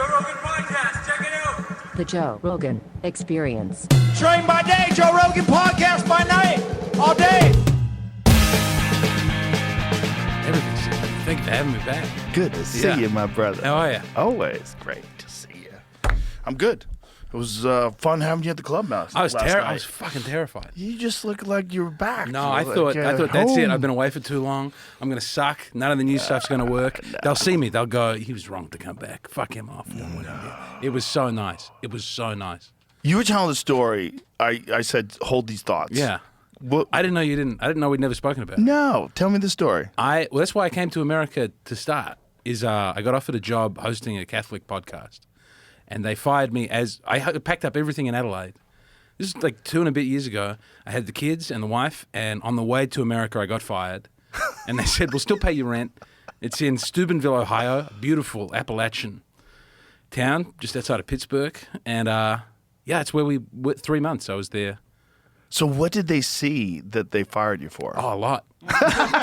Joe Rogan Podcast. Check it out. The Joe Rogan Experience. Train by day, Joe Rogan Podcast by night, all day. Everything's thank you for having me back. Good to see you, my brother. How are you? Always great to see you. I'm good. It was fun having you at the club last I was night. I was fucking terrified. You just look like you were back. No, You I were thought like, that's it. home. I've been away for too long. I'm gonna suck. None of the new stuff's gonna work. They'll see me. They'll go, he was wrong to come back. Fuck him off. It was so nice. It was so nice. You were telling the story. I said, hold these thoughts. Yeah. What? I didn't know you didn't. I didn't know we'd never spoken about it. No, tell me the story. Well, that's why I came to America to start. I got offered a job hosting a Catholic podcast, and they fired me as I packed up everything in Adelaide. This is like 2 and a bit years ago. I had the kids and the wife, and on the way to America, I got fired. And they said, we'll still pay you rent. It's in Steubenville, Ohio, a beautiful Appalachian town just outside of Pittsburgh. And it's where we were 3 months. I was there. So what did they see that they fired you for? Oh, a lot.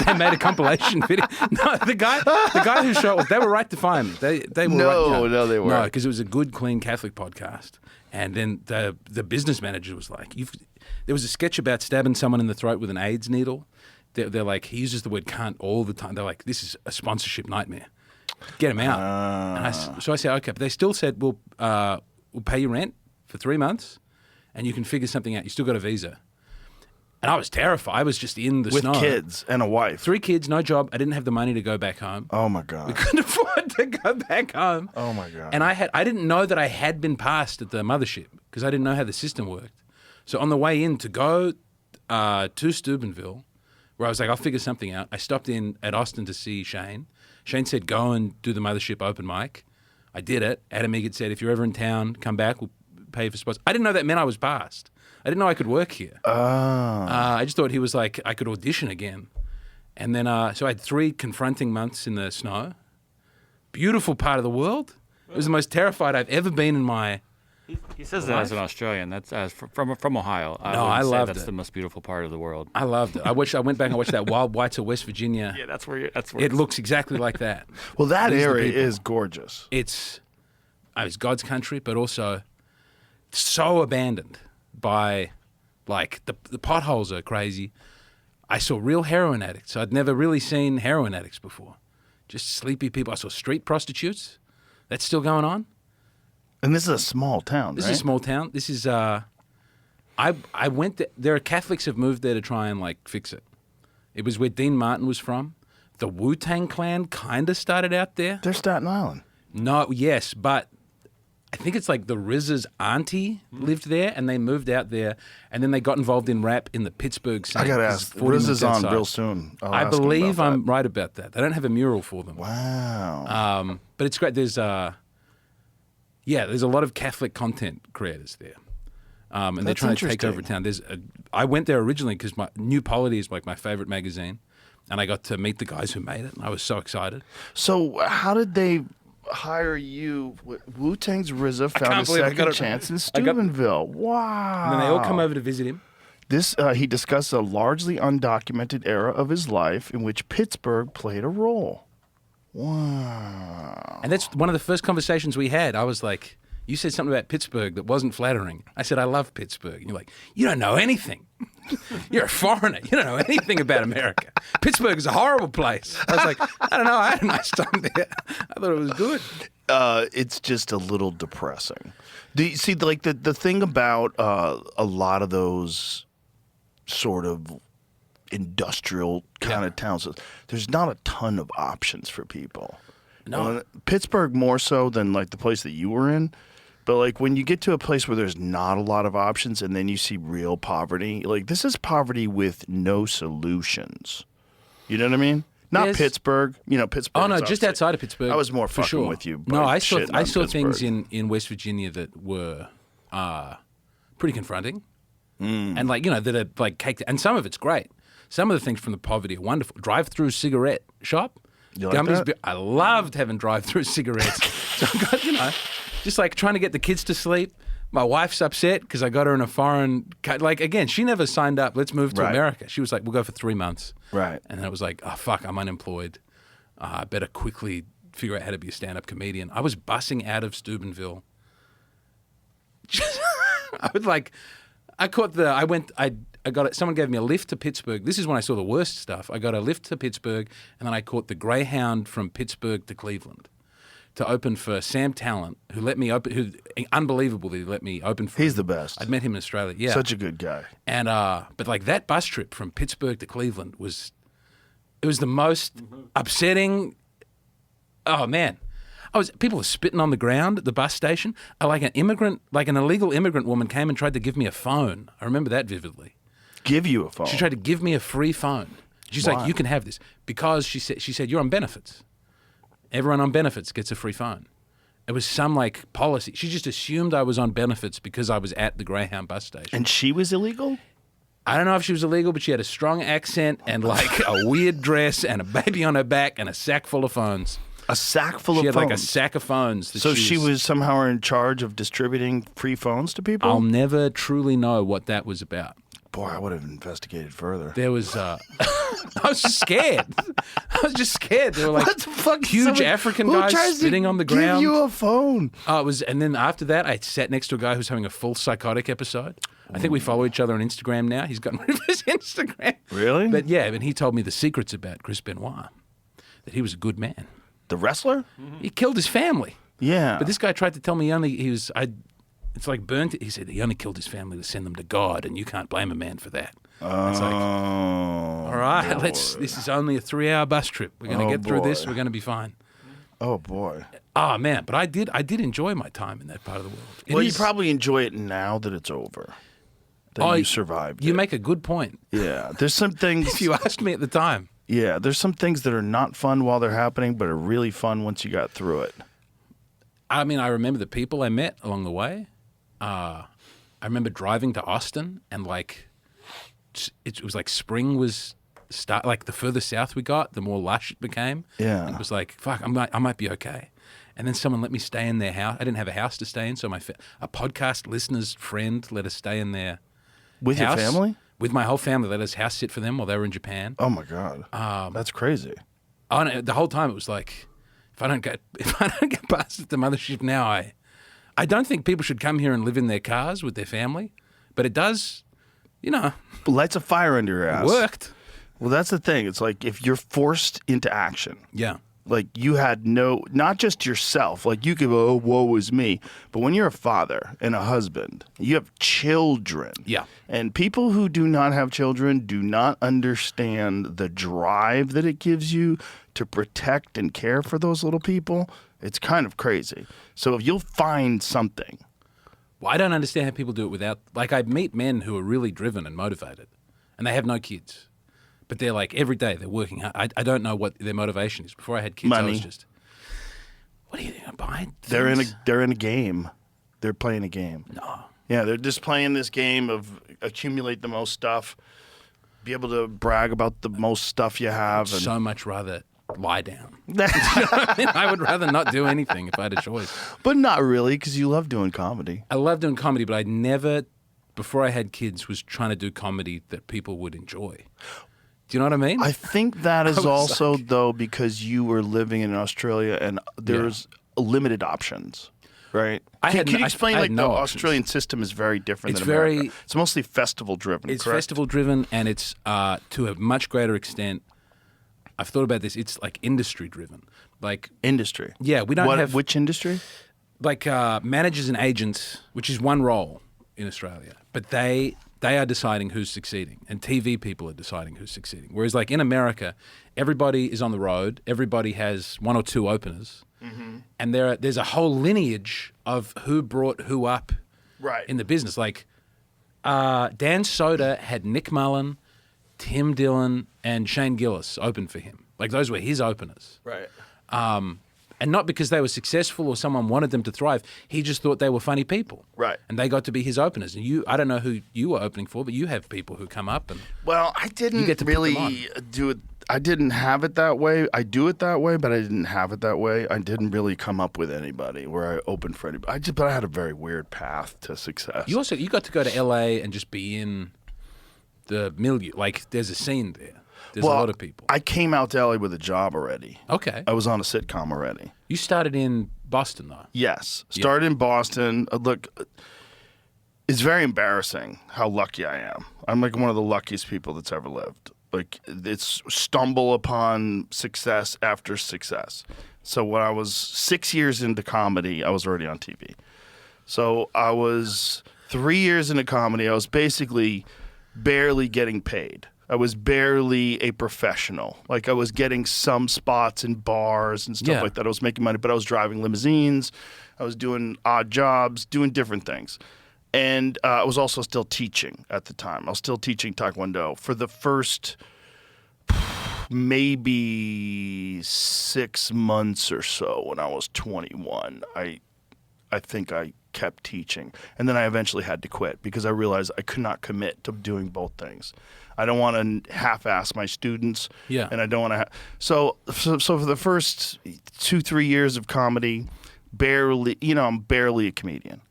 They made a compilation video. No, the guy who shot they were right to fire me. They were No, right. no, they weren't. No, because it was a good, clean Catholic podcast. And then the business manager was like, there was a sketch about stabbing someone in the throat with an AIDS needle. They're like, he uses the word cunt all the time. They're like, this is a sponsorship nightmare. Get him out. And so I said, okay. But they still said, we'll pay you rent for 3 months and you can figure something out. You still got a visa. And I was terrified. I was just in the With snow. kids and a wife. 3 kids, no job. I didn't have the money to go back home. Oh, my God. We couldn't afford to go back home. Oh, my God. And I didn't know that I had been passed at the mothership because I didn't know how the system worked. So on the way in to go to Steubenville, where I was like, I'll figure something out, I stopped in at Austin to see Shane. Shane said, go and do the mothership open mic. I did it. Adam Egan said, if you're ever in town, come back. We'll pay you for spots. I didn't know that meant I was passed. I didn't know I could work here. I just thought he was like, I could audition again. And then, so I had 3 confronting months in the snow. Beautiful part of the world. It was the most terrified I've ever been in my He says that as an Australian. That's from Ohio. I loved that's it. the most beautiful part of the world. I loved it. I went back and watched that Wild Whites of West Virginia. Yeah, that's where It looks exactly like that. Well, that These are the area people. is gorgeous. It's God's country, but also so abandoned by, like, the potholes are crazy. I saw real heroin addicts. I'd never really seen heroin addicts before. Just sleepy people. I saw street prostitutes. That's still going on. And this is a small town, This right? is a small town. This is I went there are Catholics have moved there to try and like fix it. It was where Dean Martin was from. The Wu-Tang Clan kind of started out there. They're Staten Island. No, yes, but I think it's like the RZA's auntie lived there and they moved out there and then they got involved in rap in the Pittsburgh scene. I got to It's ask. 40 Riz minutes is on outside. real soon. I'll I ask him believe about I'm right about that. They don't have a mural for them. that. Wow. But it's great. There's there's a lot of Catholic content creators there, and they're That's trying to take over interesting. town. I went there originally because my New Polity is like my favorite magazine, and I got to meet the guys who made it, and I was so excited. So how did they hire you? Wu-Tang's RZA found a can't believe I second got it. chance in Steubenville. Wow. And then they all come over to visit him. This he discussed a largely undocumented era of his life in which Pittsburgh played a role. Wow. And that's one of the first conversations we had. I was like, you said something about Pittsburgh that wasn't flattering. I said, I love Pittsburgh. And you're like, you don't know anything. You're a foreigner. You don't know anything about America. Pittsburgh is a horrible place. I was like, I don't know. I had a nice time there. I thought it was good. It's just a little depressing. Do you see, like, the thing about a lot of those sort of industrial kind of towns, there's not a ton of options for people. No. Pittsburgh more so than like the place that you were in. But like when you get to a place where there's not a lot of options and then you see real poverty, like this is poverty with no solutions. You know what I mean? Not There's- Pittsburgh. You know, Pittsburgh. Oh, no, is just obviously- outside of Pittsburgh. I was more for fucking sure. with you. No, by I saw shitting on things Pittsburgh. in West Virginia that were pretty confronting. And like, that are like caked. And some of it's great. Some of the things from the poverty are wonderful. Drive-through cigarette shop. You like that? I loved having drive-through cigarettes. So I got, just like trying to get the kids to sleep. My wife's upset because I got her in a foreign, like, again, she never signed up. Let's move to Right. America. She was like, we'll go for 3 months. Right. And then it was like, oh, fuck, I'm unemployed. I better quickly figure out how to be a stand-up comedian. I was bussing out of Steubenville. I got it. Someone gave me a lift to Pittsburgh. This is when I saw the worst stuff. I got a lift to Pittsburgh, and then I caught the Greyhound from Pittsburgh to Cleveland to open for Sam Talent, who let me open. Who unbelievable that he let me open for. He's him. the best. I'd met him in Australia. Yeah, Such a good guy. And but like that bus trip from Pittsburgh to Cleveland was the most upsetting. Oh man. People were spitting on the ground at the bus station. Like an illegal immigrant woman came and tried to give me a phone. I remember that vividly. Give you a phone. She tried to give me a free phone. She's Why? like, you can have this. Because she said, you're on benefits. Everyone on benefits gets a free phone. It was some like policy. She just assumed I was on benefits because I was at the Greyhound bus station. And she was illegal? I don't know if she was illegal, but she had a strong accent and like a weird dress and a baby on her back and a sack full of phones. A sack full of She had phones? like a sack of phones. So she was somehow in charge of distributing free phones to people? I'll never truly know what that was about. Boy, I would have investigated further. There was, I was just scared. I was just scared. There were like What the fuck? huge Someone- African who guys tries to spitting on the ground. Give you a phone. And then after that, I sat next to a guy who's having a full psychotic episode. I think we follow each other on Instagram now. He's gotten rid of his Instagram. Really? But yeah, and he told me the secrets about Chris Benoit, that he was a good man. The wrestler? He killed his family. Yeah. But this guy tried to tell me it's like burnt. He said he only killed his family to send them to God, and you can't blame a man for that. It's like, all right, this is only a 3-hour bus trip. We're going to get through this. boy. We're going to be fine. Oh, boy. Oh, man. But I did enjoy my time in that part of the world. Well, you probably enjoy it now that it's over. That you survived You it. make a good point. Yeah. There's some things... If you asked me at the time. Yeah, there's some things that are not fun while they're happening, but are really fun once you got through it. I mean, I remember the people I met along the way. I remember driving to Austin, and like it was like spring was like the further south we got, the more lush it became. Yeah. And it was like, fuck, I might be okay. And then someone let me stay in their house. I didn't have a house to stay in, so a podcast listener's friend let us stay in their With house. your family? With my whole family, let us house sit for them while they were in Japan. Oh, my God. That's crazy. Oh, no, the whole time it was like, if I don't get past at the mothership now, I don't think people should come here and live in their cars with their family, but it does, Lights a fire under your ass. worked. Well, that's the thing. It's like if you're forced into action, Yeah. like you had not just yourself, like you could go, oh, woe is me. But when you're a father and a husband, you have children. Yeah. And people who do not have children do not understand the drive that it gives you to protect and care for those little people. It's kind of crazy. So if you'll find something. Well, I don't understand how people do it without, like I meet men who are really driven and motivated and they have no kids, but they're like every day they're working hard. I don't know what their motivation is. Before I had kids, I was Money. just, what are you going to buy? They're in things? a game. They're playing a game. No. Yeah, they're just playing this game of accumulate the most stuff, be able to brag about the most stuff you have. And So much rather lie down. I mean, I would rather not do anything if I had a choice. But not really, because you love doing comedy. I love doing comedy, but I never, before I had kids, was trying to do comedy that people would enjoy. Do you know what I mean? I think that is was also, like- though, because you were living in Australia and there's limited options, right? Can you explain, I had like, no the options. Australian system is very different It's than America? very- It's mostly festival-driven, It's correct? festival-driven, and it's, to a much greater extent, I've thought about this, it's like industry-driven. Like, Industry. yeah, we don't have... Which industry? like managers and agents, which is one role in Australia, but they are deciding who's succeeding, and TV people are deciding who's succeeding. Whereas like in America, everybody is on the road, everybody has one or two openers, and there's a whole lineage of who brought who up Right. in the business. Like Dan Soder had Nick Mullen, Tim Dillon, and Shane Gillis open for him. Like those were his openers. Right. And not because they were successful or someone wanted them to thrive. He just thought they were funny people. Right. And they got to be his openers. And I don't know who you were opening for, but you have people who come up and Well, I didn't get to put them really do it. I didn't have it that way. I do it that way, but I didn't have it that way. I didn't really come up with anybody where I opened for anybody. But I had a very weird path to success. you got to go to LA and just be in the milieu. Like there's a scene there. There's a lot of people. I came out to LA with a job already. Okay. I was on a sitcom already. You started in Boston, though. Yes. Started in Boston. Look, it's very embarrassing how lucky I am. I'm like one of the luckiest people that's ever lived. Like, it's stumble upon success after success. So when I was 6 years into comedy, I was already on TV. So I was 3 years into comedy. I was basically barely getting paid. I was barely a professional. Like, I was getting some spots in bars and stuff like that. I was making money, but I was driving limousines. I was doing odd jobs, doing different things. And I was also still teaching at the time. I was still teaching Taekwondo for the first maybe 6 months or so when I was 21. I think I kept teaching. And then I eventually had to quit because I realized I could not commit to doing both things. I don't want to half-ass my students. Yeah. And I don't want to so for the first 2-3 years of comedy, barely, I'm barely a comedian.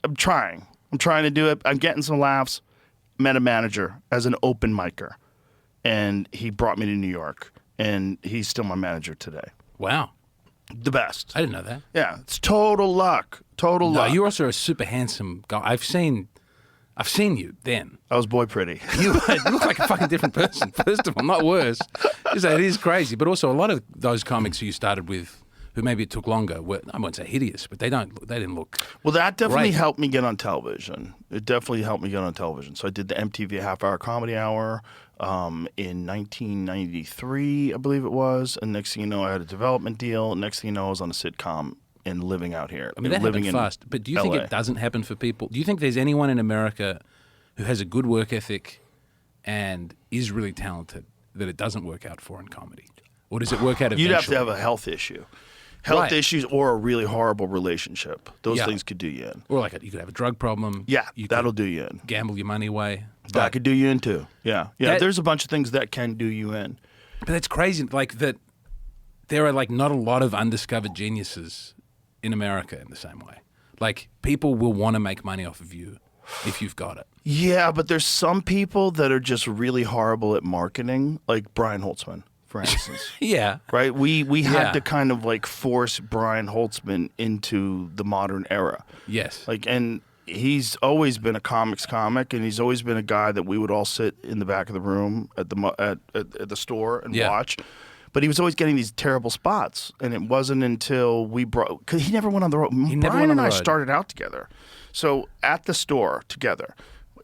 I'm trying. I'm trying to do it. I'm getting some laughs. Met a manager as an open micer. And he brought me to New York. And he's still my manager today. Wow. The best. I didn't know that. Yeah. It's total luck. Total luck. No, you're also a super handsome guy. I've seen you then. I was boy pretty. You look like a fucking different person, first of all, not worse. It is crazy. But also a lot of those comics who you started with, who maybe it took longer, I won't say hideous, but they didn't look. Well, that definitely great. helped me get on television. It definitely helped me get on television. So I did the MTV Half-Hour Comedy Hour in 1993, I believe it was. And next thing you know, I had a development deal. Next thing you know, I was on a sitcom and living out here. I mean, that happened fast. But do you think LA. it doesn't happen for people? Do you think there's anyone in America who has a good work ethic and is really talented that it doesn't work out for in comedy? Or does it work out eventually? You'd have to have a health issue. Health Right. issues or a really horrible relationship. Those Yeah. things could do you in. Or you could have a drug problem. Yeah, You that'll could do you in. gamble your money away. That could do you in too. Yeah. That- There's a bunch of things that can do you in. But that's crazy. Like that, there are not a lot of undiscovered geniuses in America in the same way. Like people will want to make money off of you if you've got it. Yeah, but there's some people that are just really horrible at marketing, like Brian Holtzman, for instance. Yeah. Right? We Yeah. had to kind of force Brian Holtzman into the modern era. Yes. And he's always been a comics comic, and he's always been a guy that we would all sit in the back of the room at the store and watch. But he was always getting these terrible spots, and it wasn't until because he never went on the road. Brian and I started out together. So at the store together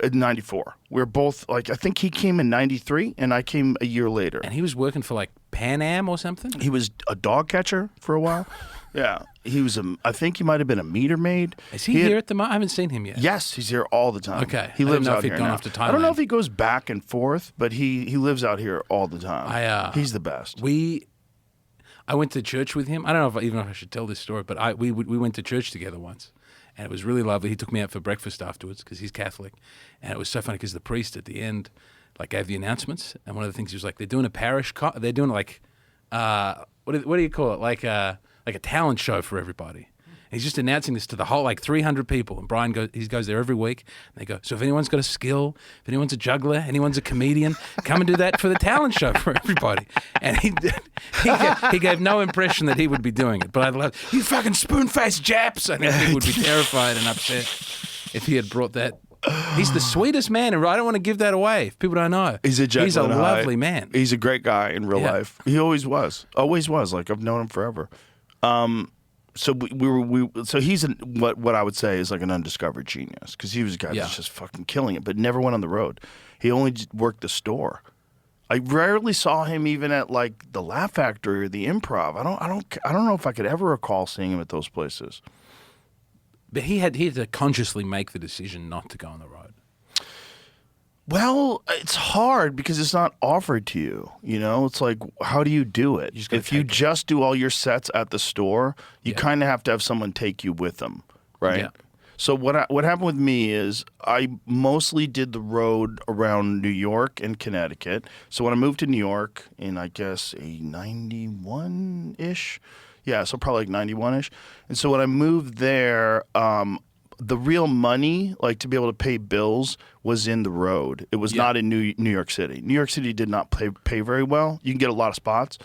in 94, we were both I think he came in 93 and I came a year later. And he was working for Pan Am or something? He was a dog catcher for a while. Yeah. He was I think he might have been a meter maid. Is he here at the moment? I haven't seen him yet. Yes, he's here all the time. Okay. He I didn't lives know out if he'd here gone now. off to I don't know Thailand. if he goes back and forth, but he lives out here all the time. He's the best. I went to church with him. I don't know if I should tell this story, but we went to church together once, and it was really lovely. He took me out for breakfast afterwards because he's Catholic, and it was so funny because the priest at the end gave the announcements, and one of the things he was they're doing a parish, they're doing what do you call it, like a talent show for everybody. And he's just announcing this to the whole 300 people, and Brian goes there every week. And they go, so if anyone's got a skill, if anyone's a juggler, anyone's a comedian, come and do that for the talent show for everybody. And he gave no impression that he would be doing it. But I love, you fucking spoon-faced Japs. I think he would be terrified and upset if he had brought that. He's the sweetest man, and I don't want to give that away if people don't know. He's a lovely man. He's a great guy in real life. He always was. Always was. I've known him forever. So so he's what I would say is an undiscovered genius, because he was a guy that's just fucking killing it, but never went on the road. He only worked the store. I rarely saw him even at the Laugh Factory or the Improv. I don't know if I could ever recall seeing him at those places. But he had to consciously make the decision not to go on the road. Well, it's hard because it's not offered to you. It's how do you do it? If you just do all your sets at the store, you kind of have to have someone take you with them, right? Yeah. So what happened with me is I mostly did the road around New York and Connecticut. So when I moved to New York in, I guess, a 91-ish, yeah, so probably 91-ish. And so when I moved there, the real money, like to be able to pay bills, was in the road. It was not in New York City. New York City did not pay very well. You can get a lot of spots,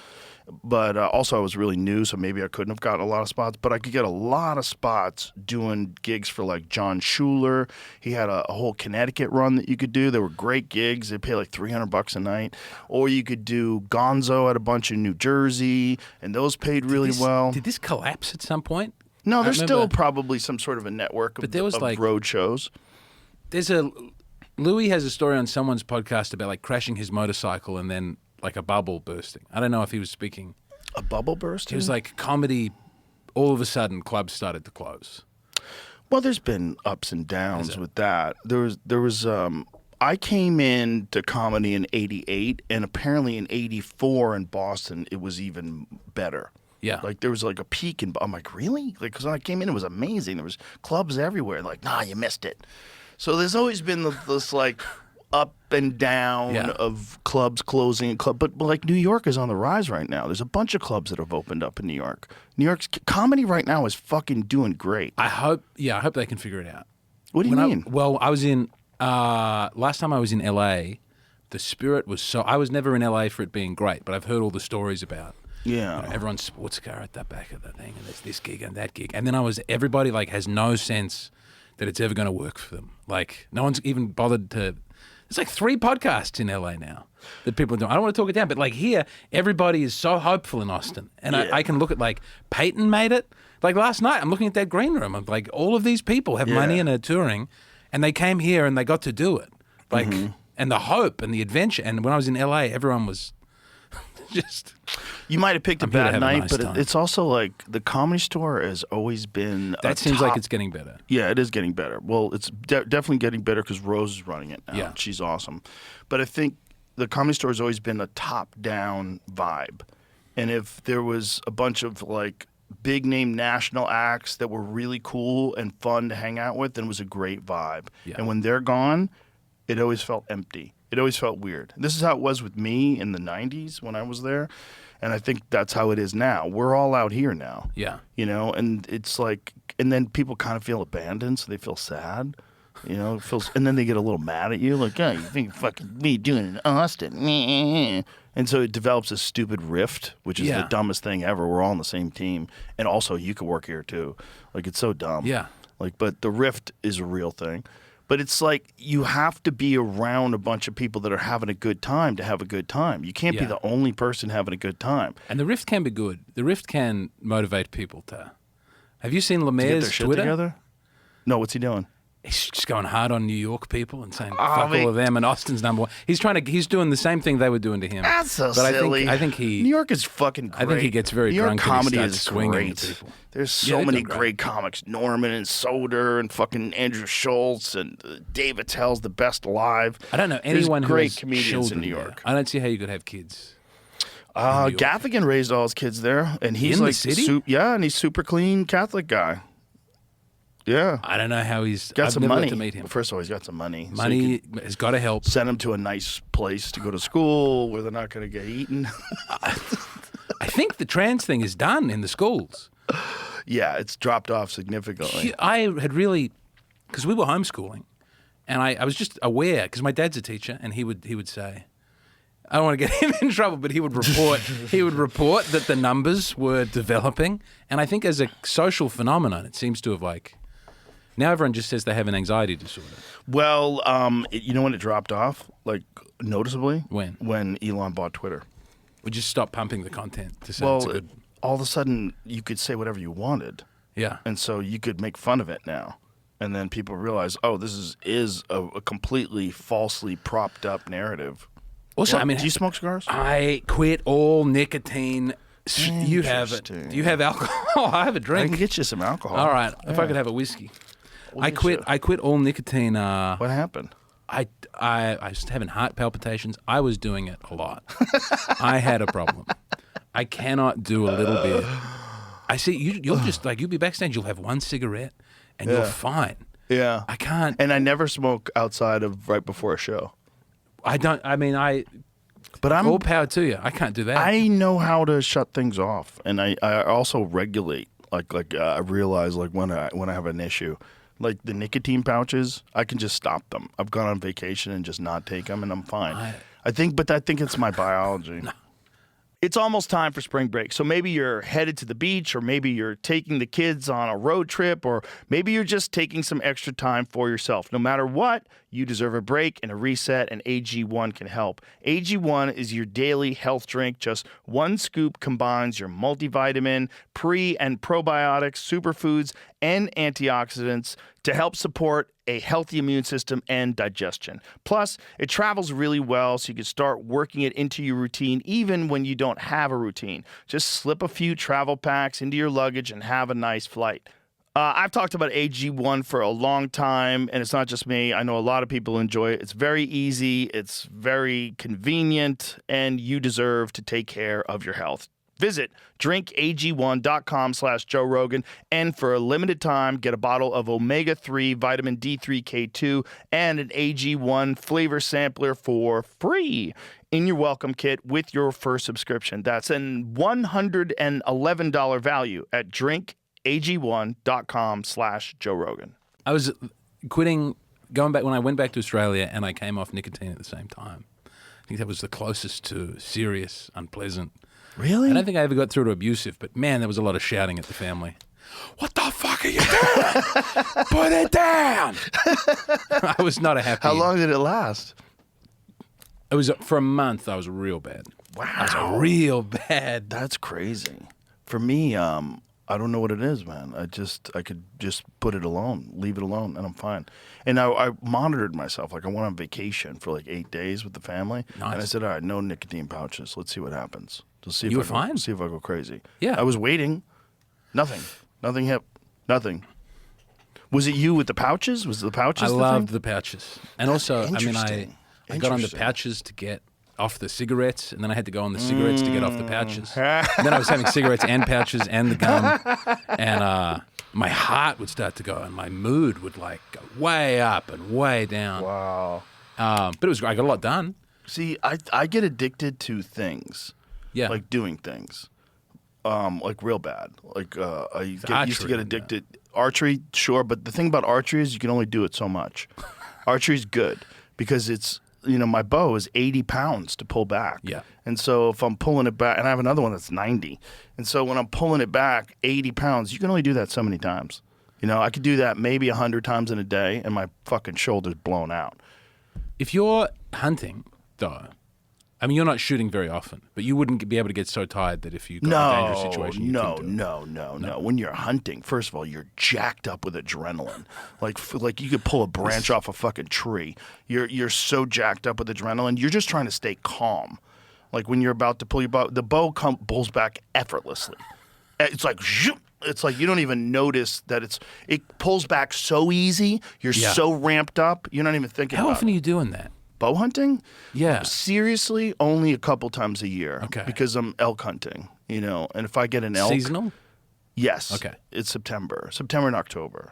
but also I was really new, so maybe I couldn't have gotten a lot of spots. But I could get a lot of spots doing gigs for like John Schuler. He had a whole Connecticut run that you could do. They were great gigs. They pay like $300 a night. Or you could do Gonzo at a bunch in New Jersey, and those paid really well. Did this collapse at some point? No, there's still probably some sort of a network of road shows. Louis has a story on someone's podcast about like crashing his motorcycle and then like a bubble bursting. I don't know if he was speaking. A bubble bursting? It was like comedy. All of a sudden, clubs started to close. Well, there's been ups and downs with that. There was. I came in to comedy in '88, and apparently in '84 in Boston, it was even better. Yeah. Like there was like a peak in. I'm like, really? Like, because when I came in, it was amazing. There was clubs everywhere. Like, nah, you missed it. So there's always been this like up and down of clubs closing, but like New York is on the rise right now. There's a bunch of clubs that have opened up in New York. New York's comedy right now is fucking doing great. I hope they can figure it out. What do you mean? I was in last time I was in LA. The spirit was so. I was never in LA for it being great, but I've heard all the stories about. Yeah, you know, everyone's sports car at the back of the thing, and there's this gig and that gig, and then everybody like has no sense that it's ever going to work for them. Like no one's even bothered to. There's like 3 podcasts in LA now that people are doing. I don't want to talk it down, but like here, everybody is so hopeful in Austin, and I can look at like Peyton made it. Like last night, I'm looking at that green room. I'm like, all of these people have money and are touring, and they came here and they got to do it. Like, and the hope and the adventure. And when I was in LA, everyone was just. You might have picked a bad night, but it's also like the Comedy Store has always been. That seems like it's getting better. Yeah, it is getting better. Well, it's definitely getting better because Rose is running it now. Yeah. She's awesome. But I think the Comedy Store has always been a top-down vibe. And if there was a bunch of like big-name national acts that were really cool and fun to hang out with, then it was a great vibe. Yeah. And when they're gone, it always felt empty. It always felt weird. This is how it was with me in the 90s when I was there. And I think that's how it is now. We're all out here now. Yeah. You know, and it's like, and then people kind of feel abandoned, so they feel sad. You know, and then they get a little mad at you, like, oh, you think fucking me doing it in Austin. And so it develops a stupid rift, which is the dumbest thing ever. We're all on the same team. And also, you could work here too. Like, it's so dumb. Yeah. Like, but the rift is a real thing. But it's like you have to be around a bunch of people that are having a good time to have a good time. You can't be the only person having a good time. And the rift can be good. The rift can motivate people to. Have you seen Lemaire's to get their shit Twitter? Together? No, what's he doing? He's just going hard on New York people and saying fuck all of them, and Austin's number one. He's doing the same thing they were doing to him. That's so but silly. I think New York is fucking great. I think he gets very New York drunk comedy and he is starts swinging great. at people. There's so many great comics. Norman and Soder and fucking Andrew Schultz and Dave Attell's the best alive. I don't know anyone There's who great has comedians in New there. York. I don't see how you could have kids. Gaffigan raised all his kids there, and he's in like the city? and he's super clean Catholic guy. Yeah. I don't know how he's got I've some never money. got to meet him. Well, first of all, he's got some money. Money has got to help. Send him to a nice place to go to school where they're not going to get eaten. I think the trans thing is done in the schools. Yeah, it's dropped off significantly. I had really, because we were homeschooling, and I was just aware, because my dad's a teacher, and he would say, I don't want to get him in trouble, but he would report that the numbers were developing, and I think as a social phenomenon, it seems to have like, now everyone just says they have an anxiety disorder. Well, you know when it dropped off, like noticeably? When? When Elon bought Twitter. We just stopped pumping the content to say it's a good. All of a sudden, you could say whatever you wanted. Yeah. And so you could make fun of it now. And then people realize, oh, this is a completely falsely propped up narrative. Also, I mean, do you smoke cigars? I quit all nicotine. You have it. Do you have alcohol? I have a drink. I can get you some alcohol. All right. If I could have a whiskey. I quit all nicotine. What happened? I was having heart palpitations. I was doing it a lot. I had a problem. I cannot do a little bit. I see you'll just like you'll be backstage. You'll have one cigarette and you're fine. Yeah. I can't. And I never smoke outside of right before a show. I don't. I mean, But I'm all power to you. I can't do that. I know how to shut things off, and I also regulate. Like I realize like when I have an issue. like the nicotine pouches, I can just stop them. I've gone on vacation and just not take them, and I'm fine. I think it's my biology. It's almost time for spring break, so maybe you're headed to the beach, or maybe you're taking the kids on a road trip, or maybe you're just taking some extra time for yourself. No matter what, you deserve a break and a reset, and AG1 can help. AG1 is your daily health drink. Just one scoop combines your multivitamin, pre- and probiotics, superfoods, and antioxidants to help support a healthy immune system and digestion. Plus, it travels really well, so you can start working it into your routine even when you don't have a routine. Just slip a few travel packs into your luggage and have a nice flight. I've talked about AG1 for a long time, and it's not just me. I know a lot of people enjoy it. It's very easy, it's very convenient, and you deserve to take care of your health. Visit drinkag1.com/Joe Rogan, and for a limited time, get a bottle of omega-3 vitamin D3K2 and an AG1 flavor sampler for free in your welcome kit with your first subscription. That's an $111 value at drinkag1.com/Joe Rogan. I was going back when I went back to Australia, and I came off nicotine at the same time. I think that was the closest to serious, unpleasant. Really? I don't think I ever got through to abusive, but man, there was a lot of shouting at the family. What the fuck are you doing? Put it down! I was not a happy. How long did it last? It was for a month. I was real bad. Wow. I was real bad. That's crazy. For me, I don't know what it is, man. I could just put it alone, leave it alone, and I'm fine. And I monitored myself. Like, I went on vacation for like 8 days with the family. Nice. And I said, all right, no nicotine pouches. Let's see what happens. Let's see if You I were go, fine? See if I go crazy. Yeah. I was waiting. Nothing. Nothing hit. Nothing. Was it you with the pouches? Was the pouches I the loved thing? the pouches. And also, I mean, I got on the Interesting. pouches to get off the cigarettes, and then I had to go on the cigarettes to get off the pouches. And then I was having cigarettes and pouches and the gum, and my heart would start to go, and my mood would like go way up and way down. Wow. But it was I got a lot done. See, I get addicted to things. Yeah. Like doing things. Like real bad. Like I used to archery get and addicted. Archery, sure, but the thing about archery is you can only do it so much. Archery's good because it's, my bow is 80 pounds to pull back. Yeah. And so if I'm pulling it back, and I have another one that's 90. And so when I'm pulling it back 80 pounds, you can only do that so many times. I could do that maybe 100 times in a day, and my fucking shoulder's blown out. If you're hunting, though, I mean, you're not shooting very often, but you wouldn't be able to get so tired that if you got in a dangerous situation, you couldn't do it. No. When you're hunting, first of all, you're jacked up with adrenaline. Like you could pull a branch off a fucking tree. You're so jacked up with adrenaline. You're just trying to stay calm. Like when you're about to pull your bow, the bow pulls back effortlessly. It's like zoop. It's like you don't even notice that it pulls back so easy. You're so ramped up. You're not even thinking How about often it. are you doing that? Bow hunting? Yeah. Seriously, only a couple times a year. Okay. Because I'm elk hunting, and if I get an elk. Seasonal? Yes. Okay. It's September and October.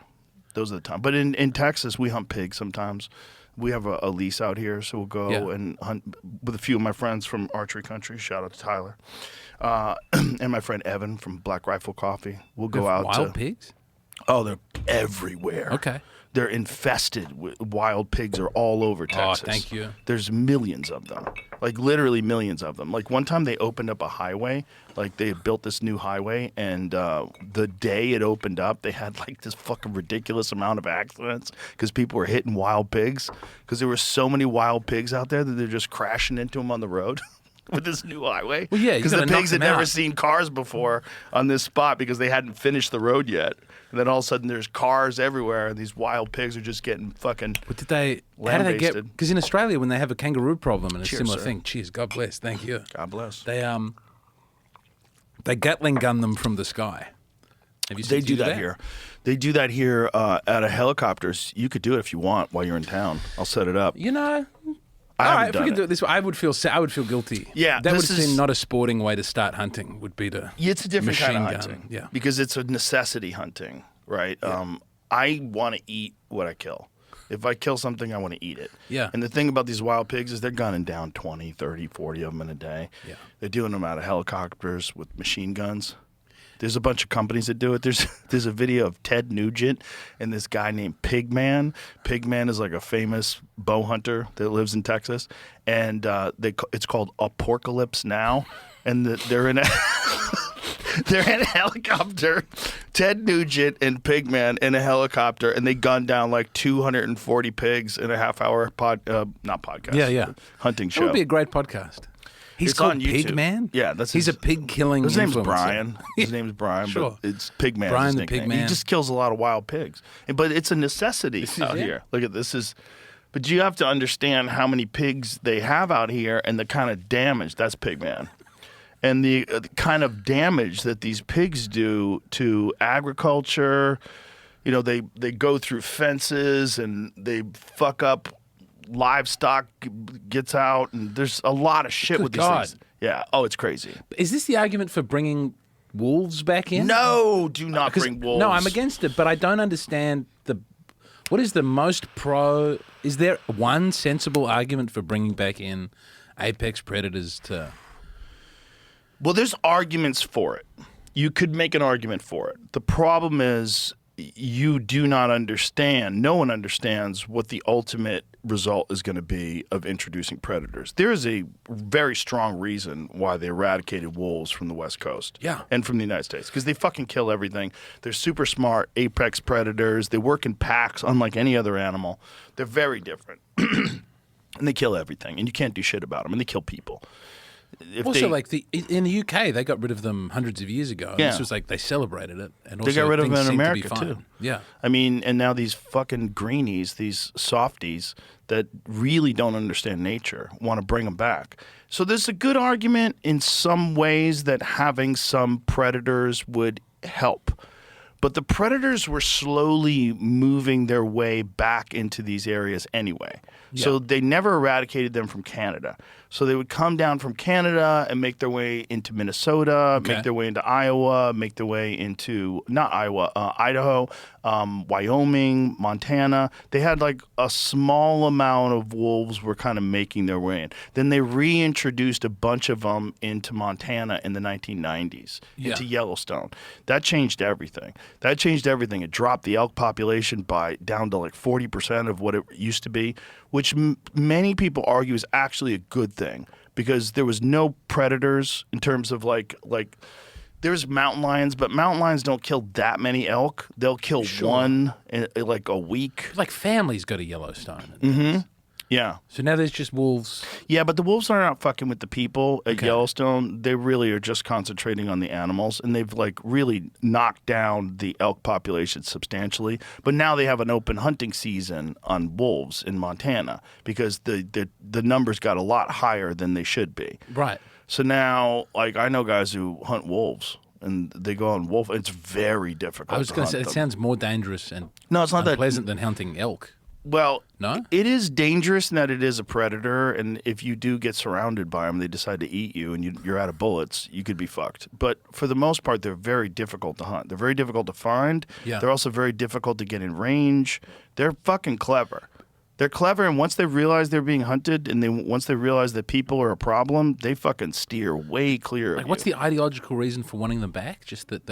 Those are the time. But in Texas, we hunt pigs sometimes. We have a lease out here, so we'll go and hunt with a few of my friends from archery country. Shout out to Tyler. And my friend Evan from Black Rifle Coffee. We'll go out Wild pigs? Oh, they're everywhere. Okay. They're infested with wild pigs are all over Texas. Oh, thank you. There's millions of them. Like literally millions of them. Like one time they opened up a highway, like they built this new highway, and the day it opened up, they had like this fucking ridiculous amount of accidents because people were hitting wild pigs because there were so many wild pigs out there that they're just crashing into them on the road. With this new highway. Well, yeah, because the pigs had never seen cars before on this spot because they hadn't finished the road yet. And then all of a sudden there's cars everywhere and these wild pigs are just getting fucking But how do they get, lambasted. because in Australia when they have a kangaroo problem and a Cheers, similar sir. thing, cheers, God bless, thank you. God bless. They Gatling gun them from the sky. Have you seen They do that here. They do that here out of helicopters. You could do it if you want while you're in town. I'll set it up. All haven't right, if we done could do it. it this way, I would feel guilty. Yeah, that would this is- seem not a sporting way to start hunting. Would be to It's a different kind of machine hunting. gun. Yeah, Because it's a necessity hunting, right? I want to eat what I kill. If I kill something, I want to eat it. Yeah. And the thing about these wild pigs is they're gunning down 20, 30, 40 of them in a day. Yeah. They're doing them out of helicopters with machine guns. There's a bunch of companies that do it. There's a video of Ted Nugent and this guy named Pigman. Pigman is like a famous bow hunter that lives in Texas, and it's called Apocalypse Now, and they're in a they're in a helicopter. Ted Nugent and Pigman in a helicopter, and they gun down like 240 pigs in a half-hour hunting show. That would be a great podcast. He's It's called on YouTube. Pigman? Yeah, that's He's a pig-killing His name's influencer. Brian. His name's Brian, Sure. but it's Pigman. Brian his the nickname. Pigman. He just kills a lot of wild pigs. But it's a necessity out here. Look at this. But you have to understand how many pigs they have out here and the kind of damage. That's Pigman. And the kind of damage that these pigs do to agriculture. You know, they go through fences and they fuck up livestock, gets out, and there's a lot of shit with these things. Yeah. Oh, it's crazy. Is this the argument for bringing wolves back in? No, do not bring wolves. No, I'm against it, but I don't understand what is the most pro. Is there one sensible argument for bringing back in apex predators to? Well, there's arguments for it. You could make an argument for it. The problem is you do not understand. No one understands what the ultimate result is going to be of introducing predators. There is a very strong reason why they eradicated wolves from the West Coast. Yeah. And from the United States. Because they fucking kill everything. They're super smart apex predators. They work in packs unlike any other animal. They're very different. And they kill everything. And you can't do shit about them. And they kill people. Also, in the UK, they got rid of them hundreds of years ago. Yeah. This was like they celebrated it, and also They got rid of them things in seemed to be America, fine. too. Yeah, I mean, and now these fucking greenies, these softies that really don't understand nature want to bring them back. So there's a good argument in some ways that having some predators would help. But the predators were slowly moving their way back into these areas anyway. Yeah. So they never eradicated them from Canada. So they would come down from Canada and make their way into Minnesota, make their way into Iowa, make their way into, Idaho, Wyoming, Montana. They had like a small amount of wolves were kind of making their way in. Then they reintroduced a bunch of them into Montana in the 1990s, into Yellowstone. That changed everything. It dropped the elk population down to like 40% of what it used to be, which many people argue is actually a good thing because there was no predators in terms of like there's mountain lions, but mountain lions don't kill that many elk. They'll kill one in like a week. like families go to Yellowstone. Mm-hmm. Yeah. So now there's just wolves. Yeah, but the wolves are not fucking with the people at Yellowstone. They really are just concentrating on the animals, and they've like really knocked down the elk population substantially. But now they have an open hunting season on wolves in Montana because the numbers got a lot higher than they should be. Right. So now, like, I know guys who hunt wolves, and they go on wolf. It's very difficult. I was going to say it sounds more dangerous and No, it's not that unpleasant than hunting elk. Well, No? It is dangerous in that it is a predator, and if you do get surrounded by them, they decide to eat you, and you're out of bullets, you could be fucked. But for the most part, they're very difficult to hunt. They're very difficult to find. Yeah. They're also very difficult to get in range. They're fucking clever. They're clever, and once they realize they're being hunted, and once they realize that people are a problem, they fucking steer way clear of Like, you. what's the ideological reason for wanting them back? Just that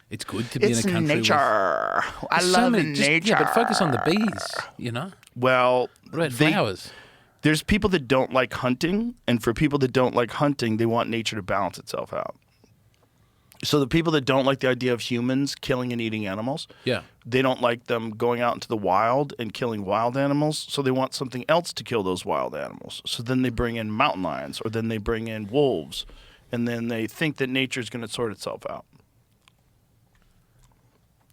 it's good to be in a country nature. I with love nature. nature. Yeah, but focus on the bees, you know? Well, What about flowers? There's people that don't like hunting, and for people that don't like hunting, they want nature to balance itself out. So the people that don't like the idea of humans killing and eating animals, Yeah. they don't like them going out into the wild and killing wild animals, so they want something else to kill those wild animals. So then they bring in mountain lions, or then they bring in wolves, and then they think that nature's going to sort itself out.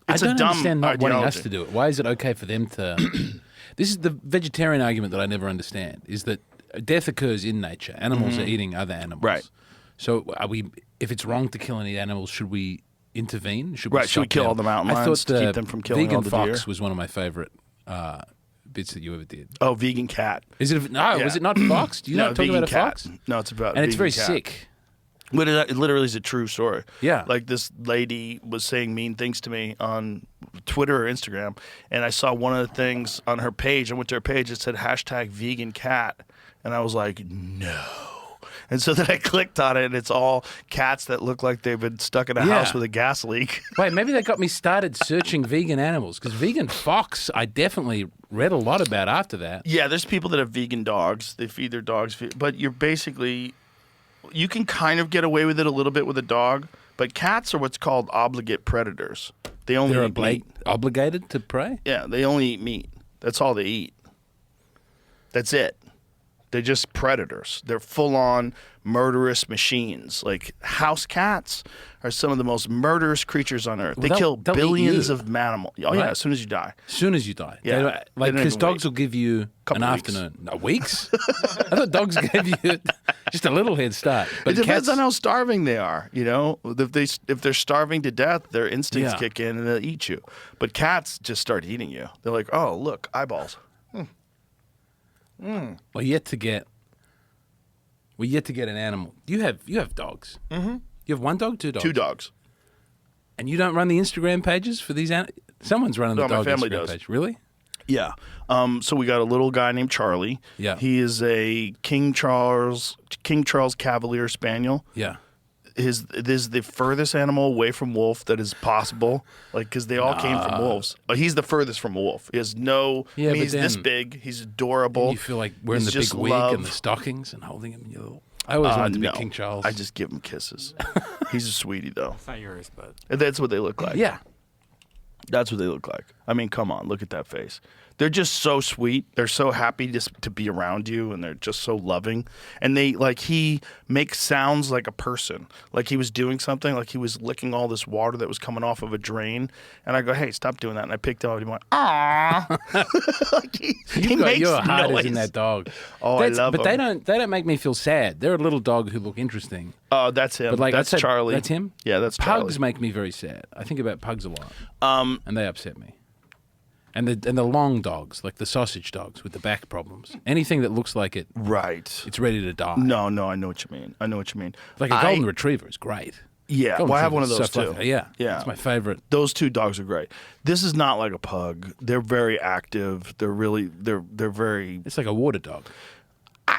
It's I don't a dumb understand not wanting us ideology. to do it. Why is it okay for them to... This is the vegetarian argument that I never understand, is that death occurs in nature. Animals are eating other animals. Right. So if it's wrong to kill any animals, should we intervene? Should Right, should we stop kill them? all the mountain I lions thought to the keep them from killing vegan all the fox deer? was one of my favorite bits that you ever did. Oh, vegan cat. Is it? No, Yeah. was it not fox? Do you know talk vegan about a cat. fox? No, it's about And it's vegan very cat. sick. But it literally is a true story. Yeah. Like this lady was saying mean things to me on Twitter or Instagram, and I saw one of the things on her page. I went to her page. It said #vegan cat, and I was like, no. And so then I clicked on it, and it's all cats that look like they've been stuck in a Yeah. house with a gas leak. Wait, maybe they got me started searching vegan animals because vegan fox, I definitely read a lot about after that. Yeah, there's people that have vegan dogs. They feed their dogs, but you can kind of get away with it a little bit with a dog. But cats are what's called obligate predators. They only They're eat meat. obligated to prey? Yeah, they only eat meat. That's all they eat. That's it. They're just predators. They're full-on murderous machines. Like house cats are some of the most murderous creaters on earth. They kill they'll eat billions you. of animals. Oh yeah, Right. as soon as you die. As soon as you die. Yeah. They don't- They like, don't because even dogs wait. will give you Couple an weeks. afternoon. No, weeks? I thought dogs gave you just a little head start. But It depends cats, on how starving they are. You know, if they're starving to death, their instincts Yeah. kick in and they'll eat you. But cats just start eating you. They're like, oh look, eyeballs. we're yet to get an animal. You have dogs. Mm-hmm. You have one dog, two dogs? 2 dogs. And you don't run the Instagram pages for these animals? Someone's running the No, my dog family Instagram does. page. Really? Yeah. So we got a little guy named Charlie. Yeah. He is a King Charles Cavalier Spaniel. Yeah. This is the furthest animal away from wolf that is possible, like because they all came from wolves. But he's the furthest from a wolf. He has no. Yeah, I mean, but he's this then- big. He's adorable. You feel like wearing He's the big just wig love. and the stockings and holding him in your little... I always wanted to be No. King Charles. I just give him kisses. He's a sweetie though. It's not yours, but And that's what they look like. Yeah. That's what they look like. I mean, come on, look at that face. They're just so sweet. They're so happy just to be around you, and they're just so loving. And he makes sounds like a person. Like he was doing something, like he was licking all this water that was coming off of a drain. And I go, hey, stop doing that. And I picked it up and he went, ah. Like he makes Your heart noise. is in that dog. Oh, I love But him. they don't make me feel sad. They're a little dog who look interesting. Oh, that's him. But like that's I'd say Charlie. That's him. Yeah, that's Pugs Charlie. make me very sad. I think about pugs a lot. And they upset me. And the long dogs, like the sausage dogs with the back problems. Anything that looks like Right. it's ready to die. No, I know what you mean. Like a golden retriever is great. Yeah, Golden well, I have one of retriever's those so too. fluffy. Yeah, Yeah. it's my favorite. Those 2 dogs are great. This is not like a pug. They're very active. They're really they're very. It's like a water dog.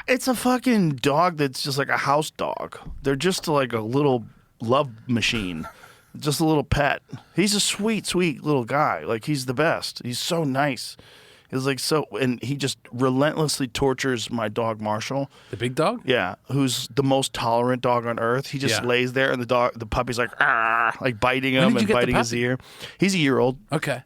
It's a fucking dog that's just like a house dog. They're just like a little love machine, just a little pet. He's a sweet little guy. Like he's the best. He's so nice. He's like and he just relentlessly tortures my dog Marshall. The big dog? Yeah, who's the most tolerant dog on earth. He just Yeah. lays there, and the puppy's like, ah, like biting When him did you and get the biting his puppy? ear. He's a year old. Okay.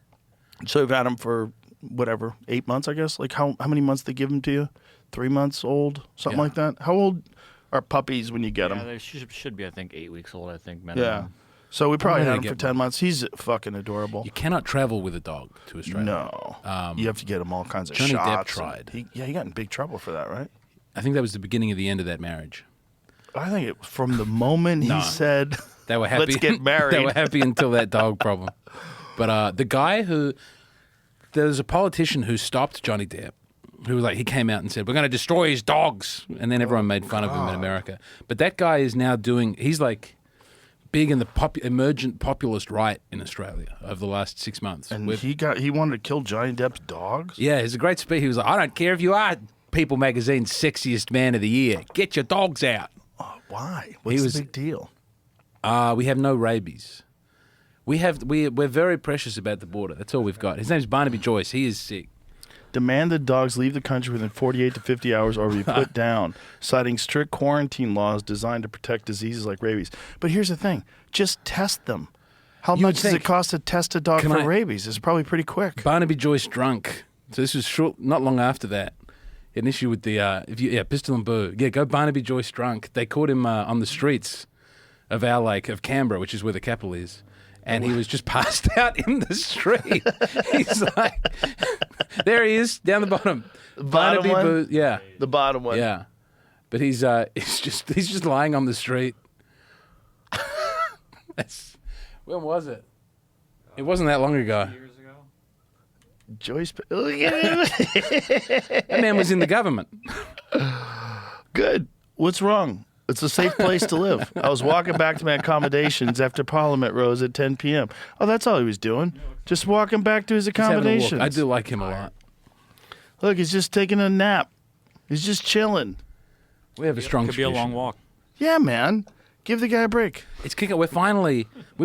So we've had him for whatever, 8 months, I guess. Like how many months they give him to you? 3 months old, something Yeah. like that. How old are puppies when you get yeah, them? they should be I think 8 weeks old. I think Yeah. minimum. So we probably When do had they him for get 10 months. He's fucking adorable. You cannot travel with a dog to Australia. No, you have to get him all kinds of Johnny Depp shots. tried. He got in big trouble for that, right? I think that was the beginning of the end of that marriage. I think it from the moment No. he said, They were happy. "Let's get married." They were happy until that dog problem. But the guy there was a politician who stopped Johnny Depp, who he came out and said, "We're going to destroy his dogs," and then everyone made fun of him in America. But that guy is now he's like big in the emergent populist right in Australia over the last 6 months. and With- he wanted to kill Johnny Depp's dogs. yeah, it's a great speech. He was like, "I don't care if you are People Magazine's sexiest man of the year. Get your dogs out." Why? What's was- the big deal? We have no rabies. We're very precious about the border. That's all we've got. His name's Barnaby Joyce. He is sick. Demanded dogs leave the country within 48 to 50 hours or be put down, citing strict quarantine laws designed to protect diseases like rabies. But here's the thing. Just test them. How You would much does it think- cost to test a dog Can for I- rabies? It's probably pretty quick. Barnaby Joyce drunk. So this was not long after that. An issue with the Pistol and Boo. Yeah, go Barnaby Joyce drunk. They caught him on the streets of of Canberra, which is where the capital is. And he was just passed out in the street. He's like, there he is, down the bottom. bottom Barnaby one? Boo, yeah, The bottom one. yeah. But he's just lying on the street. When was it? It wasn't that long ago. Years ago. Joyce. Look at him. That man was in the government. Good. What's wrong? It's a safe place to live. I was walking back to my accommodations after Parliament rose at 10 p.m. Oh, that's all he was doing. Just walking back to his He's having a walk. accommodations. I do like him a lot. Look, he's just taking a nap. He's just chilling. We have a strong Could be a tradition. long walk. Yeah, man. Give the guy a break. It's kicking. We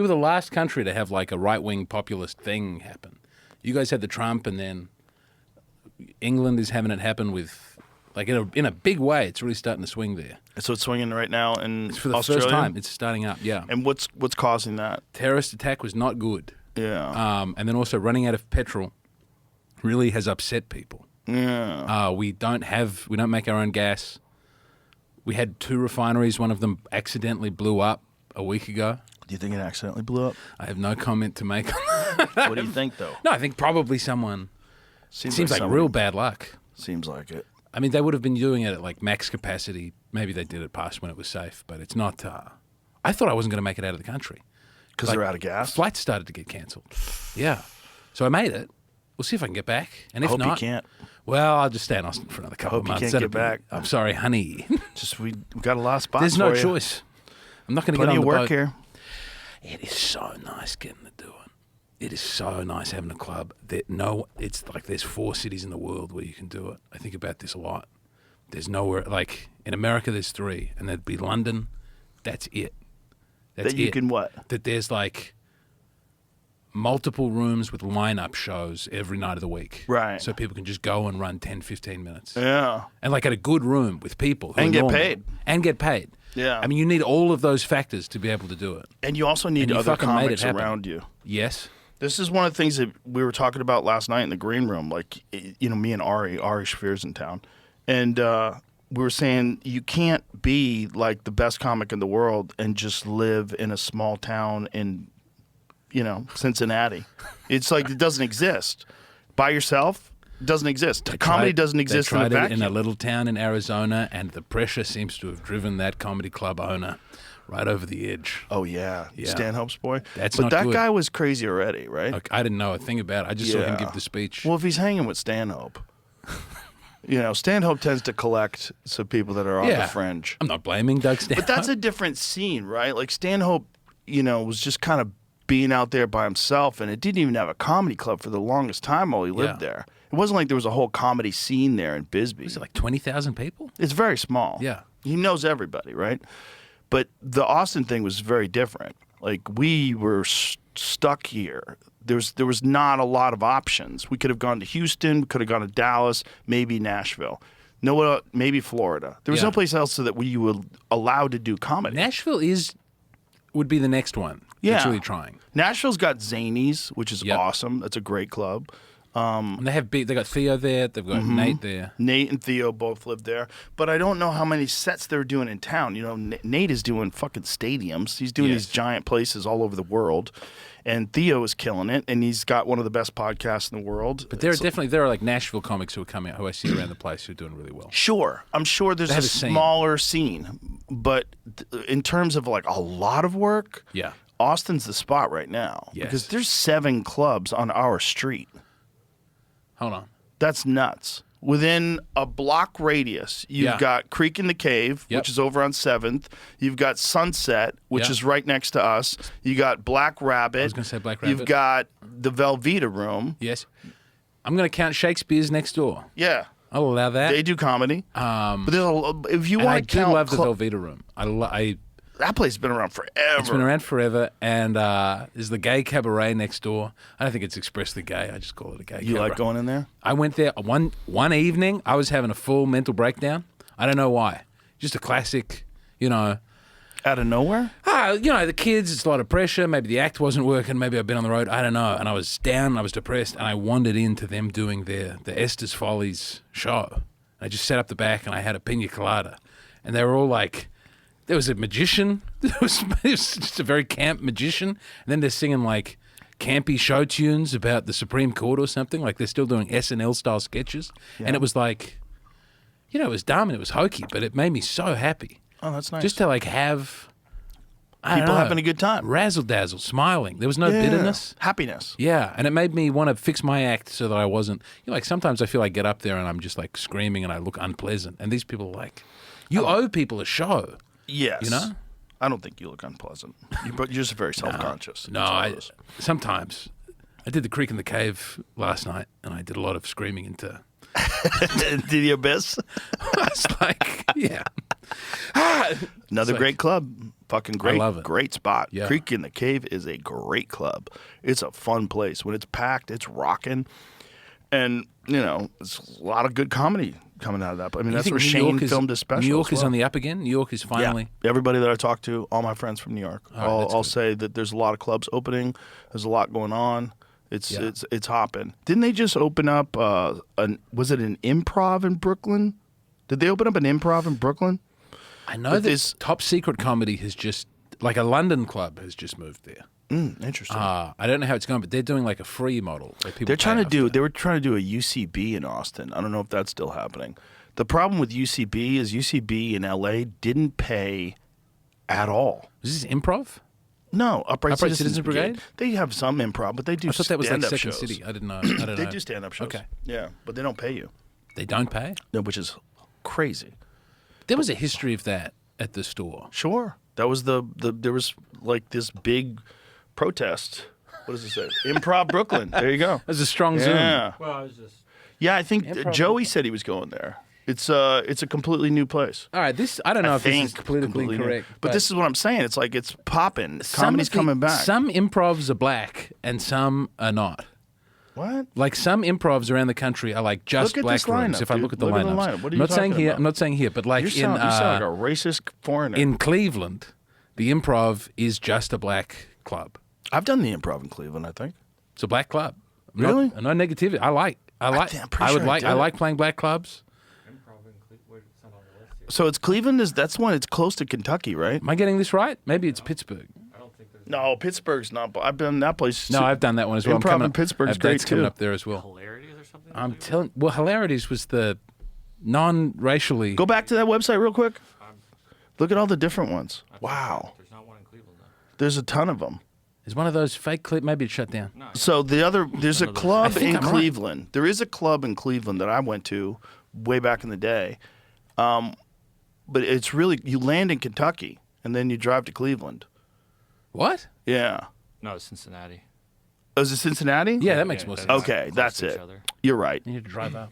were the last country to have like a right-wing populist thing happen. You guys had the Trump, and then England is having it happen with, like in a big way. It's really starting to swing there. So it's swinging right now in It's for the Australia? first time. It's starting up. Yeah. And what's causing that? Terrorist attack was not good. Yeah. And then also running out of petrol really has upset people. Yeah. We don't make our own gas. We had 2 refineries. One of them accidentally blew up a week ago. Do you think it accidentally blew up? I have no comment to make on that. What do you think, though? No, I think probably someone. Seems like someone- real bad luck. Seems like it. I mean, they would have been doing it at like max capacity. Maybe they did it past when it was safe, but it's not. I thought I wasn't going to make it out of the country. Because they're out of gas? Flights started to get cancelled. Yeah. So I made it. We'll see if I can get back. And if Hope you not, can't. Well, I'll just stay in Austin for another couple of Hope you months. can't That'd get back. I'm sorry, honey. Just we got a lot of spots There's no for you. choice. I'm not going to get Plenty on of the work boat. here. It is so nice getting to do it. It is so nice having a club. It's like there's 4 cities in the world where you can do it. I think about this a lot. There's nowhere, like in America there's 3, and that'd be London. That's it. That's That you it. can what? That there's like multiple rooms with lineup shows every night of the week. Right. So people can just go and run 10, 15 minutes. Yeah. And like at a good room with people. Who And are get normal. paid. And get paid. Yeah. I mean, you need all of those factors to be able to do it. And you also need And you other fucking made it comics happen. around you. Yes. This is one of the things that we were talking about last night in the green room. Like, you know, me and Ari Shafir's in town. And we were saying you can't be like the best comic in the world and just live in a small town in, you know, Cincinnati. It's like it doesn't exist. By yourself, it doesn't exist. Comedy doesn't exist they in a tried it vacuum. in a little town in Arizona, and the pressure seems to have driven that comedy club owner right over the edge. Oh, yeah. Yeah. Stanhope's boy. That's but not that good. guy was crazy already, right? Like, I didn't know a thing about it. I just saw him Yeah. give the speech. Well, if he's hanging with Stanhope, you know, Stanhope tends to collect some people that are on the fringe. I'm not blaming Doug Stanhope. But that's a different scene, right? Like Stanhope, you know, was just kind of being out there by himself, and it didn't even have a comedy club for the longest time while he lived Yeah. there. It wasn't like there was a whole comedy scene there in Bisbee. Is it like 20,000 people? It's very small. Yeah. He knows everybody, right? But the Austin thing was very different. Like, we were stuck here. There was not a lot of options. We could have gone to Houston, we could have gone to Dallas, maybe Nashville. No, maybe Florida. There was Yeah. no place else so that we were allowed to do comedy. Nashville would be the next one. Yeah. It's really trying. Nashville's got Zanies, which is Yep. awesome. That's a great club. And they got Theo there. They've got Mm-hmm. Nate there. Nate and Theo both live there, but I don't know how many sets they're doing in town. You know, Nate is doing fucking stadiums. He's doing Yes. these giant places all over the world, and Theo is killing it. And he's got one of the best podcasts in the world. But there are like Nashville comics who are coming out, who I see around the place who are doing really well. Sure, I'm sure there's They a have a scene. smaller scene, but in terms of like a lot of work, Yeah. Austin's the spot right now Yes. because there's 7 clubs on our street. Hold on. That's nuts. Within a block radius, you've Yeah. got Creek in the Cave, Yep. which is over on 7th. You've got Sunset, which Yeah. is right next to us. You got Black Rabbit. I was gonna say Black You've Rabbit. got the Velveeta Room. Yes. I'm going to count Shakespeare's next door. Yeah. I'll allow that. They do comedy. But if you And I want to do count... love the Velveeta Room. that place has been around forever. It's been around forever, and there's the gay cabaret next door. I don't think it's expressly gay. I just call it a gay You cabaret. like going in there? I went there one evening. I was having a full mental breakdown. I don't know why. Just a classic, you know. Out of nowhere? You know, the kids, it's a lot of pressure. Maybe the act wasn't working. Maybe I've been on the road. I don't know. And I was down. I was depressed. And I wandered into them doing the Esther's Follies show. I just sat up the back and I had a pina colada. And they were all like, there was a magician. It was just a very camp magician. And then they're singing like campy show tunes about the Supreme Court or something. Like they're still doing SNL style sketches. Yeah. And it was like, you know, it was dumb and it was hokey, but it made me so happy. Oh, that's nice. Just to like have I don't People know, having a good time. razzle dazzle, smiling. There was no Yeah. bitterness. Happiness. Yeah, and it made me want to fix my act so that I wasn't. You know, like sometimes I feel I get up there and I'm just like screaming and I look unpleasant, and these people are like, you owe people a show. Yes. You know? I don't think you look unpleasant. But you're just very self-conscious. No, sometimes I did the Creek in the Cave last night, and I did a lot of screaming into. Did the abyss? It's like Yeah. Another like- great club. Fucking great. love it. Great spot. Yeah. Creek in the Cave is a great club. It's a fun place. When it's packed, it's rocking. And, it's a lot of good comedy coming out of that. I mean, You that's think where New Shane York is- filmed his special. New York as is well. on the up again. New York is finally. Yeah. Everybody that I talk to, all my friends from New York, All right, all that's I'll good. say that there's a lot of clubs opening. There's a lot going on. It's Yeah. it's hopping. Didn't they just open up? Was it an improv in Brooklyn? Did they open up an improv in Brooklyn? I know But that this- Top Secret Comedy has just, like a London club has just moved there. Interesting. I don't know how it's going, but they're doing like a free model. Where people They're trying pay to do. after. They were trying to do a UCB in Austin. I don't know if that's still happening. The problem with UCB is UCB in LA didn't pay at all. Is this improv? No, Upright Upright Citizens Citizens Brigade? They have some improv, but they do. I thought that was like stand-up Second shows. City. I didn't know. I don't They know. do stand-up shows. Okay. Yeah, but they don't pay you, They don't pay? which is crazy. There was a history of that at the store. Sure, that was the there was like this big protest. What does it say? Improv Brooklyn. There you go. There's a strong zoom. Yeah, Well, I was just. yeah. I think Improv Joey said he was going there. It's a completely new place. All right, this I don't know I if this think is politically completely new. correct, but this is what I'm saying. It's like it's popping. some Comedy's of the- coming back. Some improvs are black and some are not. What? Like some improvs around the country are like just Look at black this rooms. lineup, If I dude. look at the Look at lineups, the lineup. What are I'm you not saying talking here. about? I'm not saying here, but like You sound like a racist foreigner. in Cleveland, the improv is just a black club. I've done the improv in Cleveland. I think. It's a black club. Really? No negativity. I like. I'm pretty I would sure I like. did I it. like playing black clubs. So it's Cleveland. That's one. It's close to Kentucky, right? Am I getting this right? Maybe it's Pittsburgh. No, Pittsburgh's not. I've been in that place. No, I've done that one as well. I'm Improv coming in up- Pittsburgh's that's great, coming too. up there as well. Hilarities or something? I'm telling. Well, Hilarities was the non-racially. Go back to that website real quick. Look at all the different ones. Wow, There's not one in Cleveland, though. there's a ton of them. Is one of those fake clip? Maybe it's shut down. No, So there's a None of those. club I think in I'm right. Cleveland. There is a club in Cleveland that I went to way back in the day. But it's really, you land in Kentucky and then you drive to Cleveland. What? Yeah. no, it's Cincinnati. Oh, is it Cincinnati? Yeah, that makes Yeah, more they're sense. Okay, close that's to each it. other. You're right. You need to drive up.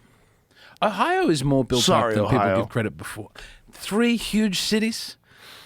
Ohio is more built Sorry, up than Ohio. people give credit before. 3 huge cities.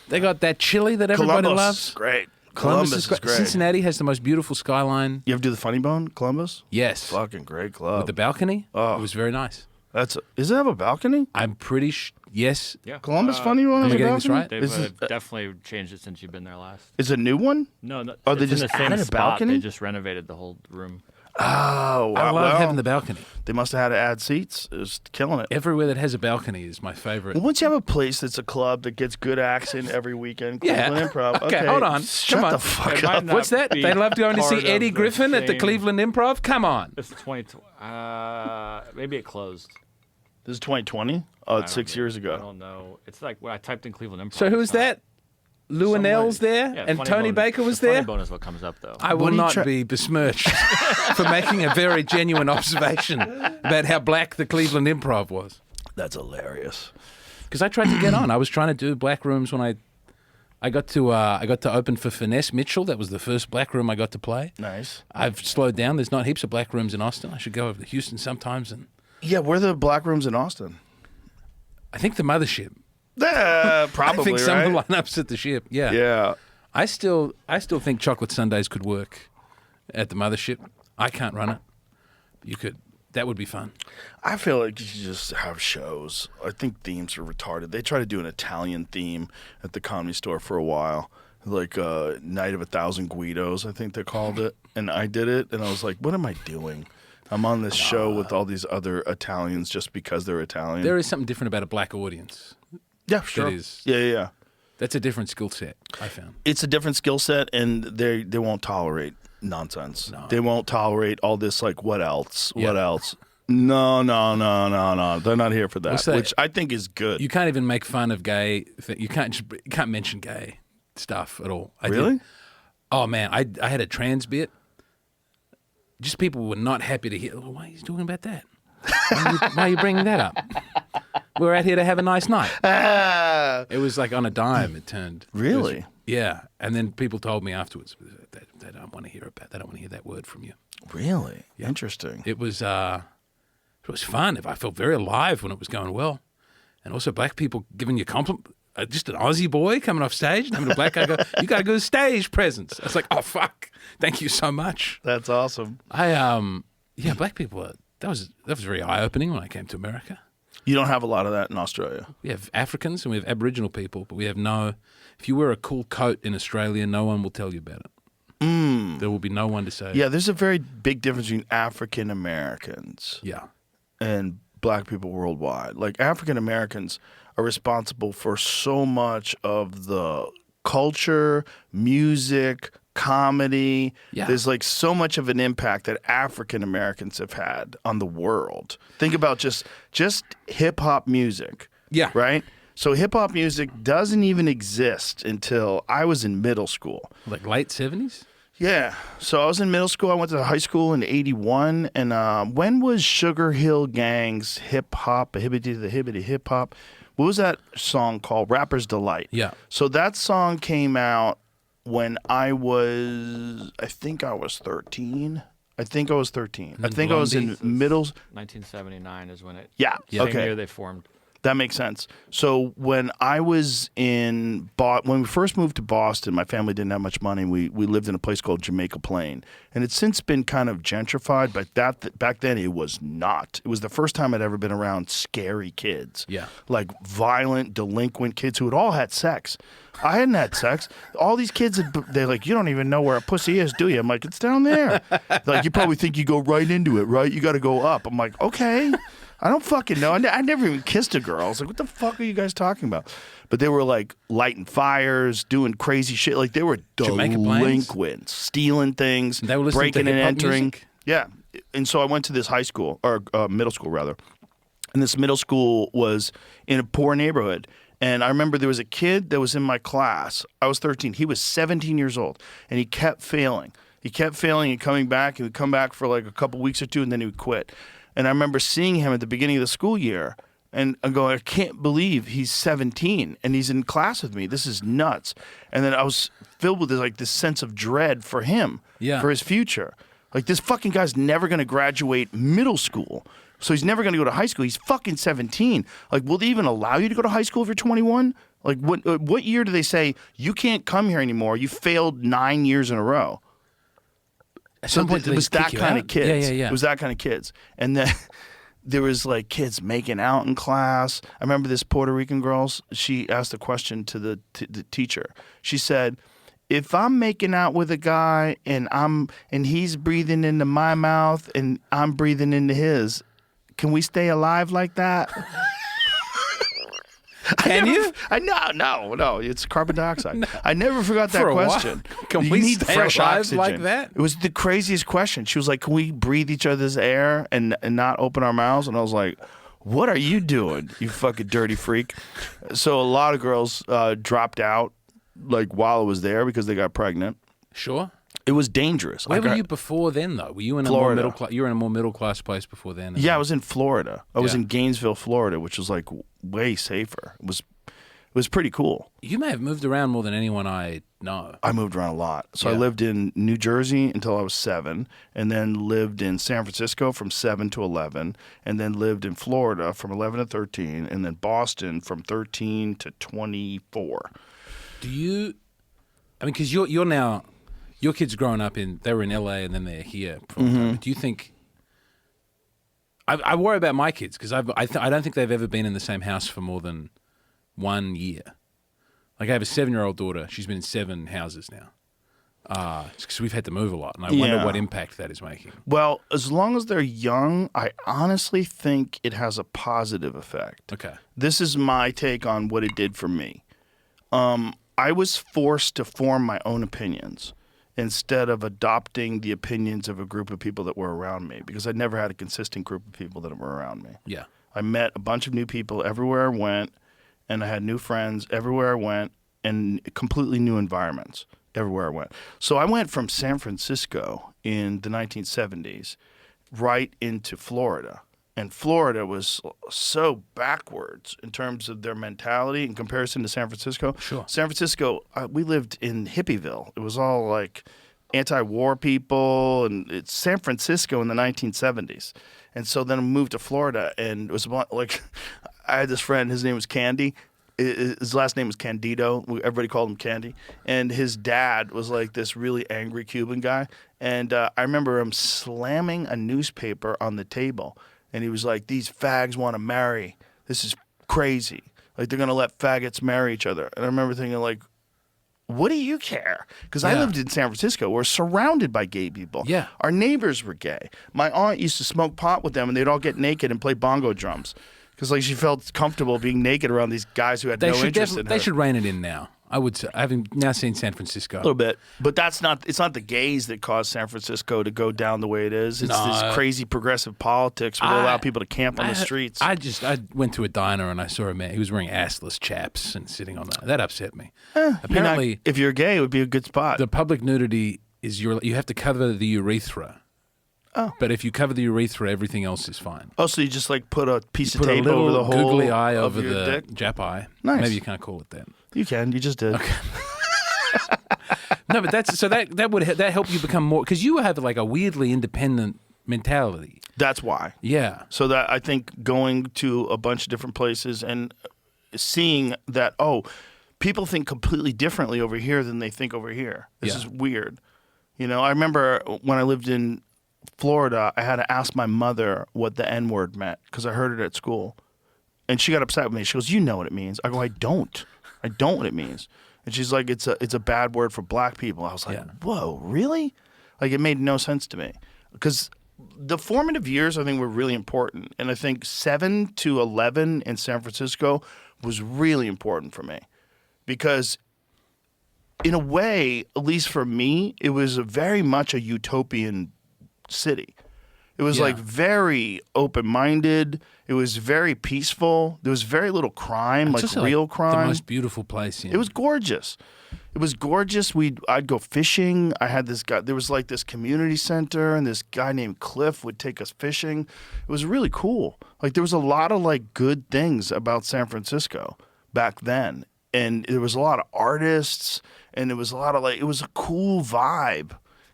They got that chili that everybody Columbus loves. is great. Columbus is great. great. Cincinnati has the most beautiful skyline. You ever do the Funny Bone, Columbus? Yes. Fucking great club. With the balcony. Oh. It was very nice. Does it have a balcony? I'm pretty yes. Yeah. Columbus Funny Bone am has I a getting this balcony? right? They've Is it- definitely changed it since you've been there last. Is it a new one? No, no. Oh, they it's in just the same added a spot. balcony? They just renovated the whole room. Oh, I wow. love Well, having the balcony. They must have had to add seats. It was killing it. Everywhere that has a balcony is my favorite. Well, once you have a place that's a club that gets good acts in every weekend, Yeah. Cleveland Improv. Okay, hold on. Shut Come on. the fuck It might up. not What's that? be They love going to part see of Eddie the Griffin at the same- Cleveland Improv? Come on. It's 20. Maybe it closed. This is 2020? Oh, it's 6 years I ago. don't know. It's like when I typed in Cleveland Improv. So who was it's not- that? Lou some Annell's lady. there? Yeah, And Funny Tony Bone- Baker was the Funny there? Bone is what comes up though. I will What are you not try- be besmirched for making a very genuine observation about how black the Cleveland Improv was. That's hilarious. Because I tried to get on. I was trying to do black rooms when I got to open for Finesse Mitchell. That was the first black room I got to play. Nice. I've slowed down. There's not heaps of black rooms in Austin. I should go over to Houston sometimes. And Yeah, where are the black rooms in Austin? I think the Mothership. Probably, I think some right? of the lineups at the ship. Yeah. Yeah. I still think chocolate sundaes could work at the Mothership. I can't run it. You could. That would be fun. I feel like you should just have shows. I think themes are retarded. They tried to do an Italian theme at the Comedy Store for a while, like Night of 1,000 Guidos, I think they called it. And I did it, and I was like, what am I doing? I'm on this show with all these other Italians just because they're Italian. There is something different about a black audience. Yeah, sure. is. Yeah. That's a different skill set, I found. It's a different skill set, and they won't tolerate nonsense. No. They won't tolerate all this, like, what else? Yeah. What else? No. They're not here for that, What's that? which I think is good. You can't even make fun of gay. You can't mention gay stuff at all. I did- Really? Oh man, I had a trans bit. Just people were not happy to hear. "Oh, why are you talking about that? Why are you bringing that up? We're out here to have a nice night." It was like on a dime. It turned. Really? Yeah, and then people told me afterwards they don't want to hear about. They don't want to hear that word from you. Really? Interesting. It was fun. I felt very alive when it was going well, and also black people giving you compliment. Just an Aussie boy coming off stage and having a black guy go, "You got a good stage presence." I was like, "Oh fuck, thank you so much." That's awesome. Yeah, black people. That was very eye opening when I came to America. You don't have a lot of that in Australia. We have Africans and we have Aboriginal people, but we have no. If you wear a cool coat in Australia, no one will tell you about it. There will be no one to say. Yeah, there's a very big difference between African Americans and black people worldwide. Like African Americans are responsible for so much of the culture, music, comedy. Yeah. There's like so much of an impact that African Americans have had on the world. Think about just hip hop music. Yeah. Right? So hip hop music doesn't even exist until I was in middle school. Like late 70s? Yeah. So I was in middle school. I went to high school in 81. And when was Sugar Hill Gang's hip hop, a hibbity to the hibbity hip hop? What was that song called? Rapper's Delight. Yeah. So that song came out when I think I was 13. I think I was in middle. 1979 is when it. Yeah. Same Okay. year they formed. That makes sense. So when I was when we first moved to Boston, my family didn't have much money. We lived in a place called Jamaica Plain, and it's since been kind of gentrified. But back then it was not. It was the first time I'd ever been around scary kids. Yeah. Like violent, delinquent kids who had all had sex. I hadn't had sex. All these kids, they're like, "You don't even know where a pussy is, do you?" I'm like, "It's down there." They're like, "You probably think you go right into it, right? You got to go up." I'm like, "Okay." I don't fucking know. I never even kissed a girl. I was like, what the fuck are you guys talking about? But they were like lighting fires, doing crazy shit. Like they were Jamaica Plains? delinquents, stealing things, They were listening to breaking and hip-hop entering. music? Yeah. And so I went to this high school, or middle school rather. And this middle school was in a poor neighborhood. And I remember there was a kid that was in my class. I was 13. He was 17 years old. And he kept failing. He kept failing and coming back. He would come back for like a couple weeks or two, and then he would quit. And I remember seeing him at the beginning of the school year and I'm going, I can't believe he's 17 and he's in class with me. This is nuts. And then I was filled with this sense of dread for him, for his future. Like this fucking guy's never going to graduate middle school. So he's never going to go to high school. He's fucking 17. Like, will they even allow you to go to high school if you're 21? Like, what year do they say you can't come here anymore? You failed 9 years in a row. At some point, it was that kind of kids. Yeah. It was that kind of kids. And then there was like kids making out in class. I remember this Puerto Rican girl, she asked a question to the teacher. She said, if I'm making out with a guy and he's breathing into my mouth and I'm breathing into his, can we stay alive like that? Can you? No. It's carbon dioxide. I never forgot that For a question. while. Can You we need stay fresh alive oxygen. like that? It was the craziest question. She was like, "Can we breathe each other's air and not open our mouths?" And I was like, "What are you doing, you fucking dirty freak?" So a lot of girls dropped out like while I was there because they got pregnant. Sure. It was dangerous. Where were you before then, though? Were you in Florida. a more middle class? You were in a more middle class place before then. Yeah, I was in Florida. I was Yeah. in Gainesville, Florida, which was like way safer. It was pretty cool. You may have moved around more than anyone I know. I moved around a lot. So I Yeah. lived in New Jersey until I was 7, and then lived in San Francisco from 7 to 11, and then lived in Florida from 11 to 13, and then Boston from 13 to 24. Do you? I mean, because you're now, your kids growing up they were in LA and then they're here. For a long time. But do you think? I worry about my kids because I don't think they've ever been in the same house for more than 1 year. Like I have a 7-year-old daughter. She's been in 7 houses now. Because we've had to move a lot, and I wonder what impact that is making. Well, as long as they're young, I honestly think it has a positive effect. Okay. This is my take on what it did for me. I was forced to form my own opinions instead of adopting the opinions of a group of people that were around me, because I never had a consistent group of people that were around me. Yeah. I met a bunch of new people everywhere I went, and I had new friends everywhere I went, and completely new environments everywhere I went. So I went from San Francisco in the 1970s right into Florida. And Florida was so backwards in terms of their mentality in comparison to San Francisco. Sure. San Francisco, we lived in Hippieville. It was all like anti-war people, and it's San Francisco in the 1970s. And so then I moved to Florida, and it was like I had this friend. His name was Candy. His last name was Candido. Everybody called him Candy. And his dad was like this really angry Cuban guy. And I remember him slamming a newspaper on the table. And he was like, "These fags want to marry. This is crazy. Like, they're going to let faggots marry each other." And I remember thinking, like, what do you care? Because I lived in San Francisco. We're surrounded by gay people. Yeah. Our neighbors were gay. My aunt used to smoke pot with them, and they'd all get naked and play bongo drums. Because like she felt comfortable being naked around these guys who had no interest in her. They should rein it in now. I would say, having now seen San Francisco. A little bit. But it's not the gays that caused San Francisco to go down the way it is. It's this crazy progressive politics where they allow people to camp on the streets. I went to a diner and I saw a man. He was wearing assless chaps and sitting on that. That upset me. Apparently, if you're gay, it would be a good spot. the public nudity is you have to cover the urethra. Oh. But if you cover the urethra, everything else is fine. Oh, so you just like put a piece of Put a tape little over the hole googly eye of over your the dick? Jap eye. Nice. Maybe you can't call it that. You can. You just did. Okay. No, but that helped you become more, because you have like a weirdly independent mentality. That's why. Yeah. So that I think going to a bunch of different places and seeing that, people think completely differently over here than they think over here. This is weird. You know, I remember when I lived in Florida, I had to ask my mother what the N-word meant because I heard it at school. And she got upset with me. She goes, "You know what it means." I go, I don't know what it means. And she's like, it's a bad word for black people. I was like, whoa, really? Like, it made no sense to me. Because the formative years, I think, were really important. And I think 7 to 11 in San Francisco was really important for me. Because in a way, at least for me, it was very much a utopian city. It was like very open-minded. It was very peaceful. There was very little crime, It's like real the crime. most beautiful place. It was gorgeous. It was gorgeous. I'd go fishing. I had this guy. There was like this community center, and this guy named Cliff would take us fishing. It was really cool. Like there was a lot of like good things about San Francisco back then, and there was a lot of artists, and there was a lot of like it was a cool vibe.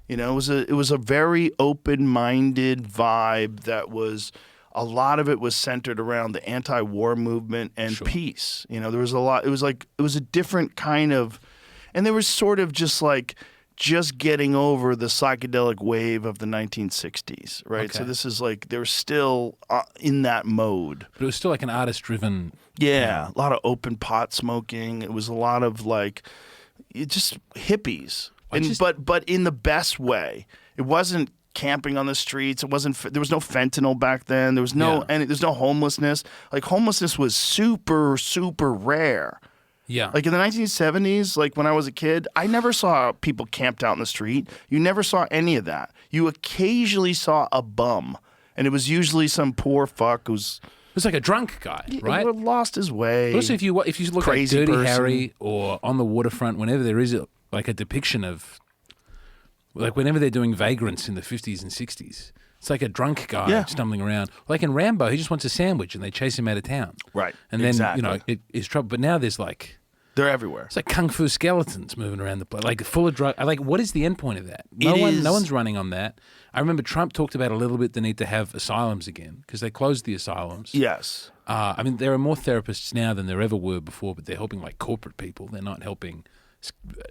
You know, it was a very open-minded vibe that was a lot of it was centered around the anti-war movement and peace. You know, there was a lot. It was a different kind of, and there was sort of just getting over the psychedelic wave of the 1960s, right? Okay. So this is like they're still in that mode. But it was still like an artist-driven. Yeah, a lot of open pot smoking. It was a lot of like just hippies. But in the best way. It wasn't camping on the streets. It wasn't. There was no fentanyl back then. There was no there's no homelessness. Like homelessness was super, super rare. Yeah. Like in the 1970s, like when I was a kid, I never saw people camped out in the street. You never saw any of that. You occasionally saw a bum, and it was usually some poor fuck who's. It was like a drunk guy, right? Lost his way. But also, if you look Crazy at Dirty person. Harry or On the Waterfront, whenever there is like a depiction of, like whenever they're doing vagrants in the 50s and 60s, it's like a drunk guy stumbling around. Like in Rambo, he just wants a sandwich and they chase him out of town. Right. And then, Exactly. it is trouble. But now there's like, They're everywhere. it's like kung fu skeletons moving around the place, like full of drug. Like, what is the end point of that? No one's running on that. I remember Trump talked about a little bit the need to have asylums again because they closed the asylums. Yes. I mean, there are more therapists now than there ever were before, but they're helping like corporate people. They're not helping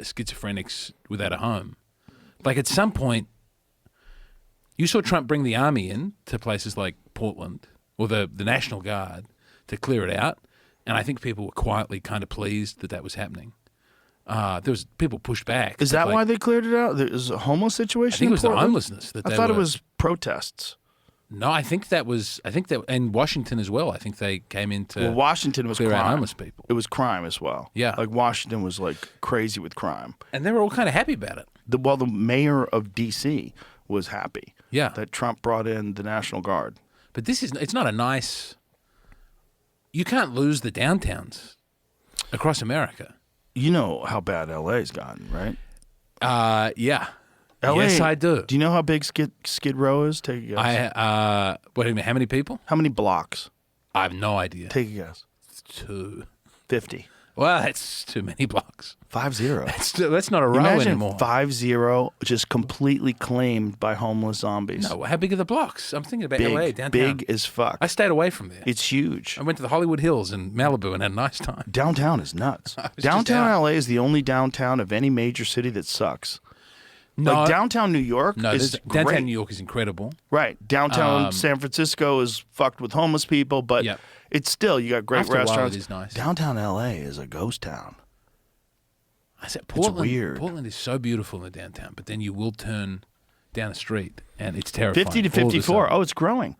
schizophrenics without a home. Like at some point, you saw Trump bring the army in to places like Portland or the National Guard to clear it out, and I think people were quietly kind of pleased that was happening. There was people pushed back. Is that why they cleared it out? There's a homeless situation. I think it was the homelessness that I thought it was protests. No, I think that and Washington as well. I think they came into Well, Washington was clear out crime. homeless people. It was crime as well. Yeah. Like Washington was like crazy with crime. And they were all kind of happy about it. The mayor of D.C. was happy. Yeah. That Trump brought in the National Guard. But it's not a nice. You can't lose the downtowns across America. You know how bad L.A.'s gotten, right? Yeah. LA, Yes, I do. Do you know how big Skid Row is? Take a guess. What do you mean? How many people? How many blocks? I have no idea. Take a guess. 2. 50. Well, that's too many blocks. 5-0. That's not a row Imagine anymore. 5-0 just completely claimed by homeless zombies. No, how big are the blocks? I'm thinking about big, LA downtown. big as fuck. I stayed away from there. It's huge. I went to the Hollywood Hills in Malibu and had a nice time. Downtown is nuts. I was just Downtown out. LA is the only downtown of any major city that sucks. No, Like downtown New York is downtown great. New York is incredible. Right. Downtown San Francisco is fucked with homeless people, but Yep. it's still, you got great After a while, restaurants. it is nice. Downtown LA is a ghost town. I said Portland. weird. Portland is so beautiful in the downtown, but then you will turn down a street and it's terrifying. 50 to all of a 54. sudden. Oh, it's growing.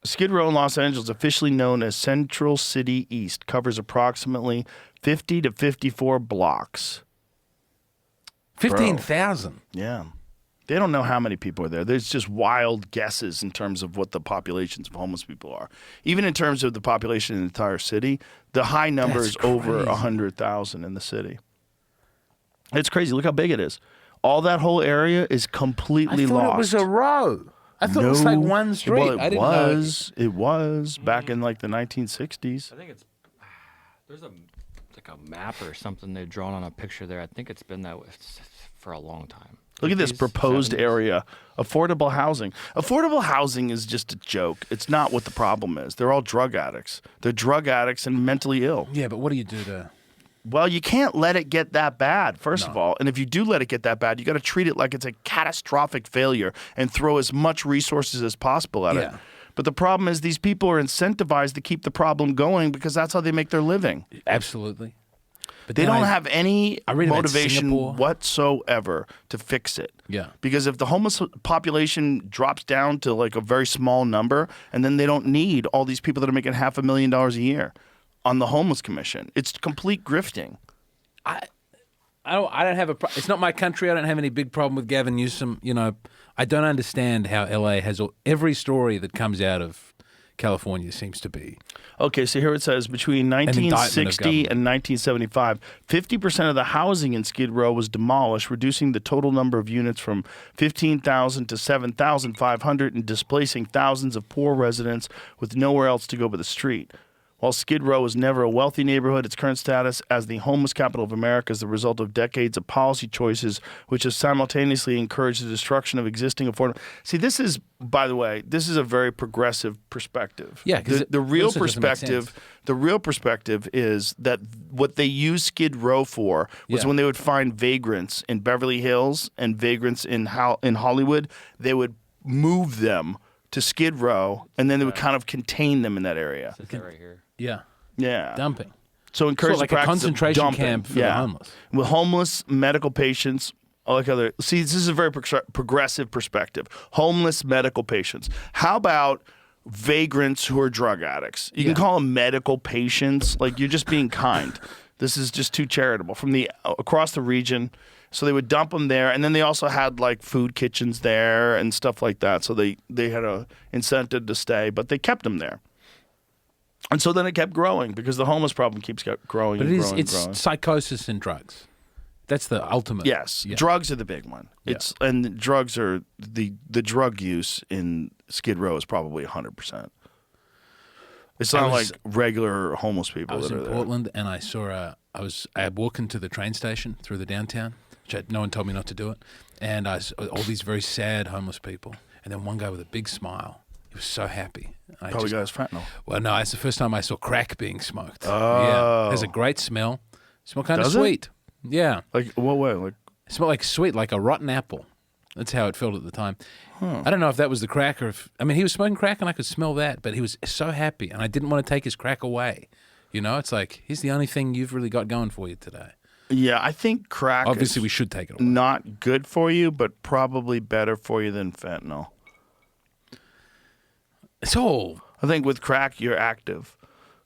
Skid Row in Los Angeles, officially known as Central City East, covers approximately 50 to 54 blocks. 15,000. Yeah. They don't know how many people are there. There's just wild guesses in terms of what the populations of homeless people are. Even in terms of the population in the entire city, the high number That's is over crazy. 100,000 in the city. It's crazy. Look how big it is. All that whole area is completely I thought lost. it was a row. I thought it was like one street. Well, I didn't know. It was back in like the 1960s. I think it's there's like a map or something they've drawn on a picture there. I think it's been that way for a long time. Look at this 50s, proposed 70s. area. Affordable housing. Affordable housing is just a joke. It's not what the problem is. They're all drug addicts. They're drug addicts and mentally ill. Yeah, but what do you do to... Well, you can't let it get that bad, first of all. And if you do let it get that bad, you got to treat it like it's a catastrophic failure and throw as much resources as possible at it. Yeah. But the problem is these people are incentivized to keep the problem going because that's how they make their living. Absolutely. But They then don't have any I read about motivation Singapore. whatsoever to fix it. Yeah. Because if the homeless population drops down to like a very small number, and then they don't need all these people that are making $500,000 a year on the homeless commission, it's complete grifting. I don't have a. It's not my country. I don't have any big problem with Gavin Newsom. You know, I don't understand how LA has every story that comes out of California seems to be. Okay, so here it says between indictment of 1960 and 1975, 50% of the housing in Skid Row was demolished, reducing the total number of units from 15,000 to 7,500 and displacing thousands of poor residents with nowhere else to go but the street. While Skid Row was never a wealthy neighborhood, its current status as the homeless capital of America is the result of decades of policy choices which have simultaneously encouraged the destruction of existing affordable... See, this is, by the way, this is a very progressive perspective. Yeah, 'cause the real also doesn't make sense. perspective is that what they used Skid Row for was Yeah. when they would find vagrants in Beverly Hills and vagrants in Hollywood, they would move them to Skid Row, and then they would kind of contain them in that area. It's right here. Yeah. Yeah. Dumping. So encourage Sort of like the a practice of concentration dumping. camp for the homeless. With homeless, medical patients, all like other. See, this is a very progressive perspective. Homeless medical patients. How about vagrants who are drug addicts? You can call them medical patients. Like, you're just being kind. This is just too charitable. From the across the region. So they would dump them there, and then they also had like food kitchens there and stuff like that. So they had a incentive to stay, but they kept them there. And so then it kept growing because the homeless problem keeps growing But and it is. growing It's and growing. psychosis and drugs. That's the ultimate. Yes, Yeah. drugs are the big one. It's and drugs are the drug use in Skid Row is probably 100%. It's not was- like regular homeless people I was that are in there. Portland and I saw I had walked into the train station through the downtown, which no one told me not to do it, and I saw all these very sad homeless people, and then one guy with a big smile. He was so happy. I Probably just- got his fentanyl. Well, no, it's the first time I saw crack being smoked. Oh. Yeah, it has a great smell. Smell kind Does of it? sweet. Yeah, Like what way? Like it smelled like sweet, like a rotten apple. That's how it felt at the time. I don't know if that was the crack or if... I mean, he was smoking crack and I could smell that, but he was so happy and I didn't want to take his crack away. You know, it's like, here's the only thing you've really got going for you today. yeah, I think crack Obviously, is we should take it away. not good for you, but probably better for you than fentanyl. It's all... I think with crack you're active.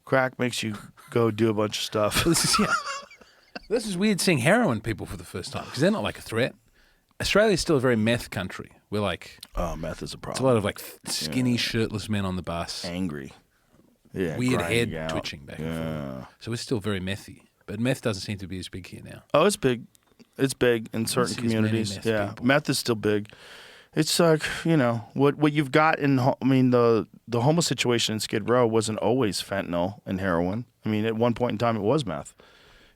Crack makes you go do a bunch of stuff. This is weird seeing heroin people for the first time because they're not like a threat. Australia's still a very meth country. We're like... Oh, meth is a It's a problem. lot of like skinny, shirtless men on the bus. Angry. Yeah, Weird grinding head out. twitching back and Yeah. forth. So we're still very methy. But meth doesn't seem to be as big here now. Oh, it's big. It's big in certain see as many communities. meth Yeah, people. meth is still big. It's like what you've got in. I mean, the homeless situation in Skid Row wasn't always fentanyl and heroin. I mean, at one point in time, it was meth.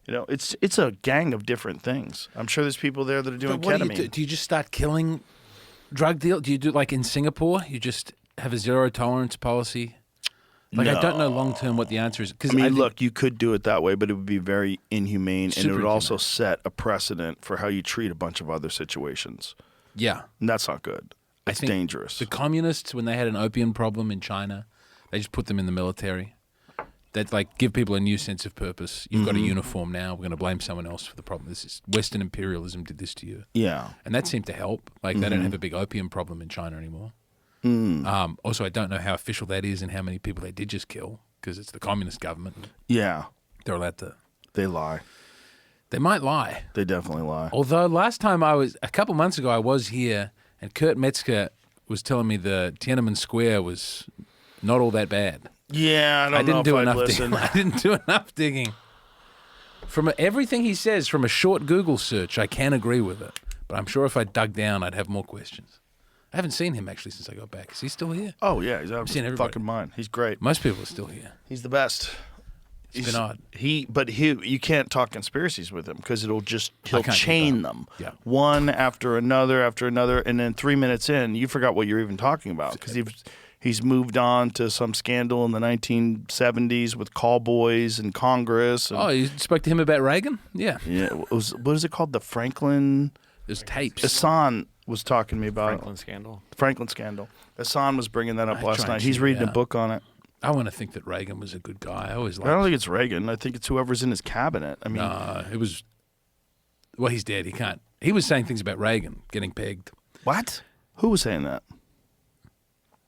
You know, it's a gang of different things. I'm sure there's people there that are doing But what ketamine. do you do? Do you just start killing drug deal? Do you do like in Singapore? You just have a zero tolerance policy? Like, I don't know long term what the answer is. I mean, look, you could do it that way, but it would be very inhumane, and it would also set a precedent for how you treat a bunch of other situations. Yeah. And that's not good. It's think dangerous. The communists, when they had an opium problem in China, they just put them in the military. They'd like give people a new sense of purpose. You've got a uniform now. We're going to blame someone else for the problem. This is Western imperialism did this to you. Yeah. And that seemed to help. Like, they don't have a big opium problem in China anymore. Also, I don't know how official that is and how many people they did just kill, because it's the communist government. Yeah. They're allowed to. They lie. They might lie. They definitely lie. Although last time a couple months ago, I was here, and Kurt Metzger was telling me the Tiananmen Square was not all that bad. Yeah, I I don't didn't know do if I'd enough listen. digging. I didn't do enough digging. From everything he says, from a short Google search, I can agree with it. But I'm sure if I dug down, I'd have more questions. I haven't seen him actually since I got back. Is he still here? Oh, yeah. He's out of seen his everybody. fucking mind. He's great. Most people are still here. He's the best. It's been odd. You can't talk conspiracies with him because he'll can't do chain that. them, Yeah. one after another, and then 3 minutes in, you forgot what you're even talking about because he's moved on to some scandal in the 1970s with call boys and Congress. And, Oh, you spoke to him about Reagan? Yeah. yeah, what is it called? The Franklin. There's tapes. Hassan was talking to me about Franklin scandal. Hassan was bringing that up I last tried night. to He's check it reading a out. book on it. I want to think that Reagan was a good guy. I always I don't liked think it's Reagan. I think it's whoever's in his cabinet. I mean, it was. Well, he's dead. He can't. He was saying things about Reagan getting pegged. what? Who was saying that?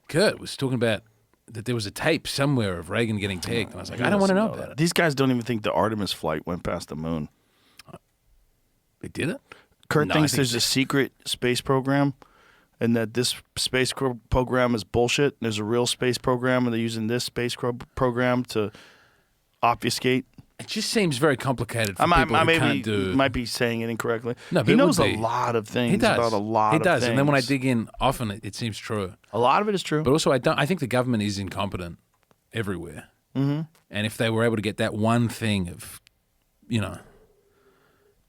Kurt was talking about that there was a tape somewhere of Reagan getting pegged. And I was like, I don't want to know about it. These guys don't even think the Artemis flight went past the moon. They did it? Kurt No, I thinks think there's a secret space program and that this space program is bullshit. There's a real space program and they're using this space program to obfuscate. It just seems very complicated for I people who can't do. might be saying it incorrectly. No, but he it would knows a be. lot of things He does. about a lot He of does. things. And then when I dig in, often it seems true. a lot of it is true. But also, I think the government is incompetent everywhere. Mm-hmm. And if they were able to get that one thing of,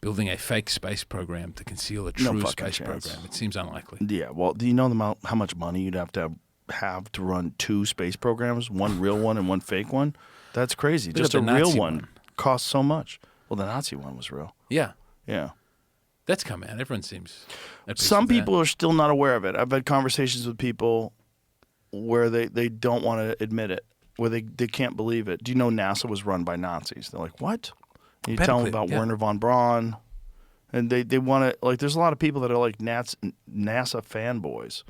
building a fake space program to conceal a No true fucking space chance. program, it seems unlikely. Yeah, well, do you know how much money you'd have to run two space programs, one real one and one fake one? That's crazy. Look Just at a the real Nazi one one. costs so much. Well, the Nazi one was real. Yeah, Yeah. that's come out. Everyone seems. at peace Some with that. people are still not aware of it. I've had conversations with people where they don't want to admit it, where they can't believe it. Do you know NASA was run by Nazis? They're like, what? And you tell them Paperclip, about yeah. Werner von Braun. And they want to, like, there's a lot of people that are like NASA fanboys.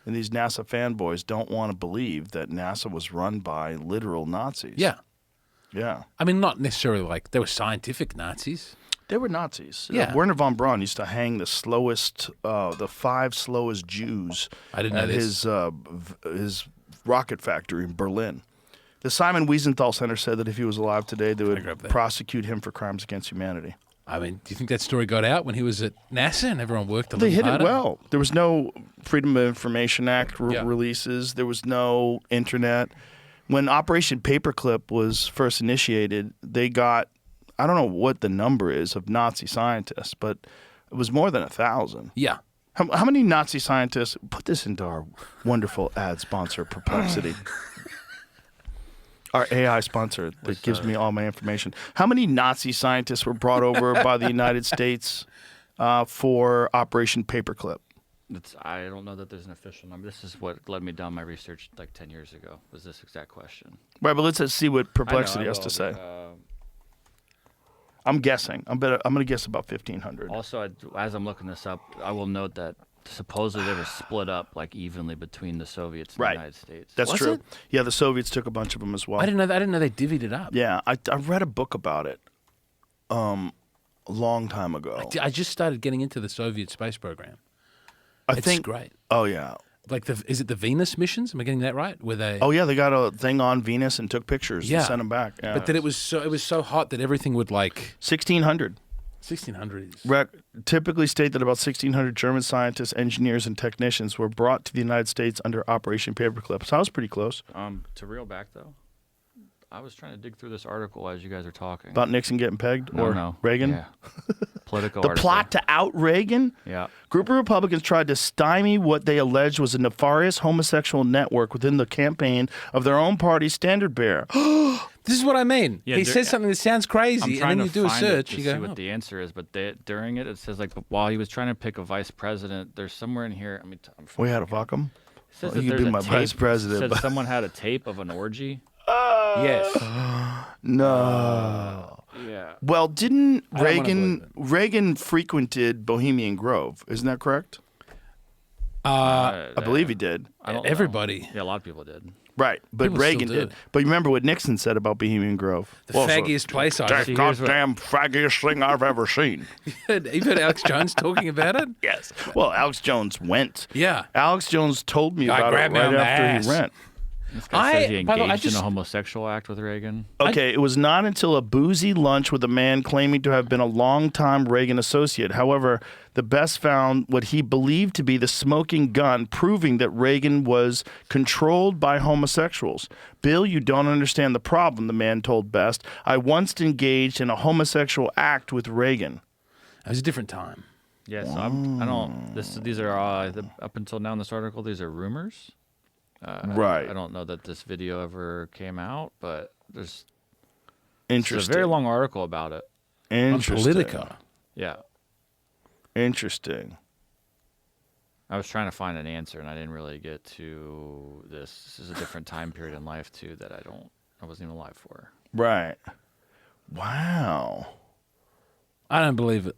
And these NASA fanboys don't want to believe that NASA was run by literal Nazis. Yeah. Yeah. I mean, not necessarily like they were scientific Nazis. They were Nazis. Yeah. Werner von Braun used to hang the 5 slowest Jews I didn't know at this. his rocket factory in Berlin. The Simon Wiesenthal Center said that if he was alive today, they would grab that. prosecute him for crimes against humanity. I mean, do you think that story got out when he was at NASA and everyone worked a They little hit harder? it well. There was no Freedom of Information Act Yeah. releases. There was no internet. When Operation Paperclip was first initiated, they got, I don't know what the number is of Nazi scientists, but it was more than 1,000. Yeah. How many Nazi scientists, put this into our wonderful ad sponsor, Perplexity. Our AI sponsor that gives me all my information. How many Nazi scientists were brought over by the United States for Operation Paperclip? I don't know that there's an official number. This is what led me down my research like 10 years ago, was this exact question. Right, but let's see what Perplexity I know, has I to say. will, I'm guessing. I'm going to guess about 1,500. Also, as I'm looking this up, I will note that supposedly they were split up like evenly betwn the Soviets and Right. the United States. That's Was true. it? Yeah, the Soviets took a bunch of them as well. I didn't know they divvied it up. Yeah, I read a book about it a long time ago. I just started getting into the Soviet space program. I It's think. great. Oh, yeah. Like is it the Venus missions? Am I getting that right? Where they? Oh, yeah, they got a thing on Venus and took pictures Yeah. and sent them back. Yeah. But then it was so hot that everything would like 1,600. 1600s. Typically state that about 1,600 German scientists, engineers, and technicians were brought to the United States under Operation Paperclip. So I was pretty close. To reel back though, I was trying to dig through this article as you guys are talking. About Nixon getting pegged or no. Reagan? Yeah. Political The article. plot to out Reagan? Yeah. Group of Republicans tried to stymie what they alleged was a nefarious homosexual network within the campaign of their own party's standard bearer. This is what I mean. Yeah, he says something that sounds I'm crazy, and trying then to you do a find it search. to You see go, what oh. the answer is, but during it, it says like while he was trying to pick a vice president, there's somewhere in here. We had to fuck him? It says Well, that you could there's be a my tape. vice president, It but- said someone had a tape of an orgy. Yes. No. Yeah. Well, didn't I don't wanna believe Reagan frequented Bohemian Grove? Isn't that correct? I believe he did. I don't know. Everybody. Yeah, a lot of people did. Right, but People still Reagan do. did. But you remember what Nixon said about Bohemian Grove? The faggiest place I've That See, here's what- goddamn faggiest thing I've ever seen. You've heard Alex Jones talking about it? Yes. Well, Alex Jones went. Yeah. Alex Jones told me I about it grabbed me right on the after ass. he went. This guy says he by the way, engaged in a homosexual act with Reagan. Okay, it was not until a boozy lunch with a man claiming to have been a longtime Reagan associate. However, the Best found what he believed to be the smoking gun, proving that Reagan was controlled by homosexuals. Bill, you don't understand the problem, the man told Best. I once engaged in a homosexual act with Reagan. It was a different time. Yeah, so I don't. These are up until now in this article. These are rumors. Right. I don't know that this video ever came out, but there's it's Interesting. a very long article about it. On Interesting. Politica. Yeah. Interesting. I was trying to find an answer, and I didn't really get to this. This is a different time period in life too that I wasn't even alive for. Right. Wow. I don't believe it.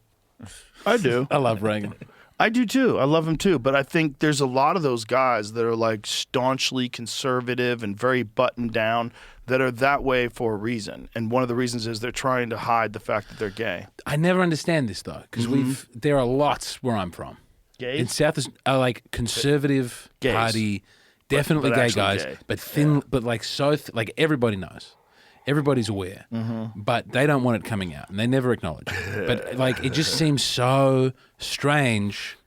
I do. I love Reagan. I do too. I love him too. But I think there's a lot of those guys that are like staunchly conservative and very buttoned down that are that way for a reason. And one of the reasons is they're trying to hide the fact that they're gay. I never understand this though, because there are lots where I'm from. Gays? In South, like conservative Gays. party, definitely but gay actually guys, gay. but thin, but like like everybody knows. Everybody's aware, but they don't want it coming out, and they never acknowledge it. But like, it just seems so strange.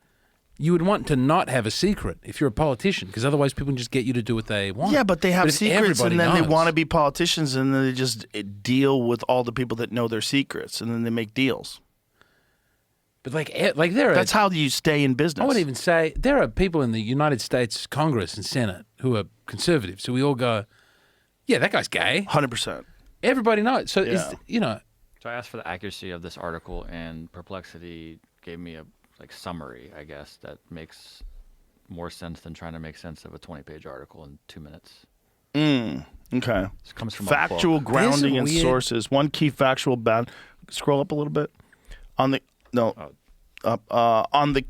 You would want to not have a secret if you're a politician, because otherwise people can just get you to do what they want. Yeah, but they have if secrets everybody and then they knows- want to be politicians and then they just deal with all the people that know their secrets and then they make deals. But like there are. That's how you stay in business. I would even say there are people in the United States Congress and Senate who are conservative. So we all go, yeah, that guy's gay. 100%. Everybody knows. So Yeah. So I asked for the accuracy of this article, and Perplexity gave me a summary, I guess, that makes more sense than trying to make sense of a 20-page article in 2 minutes. Okay. This comes from Factual a book. grounding This and is weird. sources. One key factual scroll up a little bit. On the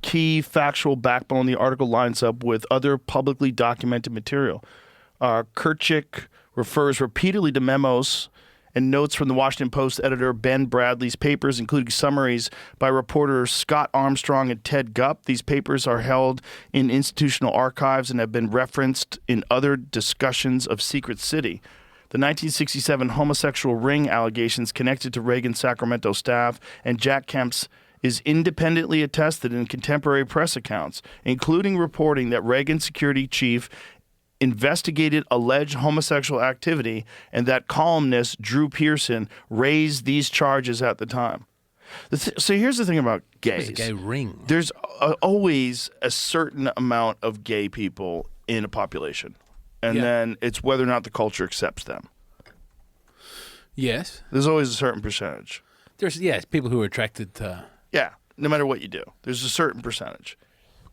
key factual backbone, the article lines up with other publicly documented material. Kirchik refers repeatedly to memos and notes from the Washington Post editor Ben Bradley's papers, including summaries by reporters Scott Armstrong and Ted Gupp. These papers are held in institutional archives and have been referenced in other discussions of Secret City. The 1967 homosexual ring allegations connected to Reagan's Sacramento staff and Jack Kemp's is independently attested in contemporary press accounts, including reporting that Reagan's security chief investigated alleged homosexual activity and that columnist Drew Pearson raised these charges at the time. So here's the thing about gays. It's a gay ring. There's always a certain amount of gay people in a population. And Yeah. then it's whether or not the culture accepts them. Yes. There's always a certain percentage. There's people who are attracted to. Yeah, no matter what you do, there's a certain percentage.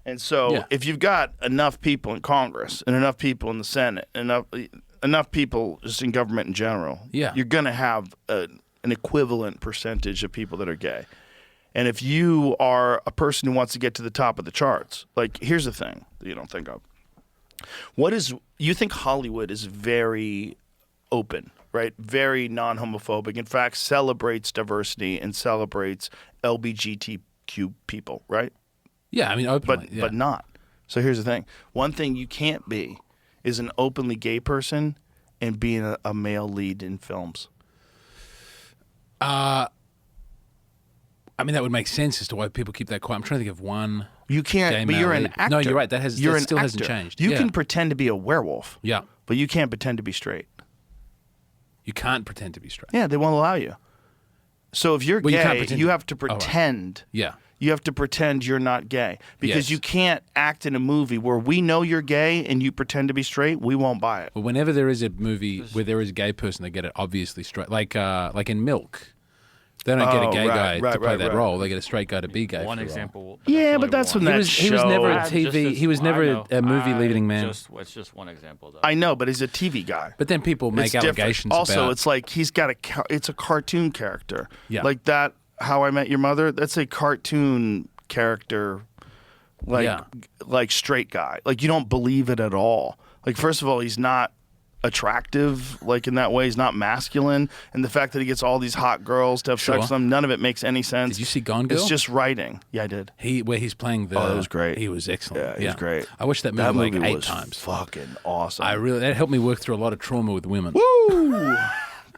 And so Yeah. if you've got enough people in Congress and enough people in the Senate, enough people just in government in general, Yeah. you're going to have an equivalent percentage of people that are gay. And if you are a person who wants to get to the top of the charts, like here's the thing that you don't think of. You think Hollywood is very open, right? Very non-homophobic. In fact, celebrates diversity and celebrates LGBTQ people, right? Yeah, I mean, openly. But not. So here's the thing. One thing you can't be is an openly gay person and being a male lead in films. I mean, that would make sense as to why people keep that quiet. I'm trying to think of one. You can't, Gay but male you're an lead. actor. No, you're right. That You're an still hasn't actor. changed. You Yeah. can pretend to be a werewolf, Yeah. but you can't pretend to be straight. You can't pretend to be straight. Yeah, they won't allow you. So if you're Well, you can't gay, pretend you to- have to pretend. Yeah. You have to pretend you're not gay because Yes. you can't act in a movie where we know you're gay and you pretend to be straight. We won't buy it. But whenever there is a movie where there is a gay person, they get it obviously straight. Like in Milk, they don't get a gay guy to play that role. They get a straight guy to be gay. One for the role. example. Yeah, there's but only that's one. when that He was never a Ah, TV. just He was I never know. a movie leading man. It's just one example, though. I know, but he's a TV guy. But then people make It's different. allegations Also, about. it's like he's got it's a cartoon character. Yeah. Like that. How I Met Your Mother. That's a cartoon character. Like straight guy. Like you don't believe it at all. Like first of all, he's not attractive. Like in that way, he's not masculine. And the fact that he gets all these hot girls to have sex with him, none of it makes any sense. Did you see Gone Girl? It's just writing. Yeah, I did. Where he's playing the. Oh, that was great. He was excellent. Yeah, he was great. I watched that movie, That movie like 8 was times. fucking awesome. That helped me work through a lot of trauma with women. Woo!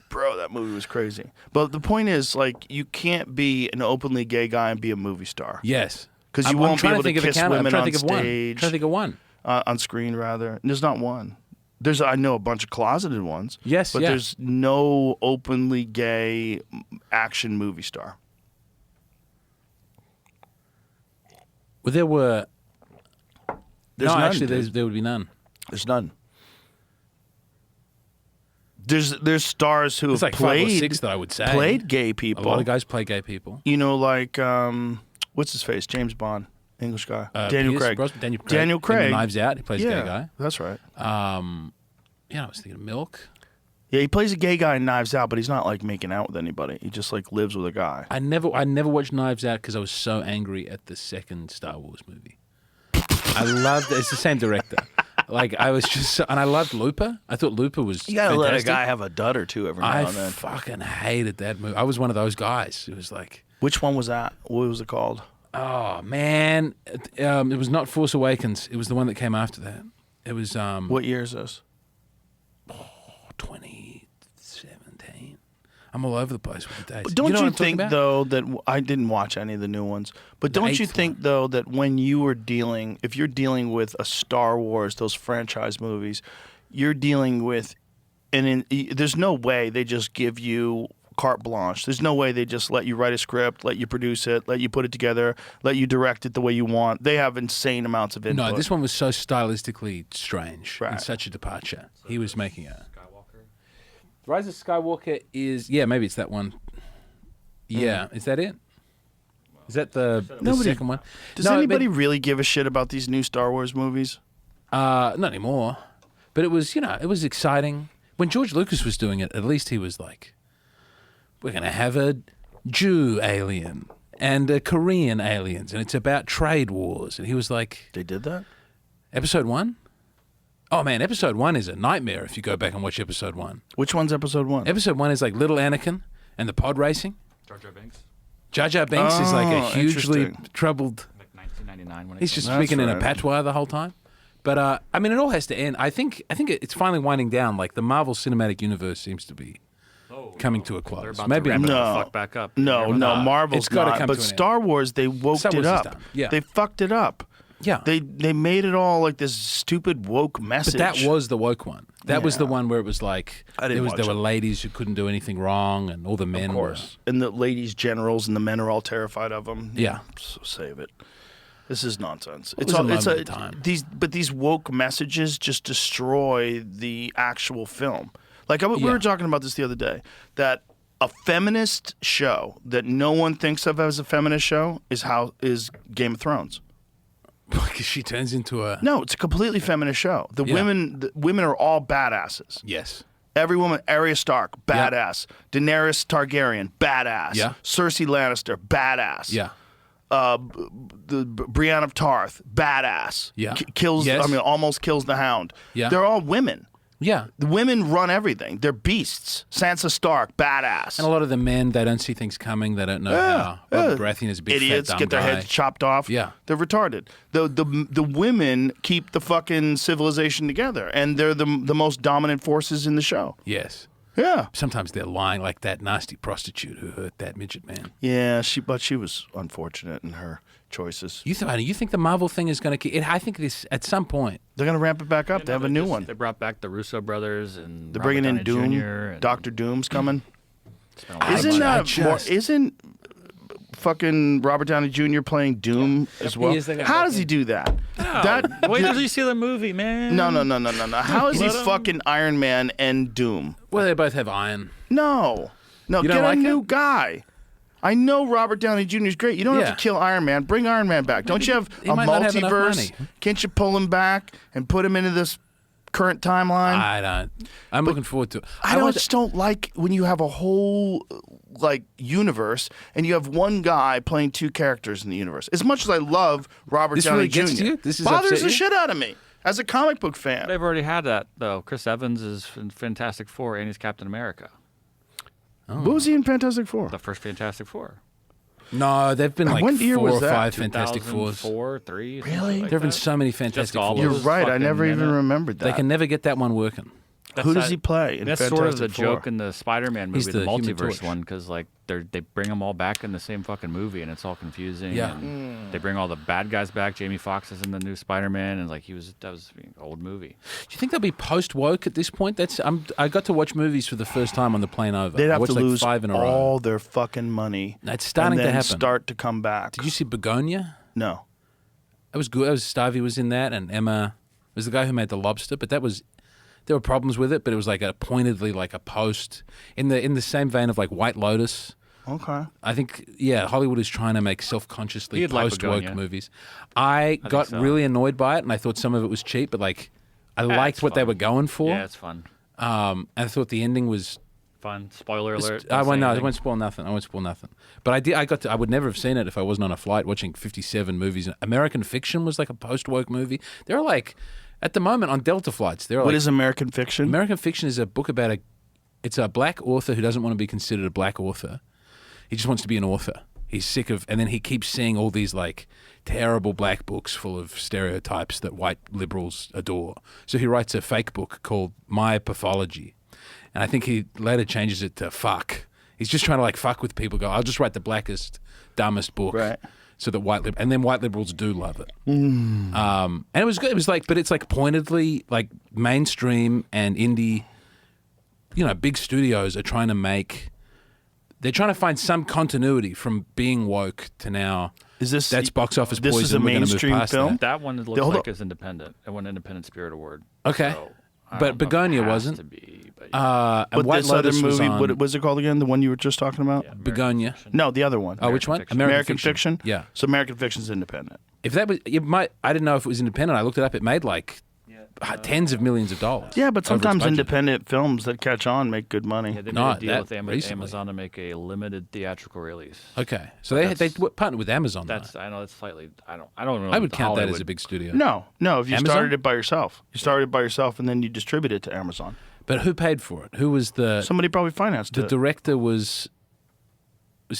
Bro, that movie was crazy. But the point is, like, you can't be an openly gay guy and be a movie star. Yes. Because you I'm won't be trying able to think of a kiss counter. I'm women trying on to think of one. stage. Trying to think of one. On screen, rather. And there's not one. I know a bunch of closeted ones. Yes, but yeah. there's no openly gay action movie star. Well, there were. There's no, none, actually, dude. there would be none. There's none. There's stars who There's have like 5 or played 6 that I would say. played gay A people. lot of guys play gay people. You know, like what's his face? James Bond, English guy. Daniel Pierce Craig. Brosnan, Daniel Craig. Daniel In Craig. Knives Out. He plays a Yeah, gay guy. that's right. Yeah, I was thinking of Milk. Yeah, he plays a gay guy in Knives Out, but he's not like making out with anybody. He just like lives with a guy. I never watched Knives Out because I was so angry at the second Star Wars movie. I loved it. It's the same director. Like I was just, and I loved Looper. I thought Looper was. You gotta let a fantastic. guy have a dud or two every now I and then. fucking hated that movie. I was one of those guys. It was like, Which one was that? What was it called? oh man, it was not Force Awakens. It was the one that came after that. It was What year is this? 2017. I'm all over the place with the dates. But don't you, know you, what I'm talking think about? though that I didn't watch any of the new ones? But don't you eighth think one. though that when you were if you're dealing with a Star Wars, those franchise movies, you're dealing with, there's no way they just give you carte blanche. There's no way they just let you write a script, let you produce it, let you put it together, let you direct it the way you want. They have insane amounts of input. No, this one was so stylistically strange and Right. such a departure. He was making a Rise of Skywalker is maybe it's that one. Yeah, is that it? Is that the second one? Does No, anybody really give a shit about these new Star Wars movies? Not anymore. But it was, it was exciting. When George Lucas was doing it, at least he was like, we're going to have a Jew alien and a Korean aliens, and it's about trade wars. And he was like, They did that? Episode 1? Oh, man, Episode 1 is a nightmare if you go back and watch Episode 1. Which one's episode 1? Episode 1 is like little Anakin and the pod racing. Jar Jar Binks, Jar Jar Binks is like a Oh, hugely interesting. troubled... like 1999 when it He's came just out. speaking in a right. patois the whole time. But, I mean, it all has to end. I think it's finally winding down. Like, the Marvel Cinematic Universe seems to be coming to a They're close. about Maybe to I'm wrap it wrong. the No. fuck back up. No, Remember no, that? Marvel's It's gotta not. come But to an end. Star Wars, they woke Star it Wars is up. done. Yeah. They fucked it up. Yeah. They made it all like this stupid woke message. But that was the woke one. That was the one where it was like I didn't there watch were it. ladies who couldn't do anything wrong, and all the men were. And the ladies generals and the men are all terrified of them. Yeah. So save it. This is nonsense. It was a moment in time. These woke messages just destroy the actual film. Like we Yeah. were talking about this the other day, that a feminist show that no one thinks of as a feminist show is Game of Thrones. Because she turns into a No, it's a completely feminist show. The Yeah. women are all badasses. yes. Every woman, Arya Stark, badass. Daenerys Targaryen, badass. Yeah. Cersei Lannister, badass. Yeah. Brienne of Tarth, badass. Yeah. Kills. Yes. I mean, almost kills the Hound. Yeah. They're all women. Yeah. The women run everything. They're beasts. Sansa Stark, badass. And a lot of the men, they don't see things coming. They don't know how. Robert Baratheon is a big idiots fat dumb get their guy. heads chopped off. Yeah. They're retarded. The women keep the fucking civilization together, and they're the most dominant forces in the show. Yes. Yeah. Sometimes they're lying, like that nasty prostitute who hurt that midget man. Yeah, but she was unfortunate in her choices. You think the Marvel thing is going to? I think this at some point. They're going to ramp it back up. They have a new one. They brought back the Russo brothers and They're bringing in Robert Downey Doom. Jr. and Doctor Doom's coming. it's been a lot of Isn't fucking Robert Downey Jr. playing Doom as well? How does he do that? Wait till you see the movie, man. No. How is he fucking Iron Man and Doom? Well, they both have iron. No, You get don't like a new it? guy. I know Robert Downey Jr. is great. You don't Yeah. have to kill Iron Man. Bring Iron Man back. Don't you have He a might not have enough multiverse? money. Can't you pull him back and put him into this current timeline? I don't. I'm looking forward to it. I just don't like when you have a whole universe and you have one guy playing two characters in the universe. As much as I love Robert This Downey really Jr., gets to you? This is bothers upset the you? shit out of me as a comic book fan. They've already had that though. Chris Evans is in Fantastic Four and he's Captain America. What was he in Fantastic Four? The first Fantastic Four. No, they've been like When year 4 was or that? 5 Fantastic Fours. 4, 3. Really? Like There have been that. so many Fantastic Jessica Fours. You're Alba's right. I fucking never in even it. remembered that. They can never get that one working. Who does he play in That's Fantastic sort of the Four? joke in the Spider-Man He's movie, the the Human multiverse Torch. one, because like they bring them all back in the same fucking movie, and it's all confusing. Yeah. And they bring all the bad guys back. Jamie Foxx is in the new Spider-Man, and like that was an old movie. Do you think they'll be post woke at this point? I got to watch movies for the first time on the plane over. They'd I have watched to like lose 5 in a row. all their fucking money. It's starting and then to happen. Start to come back. Did you see Begonia? No. That was good. That was Starvey was in that, and Emma was the guy who made The Lobster. But there were problems with it. But it was like pointedly like a post in the same vein of like White Lotus. Okay. I think Hollywood is trying to make self-consciously You'd like post woke Begonia. movies. I got so. really annoyed by it, and I thought some of it was cheap. But like, I liked it's what they fun. were going for. Yeah, it's fun. And I thought the ending was. Fun. Spoiler alert. I don't say won't anything. spoil nothing. I won't spoil nothing. But I would never have seen it if I wasn't on a flight watching 57 movies. American Fiction was like a post-woke movie. There are like, at the moment on Delta flights, there are What like, is American Fiction? American Fiction is a book about it's a black author who doesn't want to be considered a black author. He just wants to be an author. He's sick of, and then he keeps seeing all these like terrible black books full of stereotypes that white liberals adore. So he writes a fake book called My Pathology. And I think he later changes it to fuck. He's just trying to like fuck with people. Go, I'll just write the blackest, dumbest book, Right. So that and then white liberals do love it. And it was good. It was like, but it's like pointedly like mainstream and indie. Big studios are trying to they're trying to find some continuity from being woke to now. That's box office This poison. is a We're gonna move mainstream past film? that. That one looks Hold like on. it's independent. It won an Independent Spirit Award. Okay. So, I But don't know if it Begonia has wasn't. To be, but And But White this other Lotus was movie, on what was it called again? The one you were just talking about? yeah, Begonia. No, the other one. Oh, which one? Fiction. American Fiction? Yeah. So American Fiction's independent. If that was, I didn't know if it was independent. I looked it up. It made like tens of millions of dollars. Yeah, but over its sometimes budget. independent films that catch on make good money. Yeah, they made Not a deal that with recently. Amazon to make a limited theatrical release. Okay, so they that's- partnered with Amazon. That's though. I know it's slightly. I don't know. I would count that as Hollywood- a big studio. No, if you Amazon? started it by yourself. You started it by yourself and then you distribute it to Amazon. But who paid for it? Who was the Somebody probably financed the it. director? Was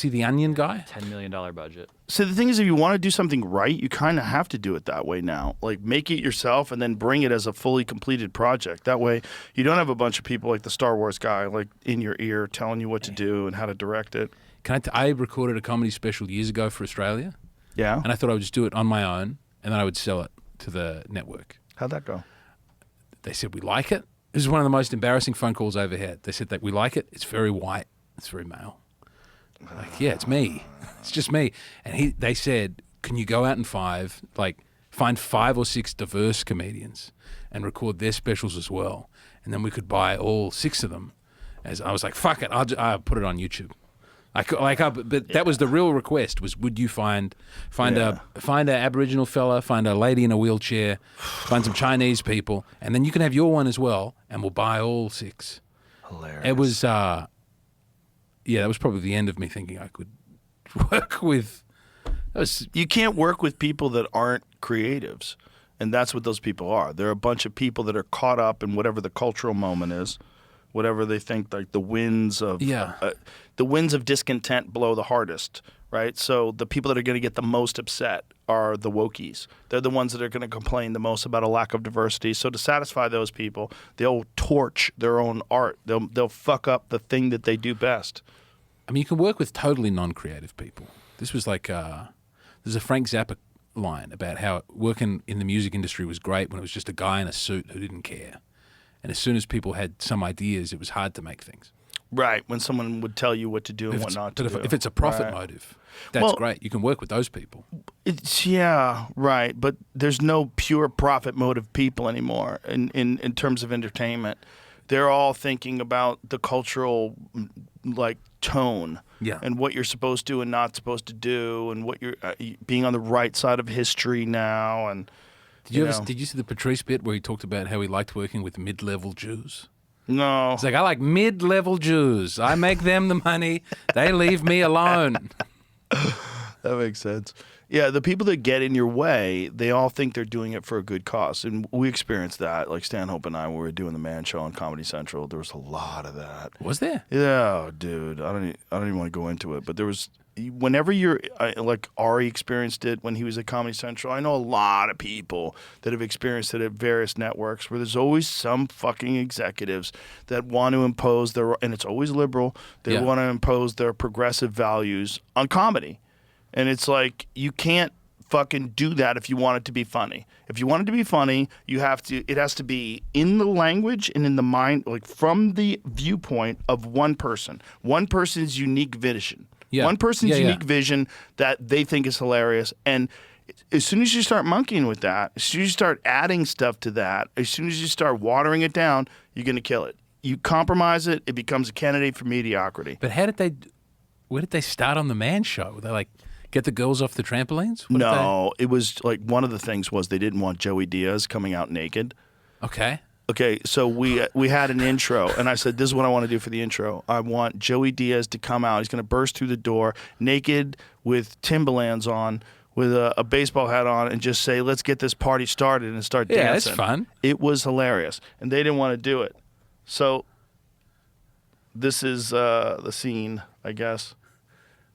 he the Onion guy? $10 million budget. So the thing is, if you want to do something right, you kind of have to do it that way now. Like, make it yourself and then bring it as a fully completed project. That way, you don't have a bunch of people like the Star Wars guy, like, in your ear telling you what to do and how to direct it. I recorded a comedy special years ago for Australia, Yeah? and I thought I would just do it on my own, and then I would sell it to the network. How'd that go? They said, we like it. This is one of the most embarrassing phone calls I ever had. They said that we like it. It's very white. It's very male. Like, yeah, it's me. It's just me. And they said, can you go out and find 5 or 6 diverse comedians and record their specials as well? And then we could buy all 6 of them. As I was like, fuck it. I'll put it on YouTube. But that was the real request was, would you find a Aboriginal fella, find a lady in a wheelchair, find some Chinese people, and then you can have your one as well, and we'll buy all 6. Hilarious. It was, that was probably the end of me thinking I could work with. You can't work with people that aren't creatives. And that's what those people are. They're a bunch of people that are caught up in whatever the cultural moment is, whatever they think like the winds of discontent blow the hardest right? So the people that are going to get the most upset are the wokies. They're the ones that are going to complain the most about a lack of diversity. So to satisfy those people, they'll torch their own art. They'll fuck up the thing that they do best. I mean, you can work with totally non-creative people. This was like, there's a Frank Zappa line about how working in the music industry was great when it was just a guy in a suit who didn't care. And as soon as people had some ideas, it was hard to make things. Right, when someone would tell you what to do and what not to do. If it's a profit Right. motive, that's great. You can work with those people. Yeah, right. But there's no pure profit motive people anymore in terms of entertainment. They're all thinking about the cultural like tone and what you're supposed to and not supposed to do, and what you're being on the right side of history now. And Did you see the Patrice bit where he talked about how he liked working with mid-level Jews? No. It's like, I like mid-level Jews. I make them the money. They leave me alone. That makes sense. Yeah, the people that get in your way, they all think they're doing it for a good cause. And we experienced that. Like Stanhope and I, when we were doing the Man Show on Comedy Central, there was a lot of that. Was there? Yeah, dude. I don't even want to go into it. But there was, whenever you're, like Ari experienced it when he was at Comedy Central. I know a lot of people that have experienced it at various networks where there's always some fucking executives that want to impose their, and it's always liberal, they want to impose their progressive values on comedy. And it's like, you can't fucking do that if you want it to be funny. If you want it to be funny, it has to be in the language and in the mind, like from the viewpoint of one person's unique vision. Yeah. One person's unique vision that they think is hilarious. And as soon as you start monkeying with that, as soon as you start adding stuff to that, as soon as you start watering it down, you're going to kill it. You compromise it, it becomes a candidate for mediocrity. But where did they start on the Man Show? Were they like, get the girls off the trampolines? No, it was like one of the things was they didn't want Joey Diaz coming out naked. Okay. Okay, so we had an intro, and I said, this is what I want to do for the intro. I want Joey Diaz to come out. He's going to burst through the door naked with Timberlands on, with a baseball hat on, and just say, let's get this party started and start dancing. Yeah, that's fun. It was hilarious, and they didn't want to do it. So this is the scene, I guess.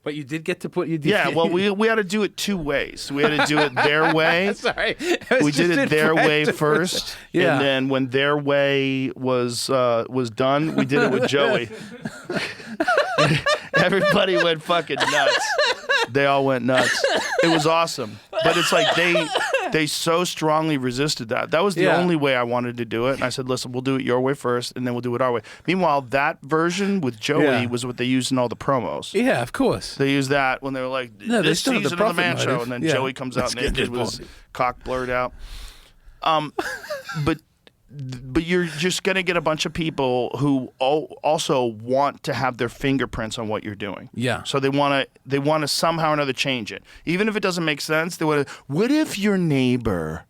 But you did get to put... Yeah, well, we had to do it two ways. We had to do it their way. Sorry. We did it their way first, Yeah. and then when their way was done, we did it with Joey. Everybody went fucking nuts. They all went nuts. It was awesome. But it's like they so strongly resisted that. That was the only way I wanted to do it. And I said, listen, we'll do it your way first, and then we'll do it our way. Meanwhile, that version with Joey was what they used in all the promos. Yeah, of course. They used that when they were like, No, they this still have the season of the Man profit Show, motive. and then Yeah. Joey comes out That's good. naked with his cock blurred out. But you're just going to get a bunch of people who also want to have their fingerprints on what you're doing. Yeah. So they want to somehow or another change it. Even if it doesn't make sense, they want to, what if your neighbor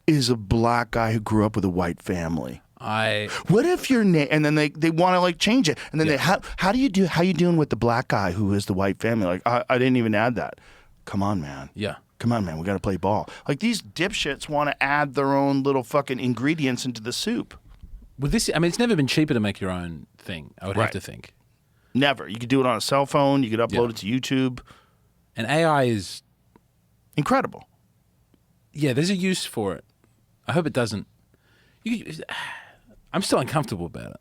is a black guy who grew up with a white family? What if your and then they want to like change it. And then how you doing with the black guy who is the white family? Like I didn't even add that. Come on, man. Yeah. Come on, man. We got to play ball. Like these dipshits want to add their own little fucking ingredients into the soup. Well, it's never been cheaper to make your own thing, I would have to think. Never. You could do it on a cell phone. You could upload it to YouTube. And AI is... incredible. Yeah, there's a use for it. I hope it doesn't... I'm still uncomfortable about it.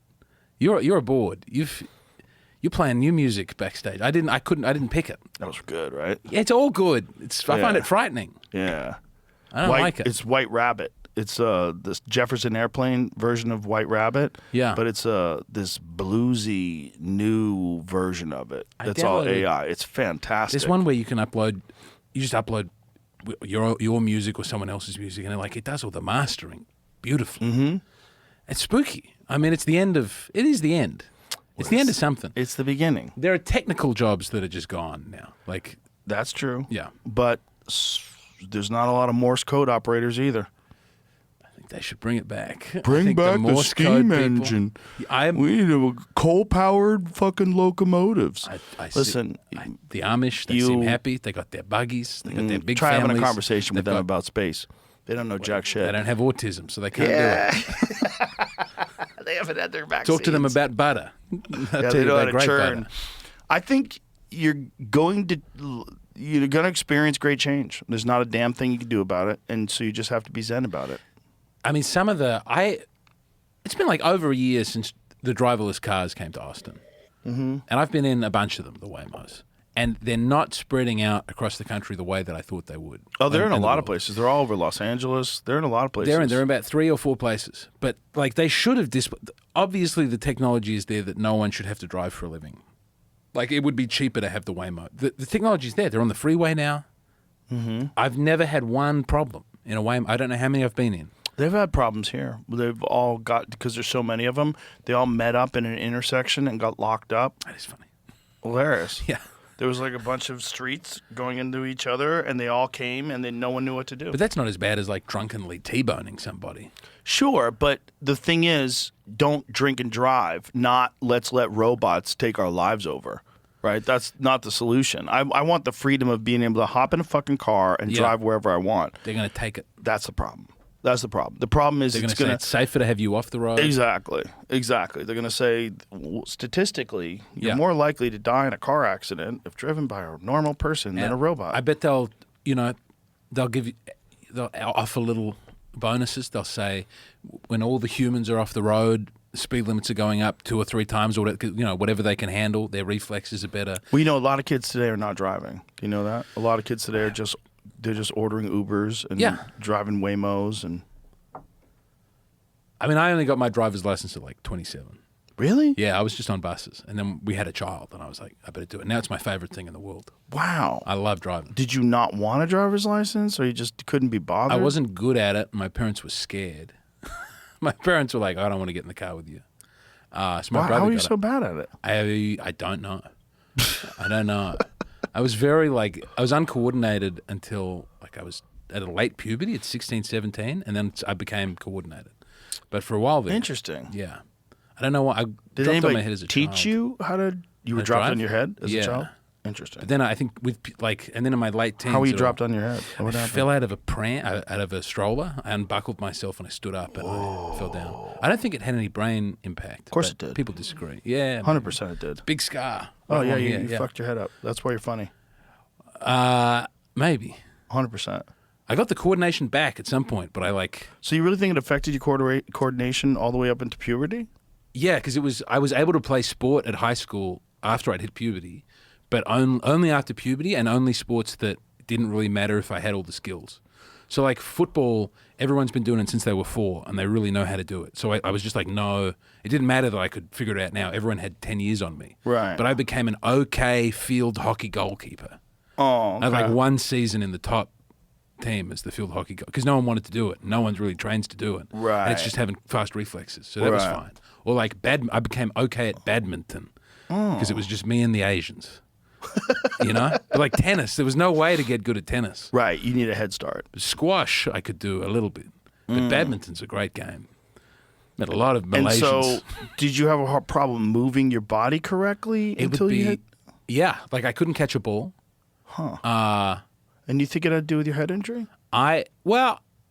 You're aboard. You're playing new music backstage. I didn't pick it. That was good, right? Yeah, it's all good. I find it frightening. Yeah. I don't like it. It's White Rabbit. It's this Jefferson Airplane version of White Rabbit. Yeah. But it's this bluesy new version of it. That's all downloaded- AI. It's fantastic. There's one where you can upload. You just upload your music or someone else's music, and it does all the mastering beautifully. Mm-hmm. It's spooky. I mean, it's the end of. It is the end. It's the end of something. It's the beginning. There are technical jobs that are just gone now. Like, That's true. yeah, But there's not a lot of Morse code operators either. I think they should bring it back. I Bring think back the Morse steam code people- engine. I'm. We need coal-powered fucking locomotives. I see- Listen, the Amish, they seem happy. They got their buggies. They got their big try families. having a conversation with They've them got- about space. They don't know jack shit. They don't have autism, so they can't do it. They haven't had their vaccines. Talk to them about butter. Yeah, they know how to churn. I think you're going to experience great change. There's not a damn thing you can do about it, and so you just have to be zen about it. I mean, it's been like over a year since the driverless cars came to Austin. Mm-hmm. And I've been in a bunch of them, the Waymos. And they're not spreading out across the country the way that I thought they would. Oh, they're in a lot of places. They're all over Los Angeles. They're in a lot of places. They're in about 3 or 4 places. But like they should have obviously the technology is there that no one should have to drive for a living. Like it would be cheaper to have the Waymo. The technology's there. They're on the freeway now. Mm-hmm. I've never had one problem in a Waymo. I don't know how many I've been in. They've had problems here. They've all got, because there's so many of them, they all met up in an intersection and got locked up. That is funny. Hilarious. Yeah. There was like a bunch of streets going into each other, and they all came, and then no one knew what to do. But that's not as bad as like drunkenly T-boning somebody. Sure, but the thing is, don't drink and drive, not let's let robots take our lives over. Right? That's not the solution. I want the freedom of being able to hop in a fucking car and drive wherever I want. They're going to take it. That's the problem. That's the problem. The problem is it's safer to have you off the road. Exactly. They're going to say, statistically, you're more likely to die in a car accident if driven by a normal person than a robot. I bet they'll offer little bonuses. They'll say when all the humans are off the road, speed limits are going up 2 or 3 times, or whatever they can handle. Their reflexes are better. Well, a lot of kids today are not driving. Do you know that? A lot of kids today are just ordering Ubers and driving Waymos and. I mean, I only got my driver's license at like 27. Really? Yeah, I was just on buses, and then we had a child, and I was like, I better do it. Now it's my favorite thing in the world. Wow. I love driving. Did you not want a driver's license, or you just couldn't be bothered? I wasn't good at it. My parents were scared. My parents were like, I don't want to get in the car with you. So my brother how are you so bad at it? I don't know. I don't know. I was uncoordinated until like I was at a late puberty at 16, 17, and then I became coordinated. But for a while there. Interesting. Yeah. I don't know what. I Did dropped anybody on my head as a child. teach you how to? You were dropped on your head as a child? Interesting. But then I think and then in my late teens. How were you dropped on your head? What happened? Fell out of a stroller. I unbuckled myself and I stood up and I fell down. I don't think it had any brain impact. Of course it did. People disagree. Yeah. 100% it did. Big scar. Oh, yeah, you fucked your head up. That's why you're funny. Maybe. 100%. I got the coordination back at some point, but So you really think it affected your coordination all the way up into puberty? Yeah, because I was able to play sport at high school after I'd hit puberty, but only after puberty, and only sports that didn't really matter if I had all the skills. So like football, everyone's been doing it since they were 4, and they really know how to do it. So I was just like, no, it didn't matter that I could figure it out now. Everyone had 10 years on me. Right. But I became an okay field hockey goalkeeper. Oh, okay. I had like 1 season in the top team as the field hockey goal, because no one wanted to do it. No one's really trains to do it. Right. And it's just having fast reflexes. So that was fine. Or like I became okay at badminton because it was just me and the Asians. But like tennis, there was no way to get good at tennis. Right. You need a head start. Squash, I could do a little bit. But badminton's a great game. Met a lot of Malaysians. And so, did you have a hard problem moving your body correctly until you hit? Yeah. Like I couldn't catch a ball. Huh. And you think it had to do with your head injury? I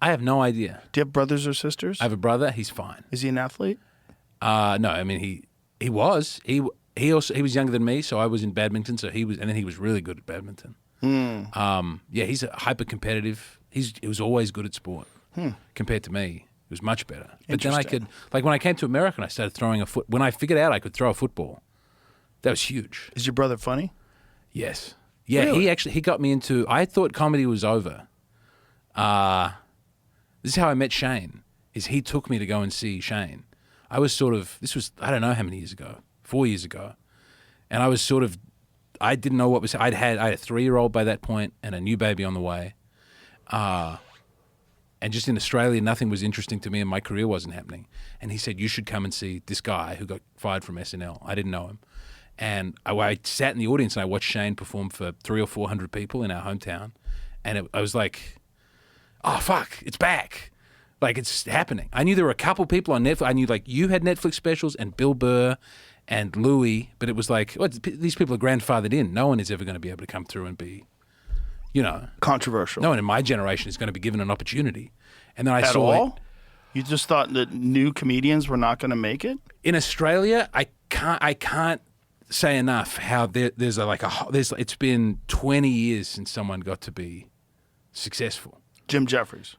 have no idea. Do you have brothers or sisters? I have a brother. He's fine. Is he an athlete? No. I mean, he was. He was younger than me, so I was in badminton. So he was really good at badminton. He's a hyper competitive. He was always good at sport compared to me. He was much better. But then I could, like when I came to America and I started throwing when I figured out I could throw a football, that was huge. Is your brother funny? Yes. Yeah, really? he got me into. I thought comedy was over. This is how I met Shane. Is he took me to go and see Shane. I was this was I don't know how many years ago, 4 years ago, and I was I didn't know what was. I had a 3-year-old by that point and a new baby on the way, and just in Australia nothing was interesting to me and my career wasn't happening. And he said you should come and see this guy who got fired from SNL. I didn't know him. And I sat in the audience and I watched Shane perform for 300 or 400 people in our hometown. And I was like, oh, fuck, it's back. Like, it's happening. I knew there were a couple people on Netflix. I knew, like, you had Netflix specials and Bill Burr and Louis. But it was like, these people are grandfathered in. No one is ever going to be able to come through and be, controversial. No one in my generation is going to be given an opportunity. And then I At saw all? You just thought that new comedians were not going to make it? In Australia, I can't say enough how it's been 20 years since someone got to be successful. Jim Jeffries.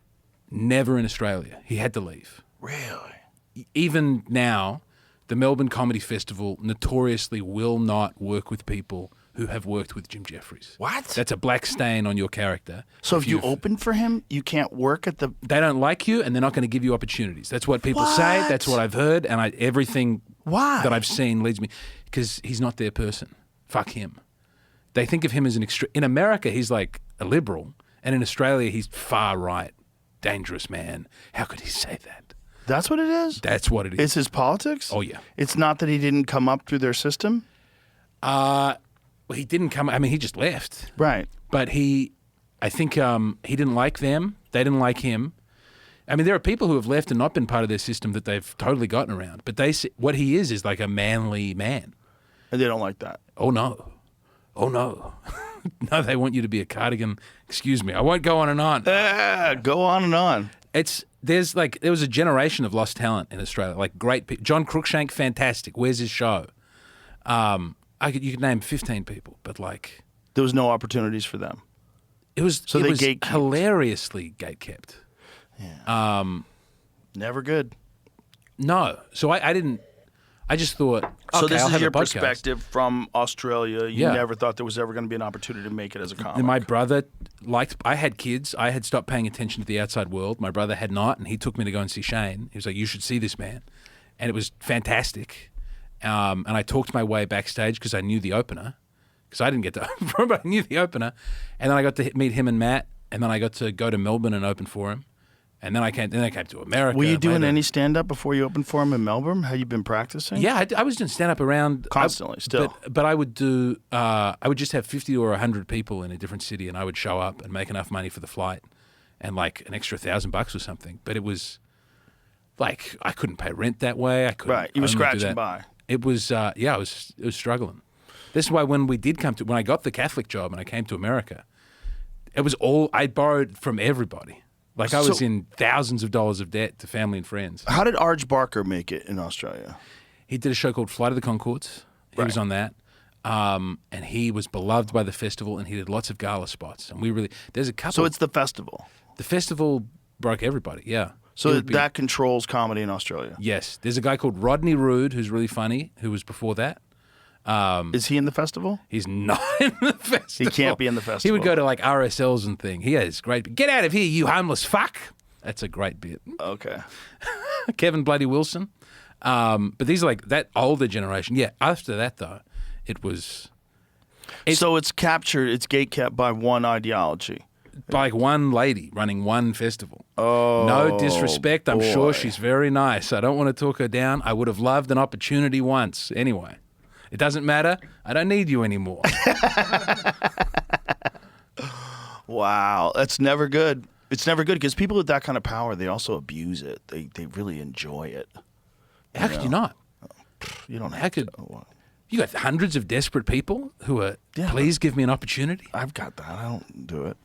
Never in Australia. He had to leave. Really? Even now, the Melbourne Comedy Festival notoriously will not work with people who have worked with Jim Jeffries. What? That's a black stain on your character. So if you open for him, you can't work at the... They don't like you, and they're not going to give you opportunities. That's what people say. What? That's what I've heard, and everything Why? that I've seen leads me... Because he's not their person. Fuck him. They think of him as an extreme... In America, he's like a liberal, and in Australia, he's far right. Dangerous man. How could he say that? That's what it is? That's what it is. It's his politics? Oh, yeah. It's not that he didn't come up through their system? Well, he didn't come... I mean, he just left. Right. But I think he didn't like them. They didn't like him. I mean, there are people who have left and not been part of their system that they've totally gotten around. But what he is like a manly man. And they don't like that. Oh, no. Oh, no. No, they want you to be a cardigan. Excuse me. I won't go on and on. Go on and on. There was a generation of lost talent in Australia. Like great people. John Cruikshank, fantastic. Where's his show? You could name 15 people, but like... There was no opportunities for them. It was gatekept. hilariously gatekept. Yeah. Never good. No. So I didn't... I just thought, So okay, this I'll is have your a podcast. perspective from Australia. You Yeah. never thought there was ever going to be an opportunity to make it as a comic. And my brother I had kids. I had stopped paying attention to the outside world. My brother had not, and he took me to go and see Shane. He was like, you should see this man. And it was fantastic. And I talked my way backstage because I knew the opener. Because I didn't get to open, but I knew the opener. And then I got to meet him and Matt. And then I got to go to Melbourne and open for him. And then I came to America. Were you doing later. any stand-up before you opened for him in Melbourne? Have you been practicing? Yeah, I was doing stand-up around... Constantly, still. But I would do... I would just have 50 or 100 people in a different city, and I would show up and make enough money for the flight and like an extra $1,000 or something. But it was like I couldn't pay rent that way. I couldn't... Right, you were only do scratching that. by. It was... it was struggling. This is why when I got the Catholic job and I came to America, it was all... I borrowed from everybody. Like I was in thousands of dollars of debt to family and friends. How did Arj Barker make it in Australia? He did a show called Flight of the Conchords. He was on that. And he was beloved by the festival, and he did lots of gala spots. And there's a couple. So it's the festival. The festival broke everybody, yeah. So that controls comedy in Australia. Yes. There's a guy called Rodney Rood who's really funny, who was before that. Is he in the festival? He's not in the festival. He can't be in the festival. He would go to like RSLs and thing. He has great... Get out of here, you homeless fuck. That's a great bit. Okay. Kevin Bloody Wilson. But these are like that older generation. Yeah, after that, though, it was... So it's gatekept by one ideology. By like one lady running one festival. Oh, no disrespect. I'm sure boy. she's very nice. I don't want to talk her down. I would have loved an opportunity once. Anyway, it doesn't matter. I don't need you anymore. Wow, that's never good. It's never good because people with that kind of power, they also abuse it. They really enjoy it. How could you not? You don't How have could... to. You got hundreds of desperate people who are, please give me an opportunity. I've got that. I don't do it.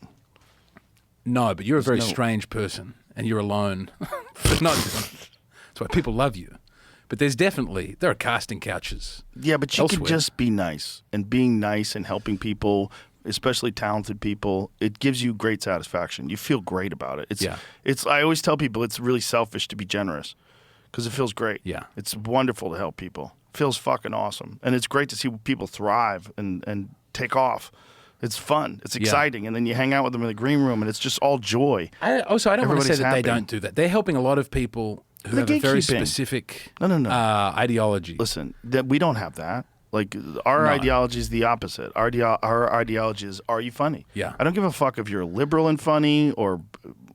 No, but you're a very strange person, and you're alone. But not, that's why people love you. But there are casting couches. Yeah, but you elsewhere. can just be nice, and being nice and helping people, especially talented people, it gives you great satisfaction. You feel great about it. I always tell people it's really selfish to be generous because it feels great. Yeah. It's wonderful to help people. It feels fucking awesome. And it's great to see people thrive and take off. It's fun. It's exciting. And then you hang out with them in the green room, and it's just all joy. I don't want to say Everybody's that happy. they don't do that. They're helping a lot of people who have a very gatekeeping. specific No. ideology. Listen, we don't have that. Like, our ideology is the opposite. Our ideology is, are you funny? Yeah. I don't give a fuck if you're liberal and funny or,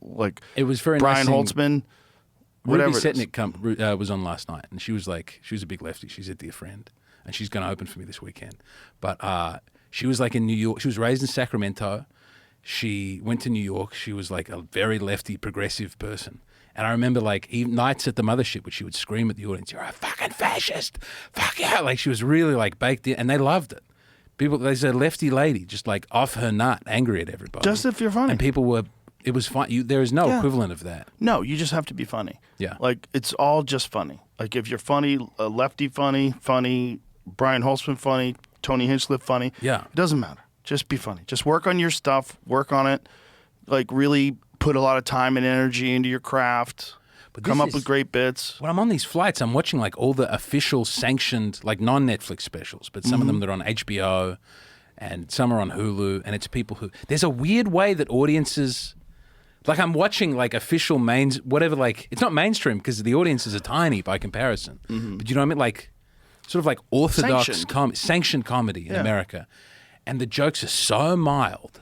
like, It was very Brian nice seeing- Holtzman, whatever Ruby it is. Setnick was on last night, and she was a big lefty. She's a dear friend, and she's going to open for me this weekend. But she was like in New York. She was raised in Sacramento. She went to New York. She was like a very lefty, progressive person. And I remember like even nights at the mothership, which she would scream at the audience, "You're a fucking fascist! Fuck yeah!" Like she was really like baked in, and they loved it. There's a lefty lady just like off her nut, angry at everybody. Just if you're funny. And people were. It was fun. There is no equivalent of that. No, you just have to be funny. Yeah. Like, it's all just funny. Like, if you're funny, lefty funny, Brian Holtzman funny, Tony Hinchcliffe funny. Yeah. It doesn't matter. Just be funny. Just work on your stuff. Work on it. Like really put a lot of time and energy into your craft. But Come this up is- with great bits. When I'm on these flights, I'm watching like all the official sanctioned, like non-Netflix specials, but some of them that are on HBO and some are on Hulu, and it's people who... There's a weird way that audiences... Like I'm watching like official whatever, like... It's not mainstream because the audiences are tiny by comparison. But you know what I mean? Like sort of like orthodox Sanctioned. sanctioned comedy in Yeah. America. And the jokes are so mild.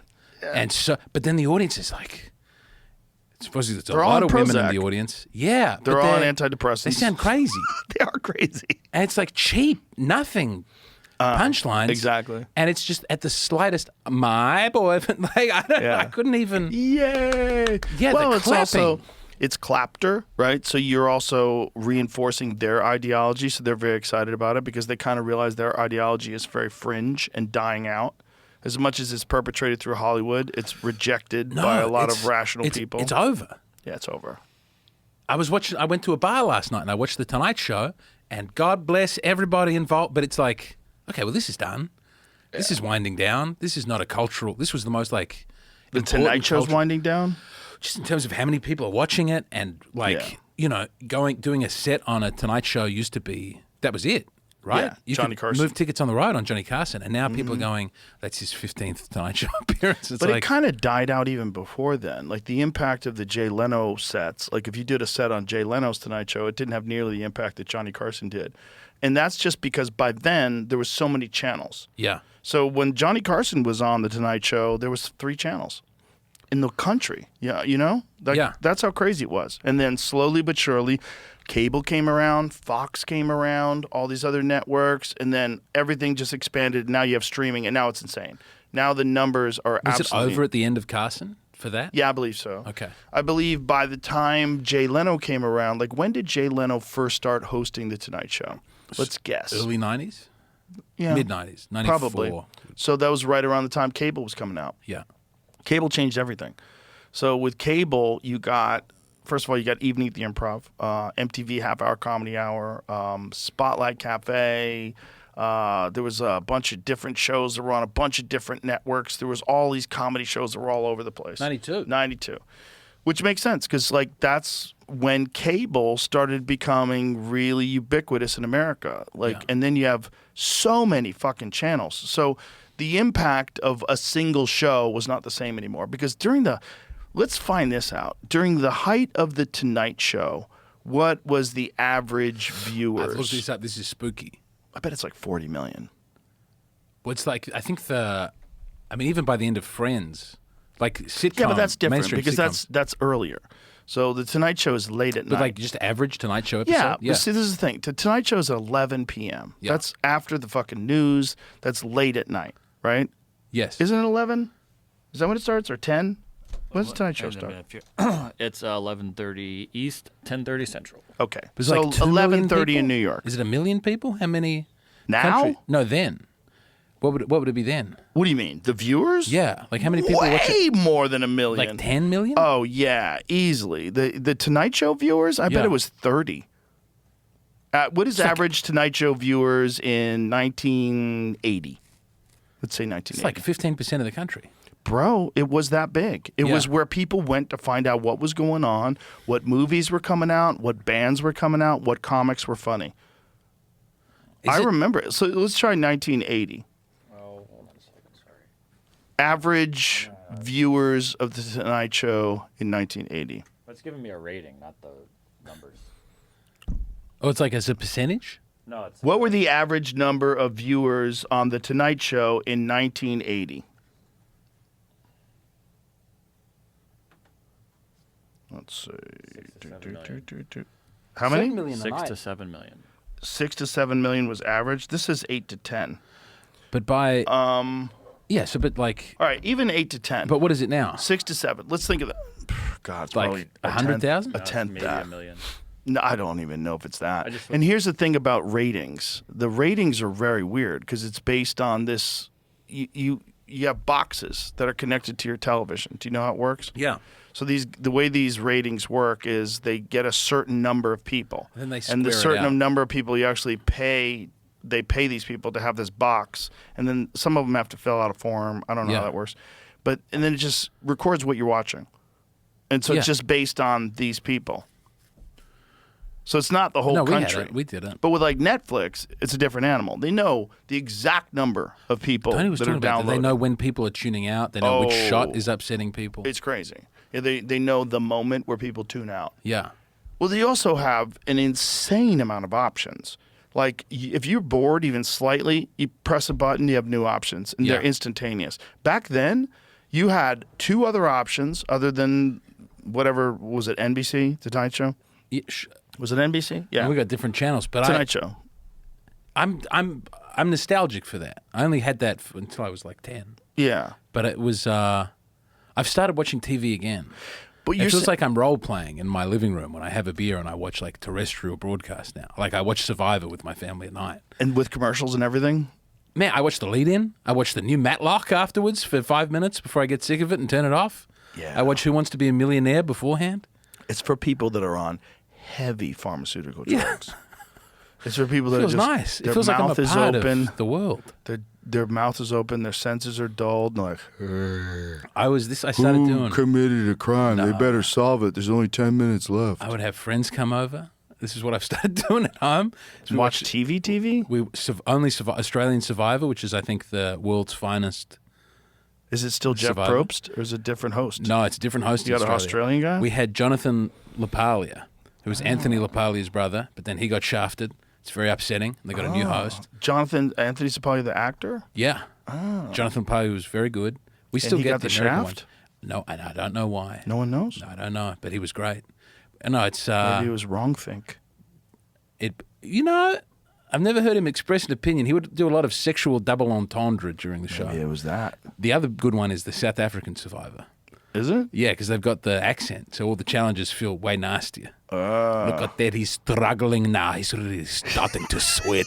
And so... But then the audience is like... Supposedly there's a They're all lot on of women in Prozac. the audience. Yeah. They're but all on antidepressants. They sound crazy. They are crazy. And it's like cheap, nothing punchlines. exactly. And it's just at the slightest, my boyfriend, like, I don't know, Yeah. I couldn't even. Yay! Yeah, well, the it's also clapping. it's clapter, right? So you're also reinforcing their ideology, so they're very excited about it because they kind of realize their ideology is very fringe and dying out. As much as it's perpetrated through Hollywood, it's rejected by a lot of rational people. It's over. Yeah, it's over. I went to a bar last night and I watched The Tonight Show, and God bless everybody involved, but it's like, okay, well, this is done. This is winding down. This is not a cultural, this was the most like. The important Tonight Show's cultural- winding down. Just in terms of how many people are watching it, and like, Yeah. you know, doing a set on a Tonight Show used to be, that was it. Right? Yeah, You Johnny could Carson. move tickets on the road on Johnny Carson, and now people are going, that's his 15th Tonight Show appearance. It's But like, it kind of died out even before then. Like the impact of the Jay Leno sets, like if you did a set on Jay Leno's Tonight Show, it didn't have nearly the impact that Johnny Carson did. And that's just because by then there was so many channels. yeah. So when Johnny Carson was on the Tonight Show, there was 3 channels in the country. Yeah, you know? Yeah. That's how crazy it was. And then slowly but surely, cable came around, Fox came around, all these other networks, and then everything just expanded. Now you have streaming, and now it's insane. Now the numbers are Was absolutely... it over at the end of Carson for that? Yeah, I believe so. Okay. I believe by the time Jay Leno came around, like when did Jay Leno first start hosting The Tonight Show? Let's guess. Early 90s? Yeah. Mid-90s? 94? Probably. So that was right around the time cable was coming out. Yeah. Cable changed everything. So with cable, you got, first of all, you got Evening at the Improv, MTV Half Hour Comedy Hour, Spotlight Cafe. There was a bunch of different shows that were on a bunch of different networks. There was all these comedy shows that were all over the place. 92. 92. Which makes sense because like that's when cable started becoming really ubiquitous in America. Like, Yeah. and then you have so many fucking channels. So the impact of a single show was not the same anymore because let's find this out. During the height of the Tonight Show, what was the average I viewers? looked this up. This is spooky. I bet it's like 40 million. Well, it's like, I think even by the end of Friends, like sitcom. Yeah, but that's different mainstream because sitcoms. that's earlier. So the Tonight Show is late at But night. like just average Tonight Show episode? Yeah, but see, this is the thing. The Tonight Show is at 11 p.m. Yeah. That's after the fucking news. That's late at night, right? Yes. Isn't it 11? Is that when it starts, or 10? When does the Tonight Show And start? then it's 11:30 East, 10:30 Central. Okay, It's so like 2 million 11:30 people? in New York. Is it 1 million people? How many? Now? No, then. What would it be then? What do you mean? The viewers? Yeah, like how many people watch it? Way more than 1 million. Like 10 million? Oh yeah, easily. The Tonight Show viewers, I bet Yeah. it was 30. What is average Tonight Show viewers in 1980? Let's say 1980. It's like 15% of the country. Bro, it was that big. It Yeah. was where people went to find out what was going on, what movies were coming out, what bands were coming out, what comics were funny. I remember it. So let's try 1980. Oh, hold on a second. Sorry. Average viewers of The Tonight Show in 1980. But it's giving me a rating, not the numbers. Oh, it's like as a percentage? No, it's What were the average number of viewers on The Tonight Show in 1980? Let's see. 6 to 7 million. How many? 7 million a 6 night. to 7 million. 6 to 7 million was average. This is 8 to 10. But by yeah, so but like All right, even 8 to 10. but what is it now? 6 to 7. Let's think of that. God, it's Like probably 100,000? A No, it's tenth maybe that. a million. No, I don't even know if it's that. I just- And here's the thing about ratings. The ratings are very weird because it's based on this. You have boxes that are connected to your television. Do you know how it works? Yeah. So the way these ratings work is they get a certain number of people, And then they and the square it certain out. number of people you actually pay they pay these people to have this box, and then some of them have to fill out a form. I don't know how that works, and then it just records what you're watching, and so it's just based on these people. So it's not the whole country. We did it. But with like Netflix, it's a different animal. They know the exact number of people Tony was that are talking about that. downloading. They know when people are tuning out. They know which shot is upsetting people. It's crazy. Yeah, they know the moment where people tune out. Yeah. Well, they also have an insane amount of options. Like, if you're bored even slightly, you press a button, you have new options, and they're instantaneous. Back then, you had 2 other options other than whatever, was it NBC, The Tonight Show? Yeah, Was it NBC? Yeah. we got different channels, but Tonight Show. I'm nostalgic for that. I only had that until I was like 10. Yeah. But it was I've started watching TV again. But It feels like I'm role playing in my living room when I have a beer and I watch like terrestrial broadcast now. Like I watch Survivor with my family at night. And with commercials and everything? Man, I watch the lead in. I watch the new Matlock afterwards for 5 minutes before I get sick of it and turn it off. Yeah. I watch Who Wants to Be a Millionaire beforehand. It's for people that are on heavy pharmaceutical drugs. It's for people that It feels are just nice. It their feels like I'm mouth a is part open, of the world. their mouth is open, their senses are dulled, and they're like, I started doing. committed a crime? They better solve it. There's only 10 minutes left. I would have friends come over. This is what I've started doing at home. So watch TV? We Australian Survivor, which is I think the world's finest. Is it still Jeff Survivor? Probst, or is it a different host? No, it's a different host. You in got an Australia. Australian guy? We had Jonathan LaPaglia, who was Anthony LaPaglia's brother, but then he got shafted. It's very upsetting. They got a new host. Anthony Sapaglia, the actor? Yeah. Jonathan LaPaglia was very good. We still he get got the the American shaft? one. No, and I don't know why. No one knows? No, I don't know, but he was great. No, it's Maybe it was wrong think. I've never heard him express an opinion. He would do a lot of sexual double entendre during the show. Maybe it was that. The other good one is the South African Survivor. Is it? Yeah, because they've got the accent, so all the challenges feel way nastier. Look at that, he's struggling now. He's really starting to sweat.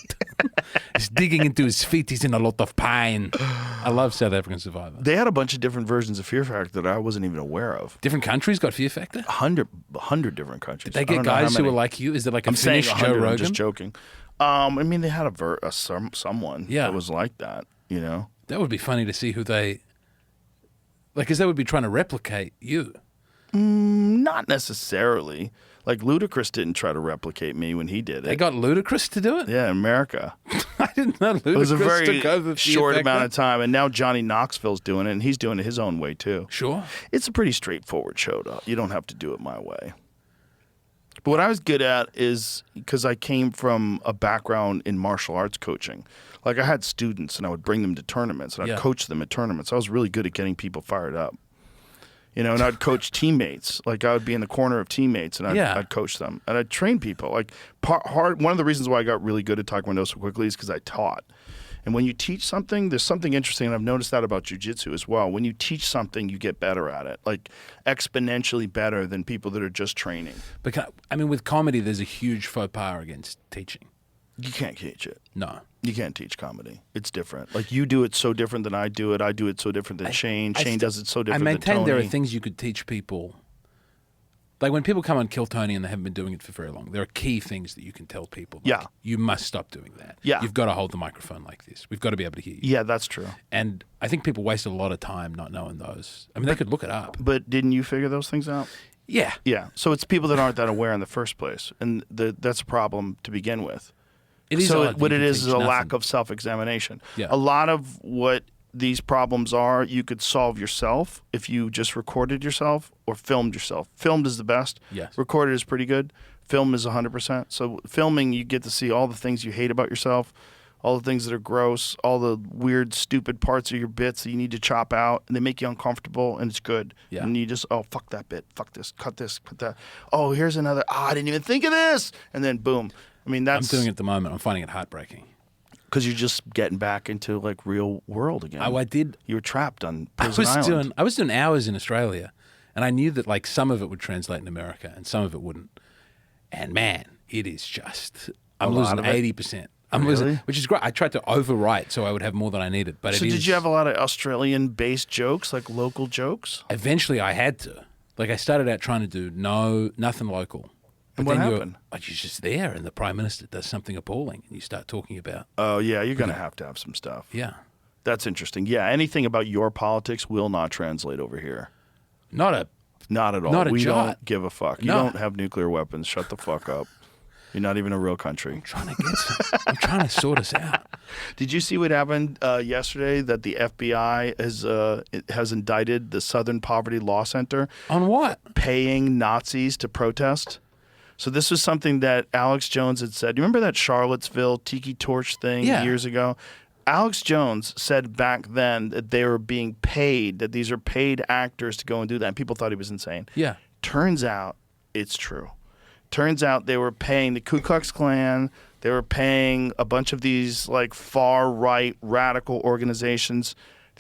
He's digging into his feet. He's in a lot of pain. I love South African Survivor. They had a bunch of different versions of Fear Factor that I wasn't even aware of. Different countries got Fear Factor? 100 different countries. They I get don't know how guys who many. are like you? Is there like a I'm saying Finnish 100, Joe I'm Rogan? just joking. I mean, they had someone Yeah. that was like that, you know? That would be funny to see who they... Like, because they would be trying to replicate you. Not necessarily. Like, Ludacris didn't try to replicate me when he did it. They got Ludacris to do it? Yeah, America. I didn't know Ludacris It was a very took over Fear short Factor. amount of time, and now Johnny Knoxville's doing it, and he's doing it his own way, too. Sure. It's a pretty straightforward show, though. You don't have to do it my way. But what I was good at is because I came from a background in martial arts coaching. Like, I had students, and I would bring them to tournaments, and I'd coach them at tournaments. I was really good at getting people fired up. You know, and I'd coach teammates. Like, I would be in the corner of teammates, and I'd coach them. And I'd train people. Like, one of the reasons why I got really good at Taekwondo so quickly is because I taught. And when you teach something, there's something interesting, and I've noticed that about jiu-jitsu as well. When you teach something, you get better at it, like exponentially better than people that are just training. But, with comedy, there's a huge faux pas against teaching. You can't teach it. No. You can't teach comedy. It's different. Like, you do it so different than I do it. I do it so different than Shane. Shane does it so different than Tony. I maintain there are things you could teach people. Like, when people come on Kill Tony and they haven't been doing it for very long, there are key things that you can tell people. Like, Yeah. You must stop doing that. Yeah. You've got to hold the microphone like this. We've got to be able to hear you. Yeah, that's true. And I think people waste a lot of time not knowing those. I mean, they could look it up. But didn't you figure those things out? Yeah. Yeah. So it's people that aren't that aware in the first place. And that's a problem to begin with. It is So odd that what you it can is teach a nothing. lack of self-examination. Yeah. A lot of what these problems are, you could solve yourself if you just recorded yourself or filmed yourself. Filmed is the best. Yes. Recorded is pretty good. Film is 100%. So filming, you get to see all the things you hate about yourself, all the things that are gross, all the weird, stupid parts of your bits that you need to chop out, and they make you uncomfortable, and it's good. Yeah. And you just, fuck that bit, fuck this, cut that. Oh, here's another, I didn't even think of this. And then boom. I mean, I'm that's doing it at the moment. I'm finding it heartbreaking. because you're just getting back into like real world again. Oh, I did. You were trapped on Prison Island. I was doing hours in Australia, and I knew that like some of it would translate in America and some of it wouldn't. And man, it is just I'm losing 80%. I'm losing, which is great. I tried to overwrite so I would have more than I needed, but So did you have a lot of Australian-based jokes, like local jokes? Eventually, I had to. Like I started out trying to do nothing local. And But what then happened? you're just there, and the Prime Minister does something appalling, and you start talking about, Oh, yeah, you're going to have some stuff. yeah, That's interesting. Yeah, anything about your politics will not translate over here. not a Not at all. Not a we jot. don't give a fuck. You No. don't have nuclear weapons. Shut the fuck up. You're not even a real country. trying to get some. I'm trying to sort us out. Did you see what happened yesterday? That the FBI has indicted the Southern Poverty Law Center, On what? paying Nazis to protest. So this was something that Alex Jones had said. You remember that Charlottesville Tiki Torch thing Yeah. years ago? Alex Jones said back then that they were being paid, that these are paid actors to go and do that. And people thought he was insane. Yeah. Turns out it's true. Turns out they were paying the Ku Klux Klan. They were paying a bunch of these like far right radical organizations,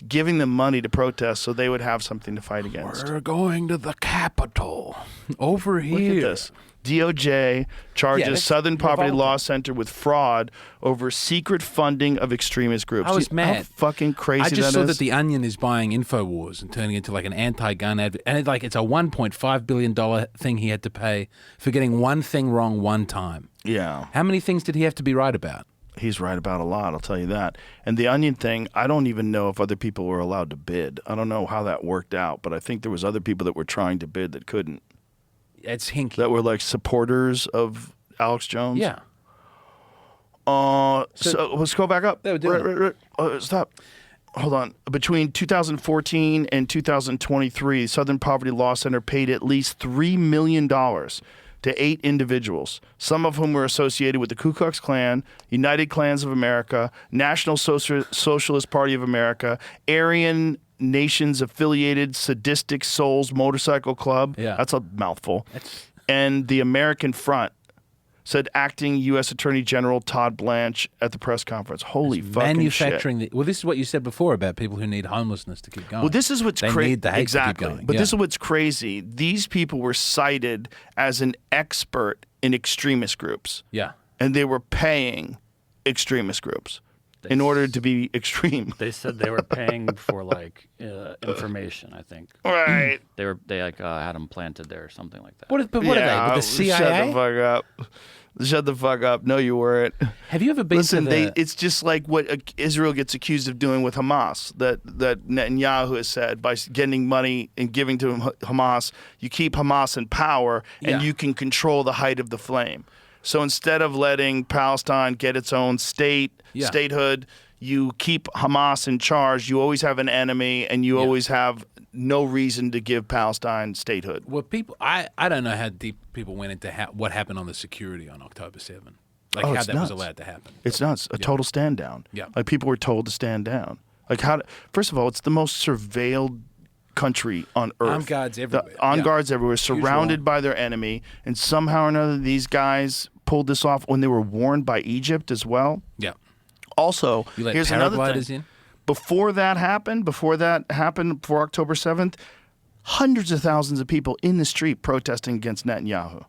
giving them money to protest so they would have something to fight against. We're going to the Capitol over Look here. at this. DOJ charges that's Southern Poverty revolting. Law Center with fraud over secret funding of extremist groups. I was See How mad. fucking crazy I just saw is? that The Onion is buying InfoWars and turning it into like an anti-gun advert. And it's a $1.5 billion thing he had to pay for getting one thing wrong one time. Yeah. How many things did he have to be right about? He's right about a lot, I'll tell you that. And the Onion thing, I don't even know if other people were allowed to bid. I don't know how that worked out, but I think there was other people that were trying to bid that couldn't. It's hinky. That were like supporters of Alex Jones. Yeah. So let's go back up. They were doing Stop. Hold on. Between 2014 and 2023, Southern Poverty Law Center paid at least $3 million to 8 individuals, some of whom were associated with the Ku Klux Klan, United Klans of America, National Socialist Party of America, Aryan Nations Affiliated Sadistic Souls Motorcycle Club. Yeah. That's a mouthful. And the American Front, said acting U.S. Attorney General Todd Blanche at the press conference. Holy fucking Manufacturing shit. well, this is what you said before about people who need homelessness to keep going. Well, this is what's They crazy. need the hate Exactly. to keep going. But Yeah. this is what's crazy. These people were cited as an expert in extremist groups, Yeah. and they were paying extremist groups in order to be extreme. They said they were paying for like information. I think Right. they had them planted there or something like that. What are they? With the CIA? Shut the fuck up. Shut the fuck up. No, you weren't. Have you ever been Listen, to the... it's just like what Israel gets accused of doing with Hamas, that Netanyahu has said, by getting money and giving to Hamas, you keep Hamas in power and Yeah. you can control the height of the flame. So instead of letting Palestine get its own statehood, you keep Hamas in charge. You always have an enemy, and you always have no reason to give Palestine statehood. Well, people, I don't know how deep people went into what happened on the security on October 7. Like Oh, how it's that was nuts. allowed to happen. It's nuts. A total stand down. Yeah. Like people were told to stand down. Like first of all, it's the most surveilled country on earth. Armed guards everywhere. On Yeah. guards everywhere, surrounded wall. by their enemy, and somehow or another these guys pulled this off when they were warned by Egypt as well. Yeah. Also, You let here's another paragliders thing. in? Before that happened, before October 7th, hundreds of thousands of people in the street protesting against Netanyahu.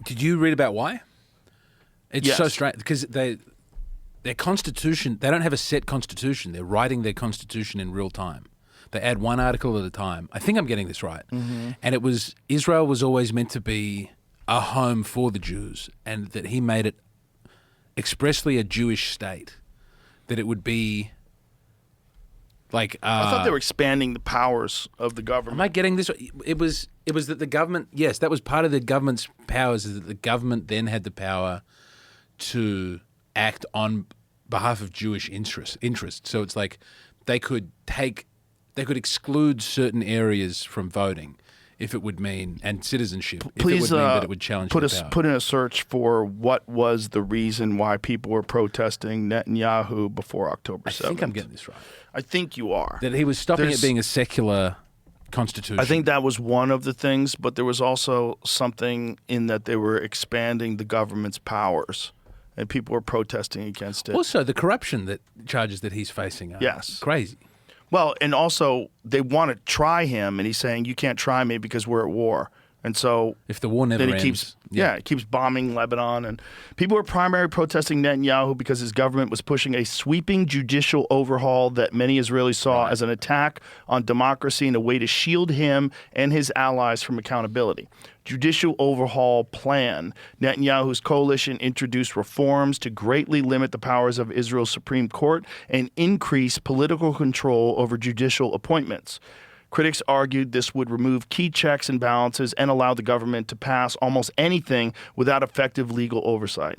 Did you read about why? It's Yes. so strange because their constitution, they don't have a set constitution. They're writing their constitution in real time. They add one article at a time. I think I'm getting this right. Mm-hmm. And Israel was always meant to be a home for the Jews, and that he made it expressly a Jewish state, that it would be like... I thought they were expanding the powers of the government. Am I getting this? It was that the government, yes, that was part of the government's powers, is that the government then had the power to act on behalf of Jewish interests. So it's like they could exclude certain areas from voting if it would mean, and citizenship, if Please it would mean that it would challenge their power. put in a search for what was the reason why people were protesting Netanyahu before October 7th. I think I'm getting this right. I think you are. That he was stopping There's- it being a secular constitution. I think that was one of the things, but there was also something in that they were expanding the government's powers, and people were protesting against it. Also, the corruption charges that he's facing are Yes. crazy. Well, and also they want to try him, and he's saying, you can't try me because we're at war. And so If the war never then ends, it keeps bombing Lebanon. And people were primarily protesting Netanyahu because his government was pushing a sweeping judicial overhaul that many Israelis saw as an attack on democracy and a way to shield him and his allies from accountability. Judicial overhaul plan. Netanyahu's coalition introduced reforms to greatly limit the powers of Israel's Supreme Court and increase political control over judicial appointments. Critics argued this would remove key checks and balances and allow the government to pass almost anything without effective legal oversight.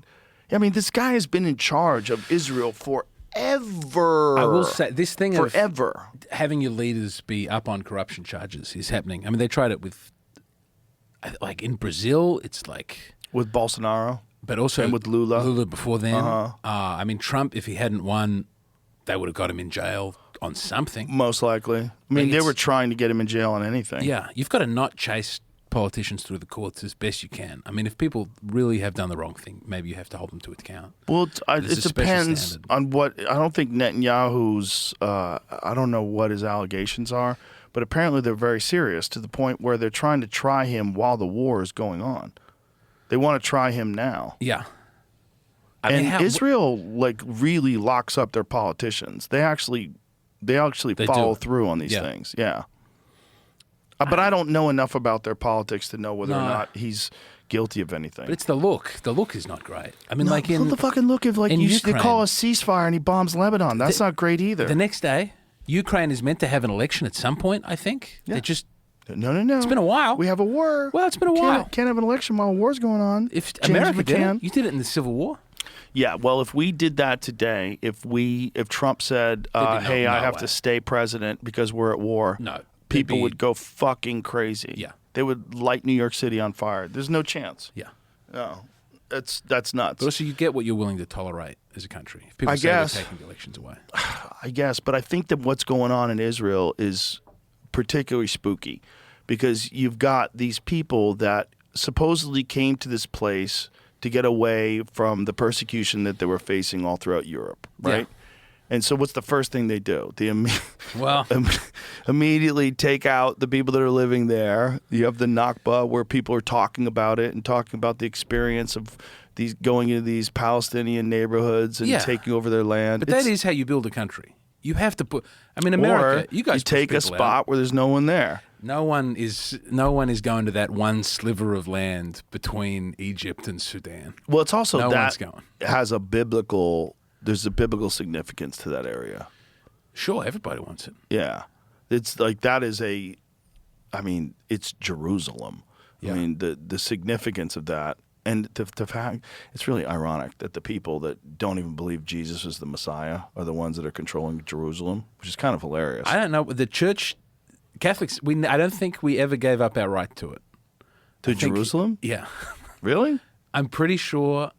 I mean, this guy has been in charge of Israel forever. I will say this thing forever. of having your leaders be up on corruption charges is happening. I mean, they tried it with, like in Brazil, it's like With Bolsonaro. but also And with Lula. Lula before then. I mean, Trump, if he hadn't won, they would have got him in jail on something. Most likely. I mean, Like, they it's- were trying to get him in jail on anything. Yeah, you've got to not chase politicians through the courts as best you can. I mean, if people really have done the wrong thing, maybe you have to hold them to account. Well, There's it a special depends standard. on what. I don't think Netanyahu's. I don't know what his allegations are, but apparently they're very serious to the point where they're trying to try him while the war is going on. They want to try him now. Yeah. And how- Israel like really locks up their politicians. They actually They follow do. through on these Yeah. things. Yeah. But I don't know enough about their politics to know whether or No. not he's guilty of anything. But it's the look. The look is not great. I mean, No, like in the fucking look of like in you Ukraine. call a ceasefire and he bombs Lebanon. That's not great either. the next day, Ukraine is meant to have an election at some point, I think. Yeah. They just No. It's been a while. We have a war. Well, it's been a while. Can't have an election while a war's going on. If James America did McCann. it, you did it in the Civil War. Yeah, well, if we did that today, if Trump said, There'd be "Hey, no I have way. to stay president because we're at war," No. people There'd be- would go fucking crazy. Yeah. They would light New York City on fire. There's no chance. Yeah. No, that's nuts. But also, you get what you're willing to tolerate as a country. If people I say guess. we're taking the elections away. I guess, but I think that what's going on in Israel is particularly spooky because you've got these people that supposedly came to this place to get away from the persecution that they were facing all throughout Europe, right? Yeah. And so what's the first thing they do? They Well, immediately take out the people that are living there. You have the Nakba where people are talking about it and talking about the experience of these going into these Palestinian neighborhoods and Yeah. taking over their land. but that is how you build a country. You have to put. I mean, America. Or You guys push take a people spot out. where there's no one there. No one is going to that one sliver of land between Egypt and Sudan. Well, it's also No that one's going. has there's a biblical significance to that area. Sure, everybody wants it. Yeah. It's like that is it's Jerusalem. Yeah. I mean, the significance of that. And the fact, it's really ironic that the people that don't even believe Jesus is the Messiah are the ones that are controlling Jerusalem, which is kind of hilarious. I don't know. The church, Catholics, I don't think we ever gave up our right to it. to I think- Jerusalem? Yeah. Really? I'm pretty sure.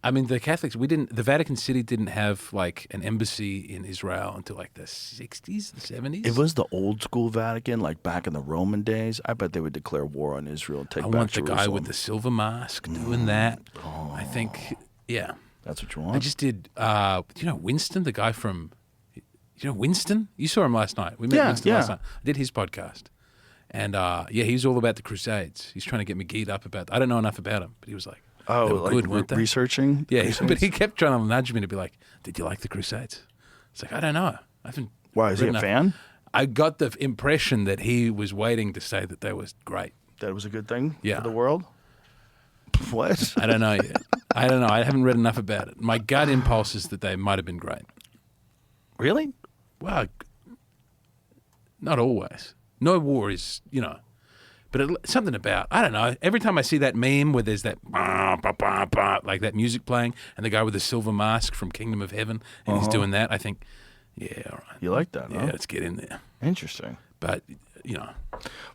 I mean, the Catholics, the Vatican City didn't have like an embassy in Israel until like the 60s, the 70s. It was the old school Vatican, like back in the Roman days. I bet they would declare war on Israel and take I back want the Jerusalem. guy with the silver mask doing that. I think, yeah. That's what you want? I just did, Winston, the guy from, Winston? You saw him last night. We met Yeah, Winston yeah. last night. I did his podcast. And, he's all about the Crusades. He's trying to get me geared up about I don't know enough about him, but he was like, they were like good, weren't they? researching? Yeah, Crusades? but he kept trying to nudge me to be like, did you like the Crusades? It's like, I don't know. I haven't. Why, is he read a enough." fan? I got the impression that he was waiting to say that they was great. That was a good thing Yeah. for the world? What? I don't know yet. I don't know. I haven't read enough about it. My gut impulse is that they might have been great. Really? Well, not always. No war is, but something about, I don't know. Every time I see that meme where there's that, like that music playing, and the guy with the silver mask from Kingdom of Heaven, and he's doing that, I think, yeah, all right. You like that, Yeah, huh? let's get in there. Interesting. But,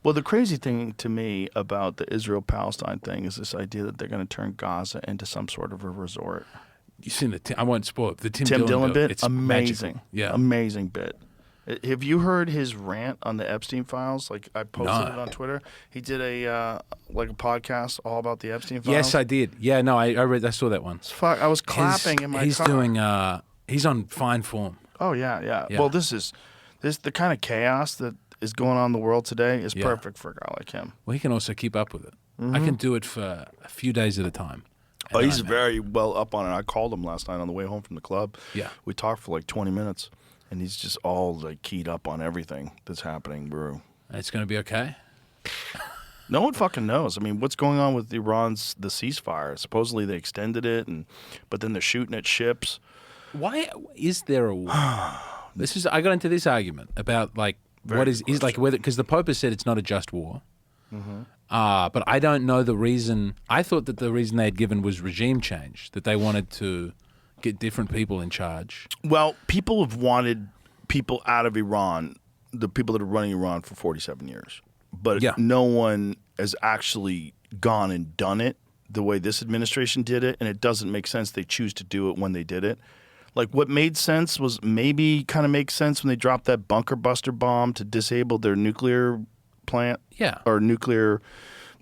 Well, the crazy thing to me about the Israel-Palestine thing is this idea that they're going to turn Gaza into some sort of a resort. you've seen I won't spoil it. The Tim Dillon bit? It's Amazing. magical. Yeah. Amazing bit. Have you heard his rant on the Epstein files? Like I posted No. it on Twitter. He did a podcast all about the Epstein files. Yes, I did. Yeah, no, I saw that one. Fuck, I was clapping in my He's car. doing, he's on fine form. Oh yeah. Yeah. Well, this the kind of chaos that is going on in the world today is Yeah. perfect for a guy like him. Well, he can also keep up with it. I can do it for a few days at a time. Oh, And he's I'm out. very well up on it. I called him last night on the way home from the club. Yeah. We talked for like 20 minutes, and he's just all like keyed up on everything that's happening, bro. It's going to be okay. No one fucking knows. I mean, what's going on with the ceasefire? Supposedly they extended it, but then they're shooting at ships. Why is there a war? I got into this argument about like what is like whether, because the Pope has said it's not a just war. But I don't know the reason. I thought that the reason they had given was regime change, that they wanted to get different people in charge. Well, people have wanted people out of Iran, the people that are running Iran for 47 years. But Yeah. no one has actually gone and done it the way this administration did it, and it doesn't make sense they choose to do it when they did it. Like, what made sense was maybe kind of makes sense when they dropped that bunker buster bomb to disable their nuclear plant Yeah. or nuclear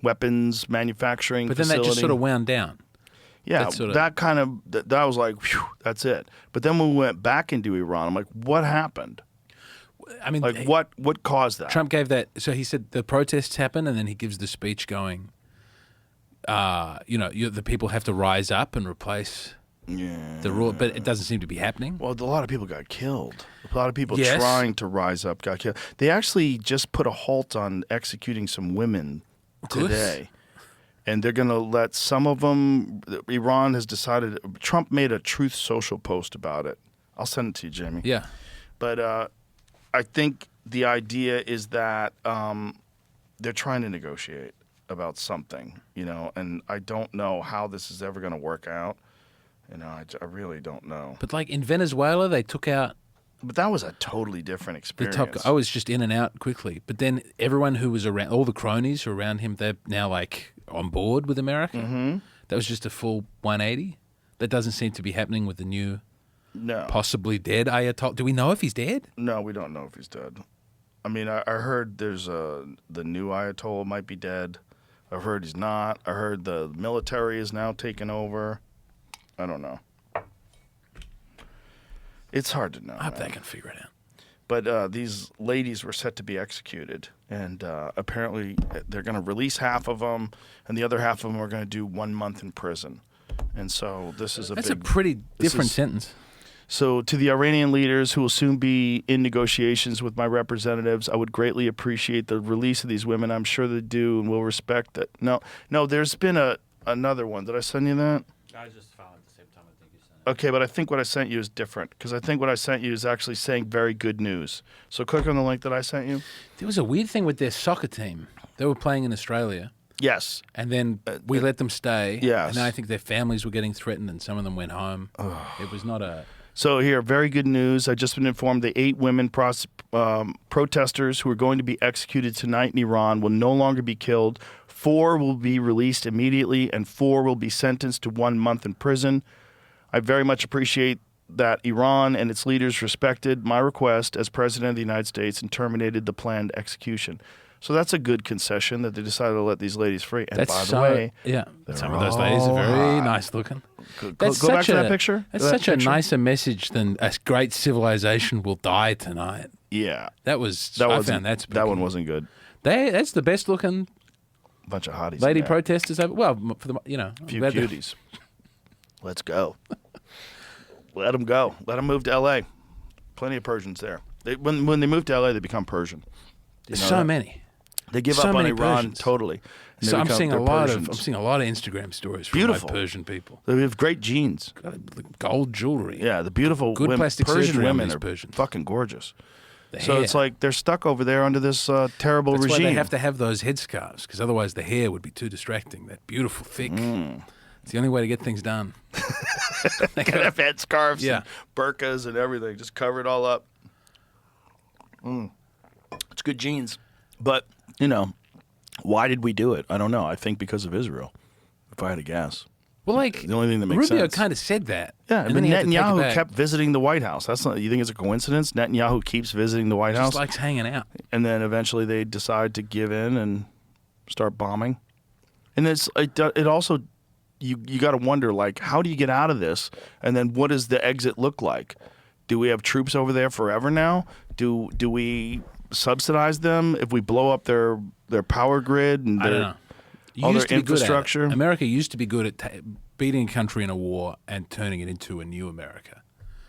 weapons manufacturing But then that just facility. sort of wound down. Yeah, that sort of- that kind of that was like, whew, that's it. But then when we went back into Iran, I'm like, what happened? I mean, Like, what caused that? Trump gave that. So he said the protests happen, and then he gives the speech going, the people have to rise up and replace the rule. But it doesn't seem to be happening. Well, a lot of people got killed. A lot of people Yes. trying to rise up got killed. They actually just put a halt on executing some women Good. today. And they're going to let some of them, Iran has decided, Trump made a Truth Social post about it. I'll send it to you, Jamie. Yeah. But I think the idea is that they're trying to negotiate about something, and I don't know how this is ever going to work out. I really don't know. But like in Venezuela, they took out But that was a totally different the experience. top guy. I was just in and out quickly. But then everyone who was around, all the cronies who were around him, they're now like on board with America. Mm-hmm. That was just a full 180. That doesn't seem to be happening with the new, No. possibly dead Ayatollah. Do we know if he's dead? No, we don't know if he's dead. I mean, I heard there's the new Ayatollah might be dead. I've heard he's not. I heard the military is now taking over. I don't know. It's hard to know. I hope man. they can figure it out. But these ladies were set to be executed, and apparently they're going to release half of them, and the other half of them are going to do 1 month in prison. And so this is That's a pretty different sentence. So to the Iranian leaders who will soon be in negotiations with my representatives, I would greatly appreciate the release of these women. I'm sure they do and will respect it. No, there's been another one. Did I send you that? I just found at the same time I think you sent it. Okay, but I think what I sent you is different because I think what I sent you is actually saying very good news. So click on the link that I sent you. There was a weird thing with their soccer team. They were playing in Australia, Yes. and then we let them stay. yes. And then I think their families were getting threatened, and some of them went home. It was not a... So here, very good news. I've just been informed the 8 women protesters who are going to be executed tonight in Iran will no longer be killed. 4 will be released immediately, and 4 will be sentenced to 1 month in prison. I very much appreciate that Iran and its leaders respected my request as President of the United States and terminated the planned execution. So that's a good concession that they decided to let these ladies free. And by the way, yeah, some of those ladies are very nice looking. go back to that picture. That's That such a picture. nicer message than a great civilization will die tonight. Yeah. I wasn't- found that that one wasn't good. That's the best looking Bunch of hotties. lady in there. protesters ever. Well, for the Few glad that- cuties. Let's go. Let them go. Let them move to L.A. Plenty of Persians there. When they move to L.A., they become Persian. You know so that? many. They give so up on many Iran Persians. totally. And So they I'm become- seeing they're a lot Persians. of Instagram stories from Beautiful. my Persian people. They have great genes. Gold jewelry. Yeah, the beautiful Good women, plastic Persian surgery on women these are Persians. fucking gorgeous. The So hair. it's like they're stuck over there under this terrible That's regime. why they have to have those headscarves, because otherwise the hair would be too distracting. That beautiful, thick. It's the only way to get things done. They gotta have headscarves, Yeah. and burqas, and everything. Just cover it all up. It's good genes, but why did we do it? I don't know. I think because of Israel. If I had to guess. Well, like The only thing that makes Rubio sense. kind of said that. Yeah, and but then he had to take it Netanyahu back. kept visiting the White House. That's not. You think it's a coincidence? Netanyahu keeps visiting the White House, Just likes hanging out. and then eventually they decide to give in and start bombing. And it also you got to wonder, like, how do you get out of this? And then what does the exit look like? Do we have troops over there forever now? Do we subsidize them if we blow up their power grid and I don't know. all their Used to be good at it. infrastructure? America used to be good at beating a country in a war and turning it into a new America.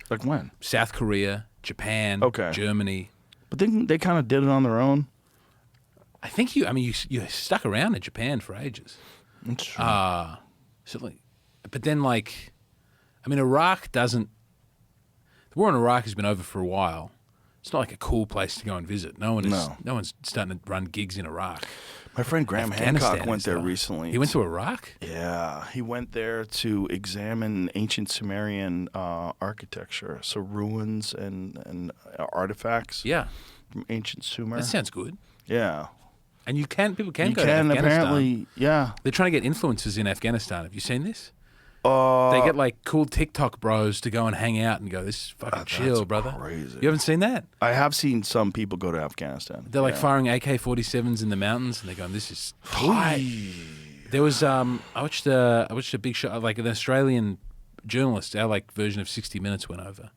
Like when? South Korea, Japan, Okay. Germany. But they kind of did it on their own. I think you stuck around in Japan for ages. That's true. Certainly. But then, Iraq doesn't. The war in Iraq has been over for a while. It's not like a cool place to go and visit. No one's starting to run gigs in Iraq. My friend Graham Afghanistan Hancock went is, there though. recently. He went to Iraq? Yeah, he went there to examine ancient Sumerian architecture, so ruins and artifacts Yeah. from ancient Sumer. That sounds good. Yeah, And people can you go to can Afghanistan. apparently. Yeah, They're trying to get influencers in Afghanistan. Have you seen this? They get cool TikTok bros to go and hang out and go, this is fucking chill, that's brother. crazy. You haven't seen that? I have seen some people go to Afghanistan. They're Yeah. firing AK-47s in the mountains and they're going, this is tight. There was I watched a big show, like an Australian journalist, our version of 60 Minutes went over.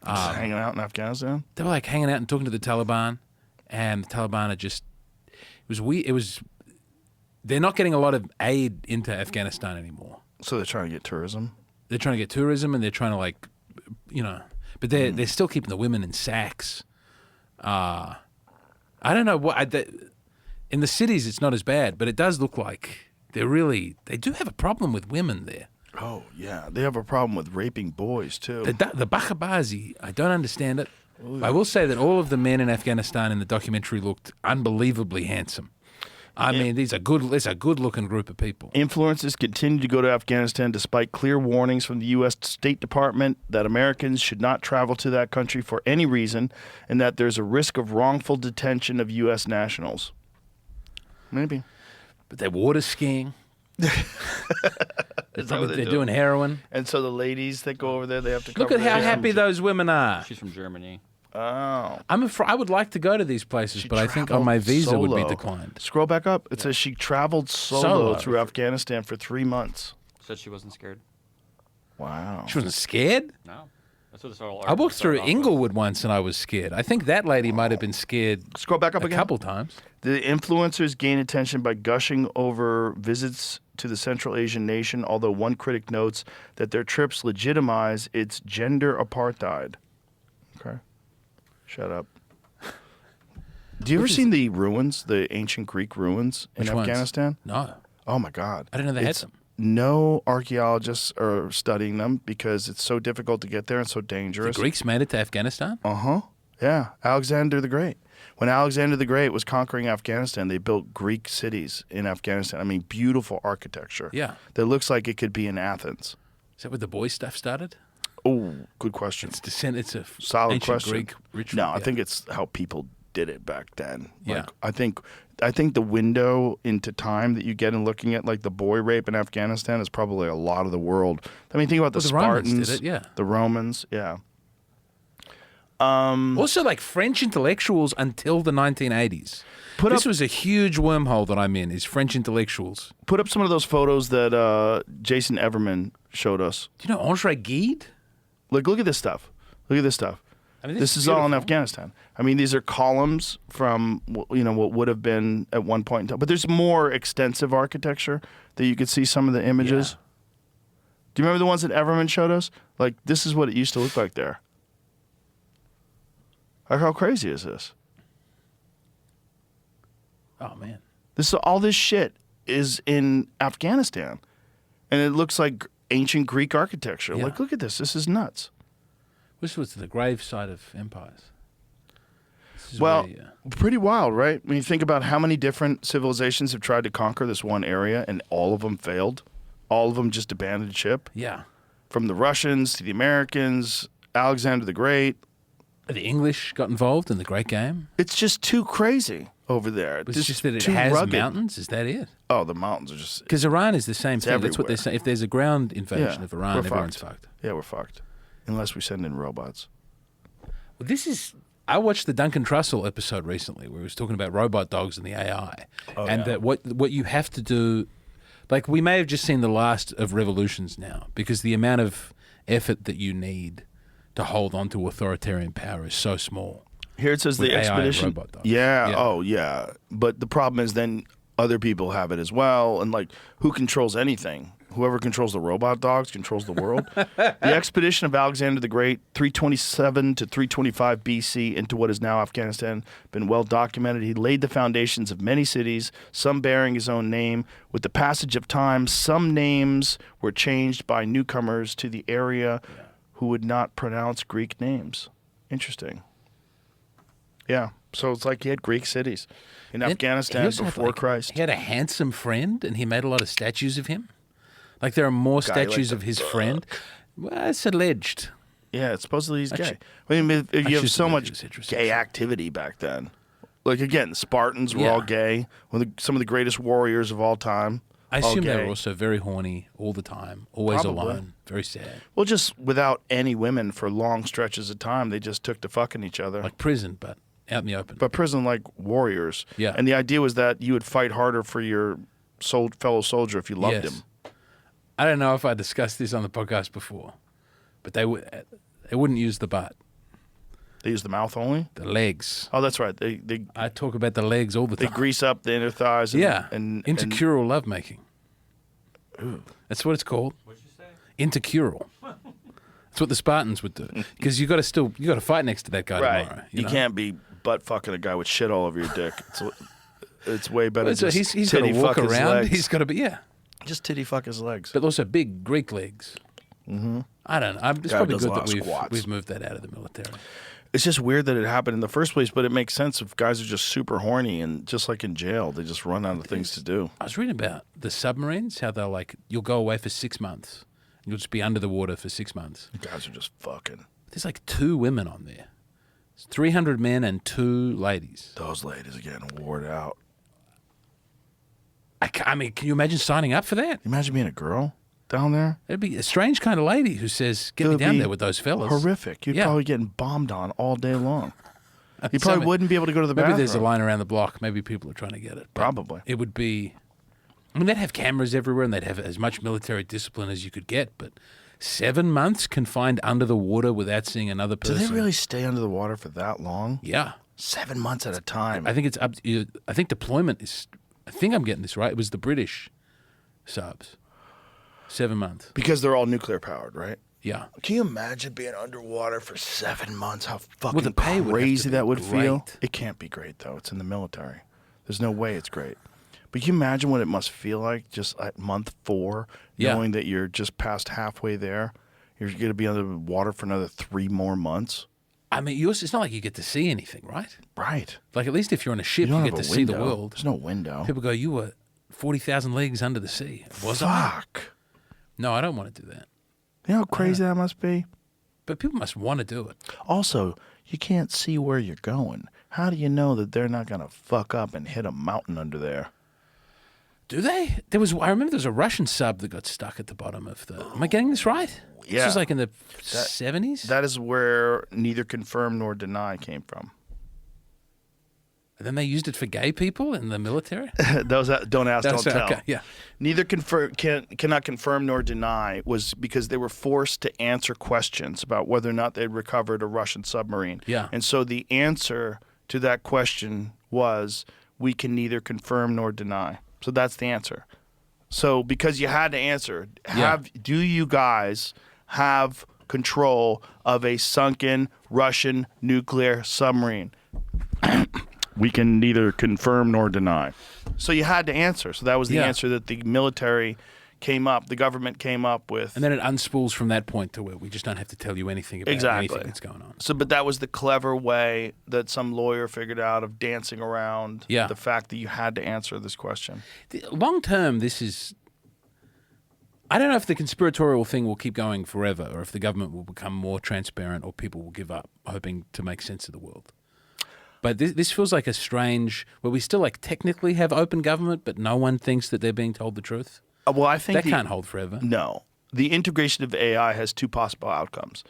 Just hanging out in Afghanistan. They were hanging out and talking to the Taliban, and the Taliban had just it was weird. They're not getting a lot of aid into Afghanistan anymore. So they're trying to get tourism. They're trying to get tourism, and they're trying to but they're still keeping the women in sacks. I don't know what in the cities it's not as bad, but it does look like they do have a problem with women there. Oh yeah, they have a problem with raping boys too. The Bakhabazi, I don't understand it. I will say that all of the men in Afghanistan in the documentary looked unbelievably handsome. I mean, it's a good-looking group of people. Influencers continue to go to Afghanistan despite clear warnings from the U.S. State Department that Americans should not travel to that country for any reason and that there's a risk of wrongful detention of U.S. nationals. Maybe. But they're water skiing. They're doing heroin. And so the ladies that go over there, they have to Look cover at how their- happy those women are. She's from Germany. Oh. I would like to go to these places, She but I think on my traveled visa would be solo. declined. Scroll back up. It says she traveled solo Solo. through Afghanistan for 3 months. Said she wasn't scared. Wow. She wasn't scared. No. That's what this whole I walked through Inglewood once and I was scared. I think that lady might have been scared Scroll back up a again. couple times. The influencers gain attention by gushing over visits to the Central Asian nation, although one critic notes that their trips legitimize its gender apartheid. Okay. Shut up. Do you ever seen the ruins, the ancient Greek ruins in Which ones? Afghanistan? No. Oh my God. I didn't know they had them. No archaeologists are studying them because it's so difficult to get there and so The dangerous. Greeks made it to Afghanistan? Uh-huh. Yeah. Alexander the Great. When Alexander the Great was conquering Afghanistan, they built Greek cities in Afghanistan. I mean, beautiful architecture. Yeah. That looks like it could be in Athens. Is that where the boy stuff started? Oh, good question. It's a Solid ancient question. Greek ritual. No, I yeah. think it's how people did it back then. Yeah. I think the window into time that you get in looking at the boy rape in Afghanistan is probably a lot of the world. I mean, think about the Well, the Romans Spartans, did it, yeah. the Romans, yeah. Also, French intellectuals until the 1980s. This was a huge wormhole that I'm in, is French intellectuals. Put up some of those photos that Jason Everman showed us. Do you know Andre Gide? Look at this stuff. Look at this stuff. I mean, This is all in Afghanistan. I mean, these are columns from what would have been at one point in time. But there's more extensive architecture that you could see some of the images. Yeah. Do you remember the ones that Everman showed us? This is what it used to look like there. How crazy is this? Oh, man. All this shit is in Afghanistan. And it looks like ancient Greek architecture. Yeah. Look at this. This is nuts. This was the grave site of empires. This is Well, where, pretty wild, right? When you think about how many different civilizations have tried to conquer this one area and all of them failed. All of them just abandoned ship. yeah. From the Russians to the Americans, Alexander the Great. The English got involved in the Great Game. It's just too crazy over there. It's just that it too has rugged. mountains. Is that it? Oh, the mountains are just... Because Iran is the same thing. That's what they're everywhere. saying. If there's a ground invasion of Iran, we're everyone's fucked. Yeah, we're fucked. Unless we send in robots. Well, I watched the Duncan Trussell episode recently where he was talking about robot dogs and the AI. That what you have to do, we may have just seen the last of revolutions now because the amount of effort that you need to hold on to authoritarian power is so small. Here it says with the AI and expedition. robot dogs. Yeah. Yeah. Oh, yeah. But the problem is then other people have it as well. And like, who controls anything? Whoever controls the robot dogs controls the world. The expedition of Alexander the Great, 327 to 325 BC, into what is now Afghanistan, been well documented. He laid the foundations of many cities, some bearing his own name. With the passage of time, some names were changed by newcomers to the area who would not pronounce Greek names. Interesting. Yeah. So it's like he had Greek cities in Then Afghanistan he also had, before like, Christ. He had a handsome friend, and he made a lot of statues of him. Like there are more Guy like statues the of his friend. Well, it's alleged. Yeah, supposedly he's Actually- gay. I mean, if you actually, have so much it's interesting. gay activity back then. Like, again, Spartans were Yeah. all gay. Some of the greatest warriors of all time. I all assume they gay. were also very horny all the time, always Probably. alone, very sad. Well, just without any women for long stretches of time. They just took to fucking each other. Like prison, but out in the open. But prison like warriors. Yeah. And the idea was that you would fight harder for your fellow soldier if you loved Yes. him. I don't know if I discussed this on the podcast before, but they wouldn't use the butt, They use the mouth only? the legs. Oh, that's right. They I talk about the legs all the time. grease up the inner thighs. And, Yeah, And intercural lovemaking. That's what it's called. What'd you say? Intercural. That's what the Spartans would do, because you got to fight next to that guy Right. tomorrow. You know? can't be butt fucking a guy with shit all over your dick. It's way better. So just he's got to titty walk fuck his around. legs. He's got to be Just titty fuck his legs. but also big Greek legs. Mm-hmm. I don't know. It's Guy probably does a good lot that of squats. we've moved that out of the military. It's just weird that it happened in the first place, but it makes sense if guys are just super horny and just like in jail, they just run out of things to do. I was reading about the submarines, how they're like, you'll go away for 6 months. And you'll just be under the water for 6 months. Guys are just fucking. There's like 2 women on there. It's 300 men and 2 ladies. Those ladies are getting wore out. I mean, can you imagine signing up for that? Imagine being a girl down there. It'd be a strange kind of lady who says, get It me would down be there with those fellas. Horrific. You'd Yeah. probably getting bombed on all day long. You So, probably wouldn't be able to go to the Maybe bathroom. there's a line around the block. Maybe people are trying to get it. But Probably. It would be. I mean, they'd have cameras everywhere and they'd have as much military discipline as you could get. But 7 months confined under the water without seeing another Do person. they really stay under the water for that long? Yeah. 7 months at a time. I think it's up. I think deployment is. I think I'm getting this right. It was the British subs. 7 months. Because they're all nuclear powered, right? Yeah. Can you imagine being underwater for 7 months? How fucking the pay would have to crazy be that would feel. great. It can't be great though. It's in the military. There's no way it's great. But can you imagine what it must feel like just at month 4, Yeah. knowing that you're just past halfway there? You're going to be under the water for another 3 more months. I mean, it's not like you get to see anything, right? Right. Like at least if you're on a ship, You you, don't get have to a see the window. world. There's no window. People go, you were 40,000 leagues under the sea. Was I? Fuck. No, I don't want to do that. You know how crazy that must be? But people must want to do it. Also, you can't see where you're going. How do you know that they're not going to fuck up and hit a mountain under there? Do they? I remember there was a Russian sub that got stuck at the bottom of the. Am I getting this right? This Yeah. was like in the 70s? That is where neither confirm nor deny came from. And then they used it for gay people in the military? Those don't ask, don't tell. Okay, yeah. Neither cannot confirm nor deny was because they were forced to answer questions about whether or not they'd recovered a Russian submarine. Yeah. And so the answer to that question was, we can neither confirm nor deny. So that's the answer. So because you had to answer, do you guys have control of a sunken Russian nuclear submarine? We can neither confirm nor deny. So you had to answer. So that was the Yeah. answer that the military the government came up with. And then it unspools from that point to where we just don't have to tell you anything about Exactly. anything that's going on. So, but that was the clever way that some lawyer figured out of dancing around Yeah. the fact that you had to answer this question. Long term, this is. I don't know if the conspiratorial thing will keep going forever or if the government will become more transparent or people will give up hoping to make sense of the world. But this feels like a strange, where we still like technically have open government, but no one thinks that they're being told the truth. Well, I think That can't hold forever. No. The integration of AI has 2 possible outcomes.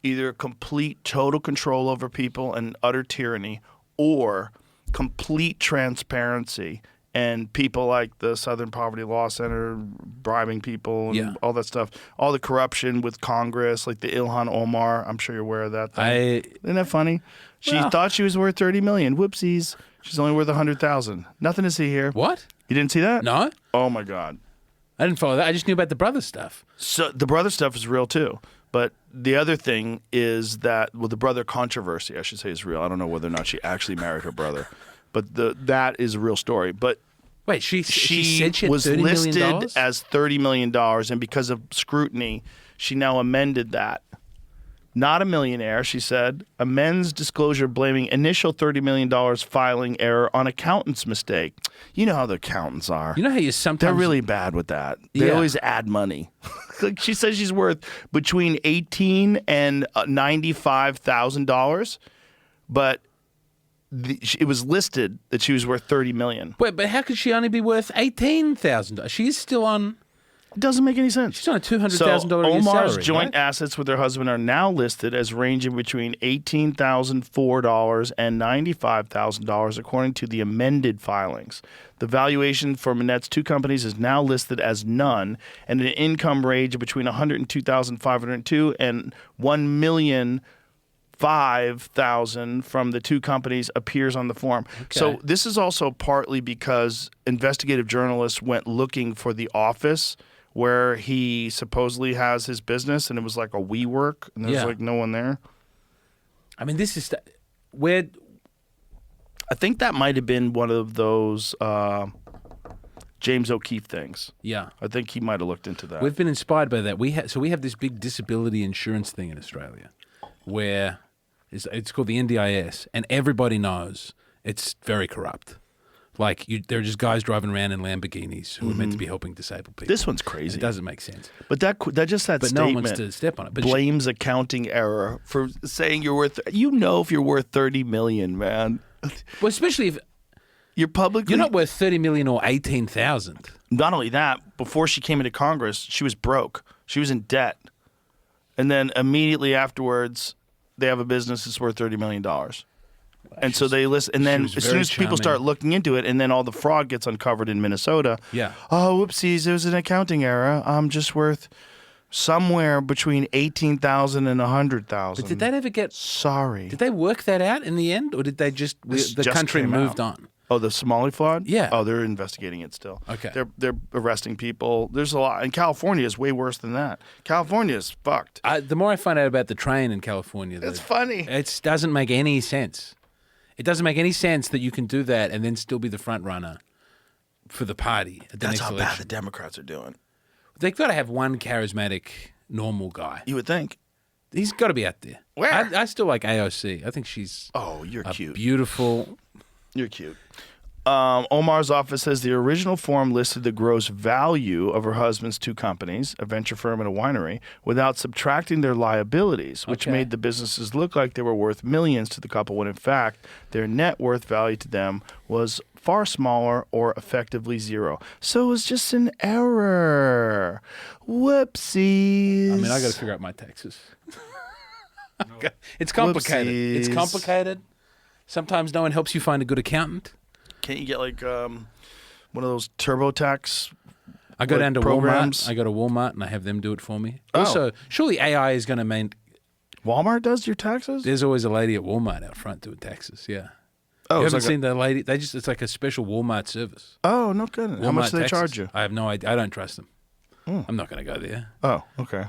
Either complete total control over people and utter tyranny, or complete transparency and people like the Southern Poverty Law Center bribing people and all that stuff. All the corruption with Congress, like the Ilhan Omar. I'm sure you're aware of that thing. Isn't that funny? She thought she was worth $30 million. Whoopsies. She's only worth $100,000. Nothing to see here. What? You didn't see that? No. Oh, my God. I didn't follow that. I just knew about the brother stuff. So the brother stuff is real, too. But the other thing is that, well, the brother controversy, I should say, is real. I don't know whether or not she actually married her brother. But that is a real story. But wait, she said she had was $30 million? listed as $30 million, and because of scrutiny, she now amended that. Not a millionaire, she said. Amends disclosure blaming initial $30 million filing error on accountant's mistake. You know how the accountants are. You know how you sometimes... They're really bad with that. They always add money. Like she says she's worth between $18,000 and $95,000, but it was listed that she was worth $30 million. Wait, but how could she only be worth $18,000? She's still on... It doesn't make any sense. She's on a $200,000 so a year Omar's salary, joint right? assets with her husband are now listed as ranging between $18,004 and $95,000, according to the amended filings. The valuation for Manette's two companies is now listed as none, and an income range of between $102,502 and $1,005,000 from the two companies appears on the form. Okay. So this is also partly because investigative journalists went looking for the office where he supposedly has his business, and it was like a WeWork, and there's like no one there. I mean, this is where... I think that might have been one of those James O'Keefe things. Yeah. I think he might have looked into that. We've been inspired by that. We have this big disability insurance thing in Australia where it's called the NDIS, and everybody knows it's very corrupt. Like, there are just guys driving around in Lamborghinis who are meant to be helping disabled people. This one's crazy. It doesn't make sense. But that But no one wants to step on it. But blames accounting error for saying you're worth. You know if you're worth $30 million, man. Well, especially if you're publicly. You're not worth $30 million or $18,000. Not only that, before she came into Congress, she was broke. She was in debt, and then immediately afterwards, they have a business that's worth $30 million. And so they list, and then as soon as people start looking into it, and then all the fraud gets uncovered in Minnesota. Yeah. Oh, whoopsies! It was an accounting error. I'm just worth somewhere between $18,000 and $100,000. But did that ever get? Sorry. Did they work that out in the end, or did they the country came moved out. on? Oh, the Somali fraud? Yeah. Oh, they're investigating it still. Okay. They're arresting people. There's a lot, and California is way worse than that. California is fucked. The more I find out about the train in California, It's funny. It doesn't make any sense. It doesn't make any sense that you can do that and then still be the front runner for the party at the That's next how election. bad the Democrats are doing. They've got to have one charismatic, normal guy. You would think. He's got to be out there. Where? I still like AOC. I think she's you're cute. Beautiful. You're cute. Omar's office says the original form listed the gross value of her husband's two companies, a venture firm and a winery, without subtracting their liabilities, which made the businesses look like they were worth millions to the couple, when in fact their net worth value to them was far smaller or effectively zero. So it was just an error. Whoopsies. I mean, I got to figure out my taxes. It's complicated. Whoopsies. It's complicated. Sometimes no one helps you find a good accountant. Can't you get like one of those TurboTax? I go down to programs? Walmart. I go to Walmart and I have them do it for me. Oh. Also, surely AI is going to mean Walmart does your taxes? there's always a lady at Walmart out front doing taxes. Yeah. Oh, You it's haven't like seen the lady? It's like a special Walmart service. Oh, no kidding. How much Walmart do they taxes. charge you? I have no idea. I don't trust them. I'm not going to go there. Oh, okay.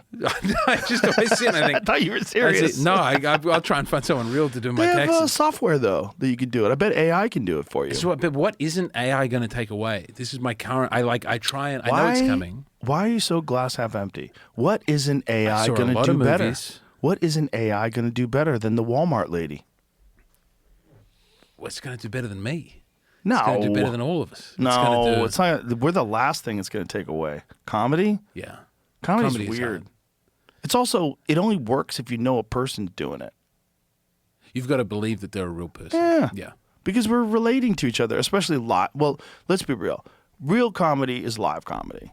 I just always see it and I I think, thought you were that's serious. it. No, I'll try and find someone real to do my They have taxes. software, though, that you can do it. I bet AI can do it for you. But what isn't AI going to take away? This is my current. I know it's coming. Why are you so glass half empty? What isn't AI saw a going to lot do of better? movies. What isn't AI going to do better than the Walmart lady? What's going to do better than me? No. It's going to do better than all of us. No, it's not. We're the last thing it's going to take away. Comedy? Yeah. Comedy's Comedy is weird. hard. It's also, it only works if you know a person's doing it. You've got to believe that they're a real person. Yeah. Yeah. Because we're relating to each other, especially live. Well, let's be real. Real comedy is live comedy.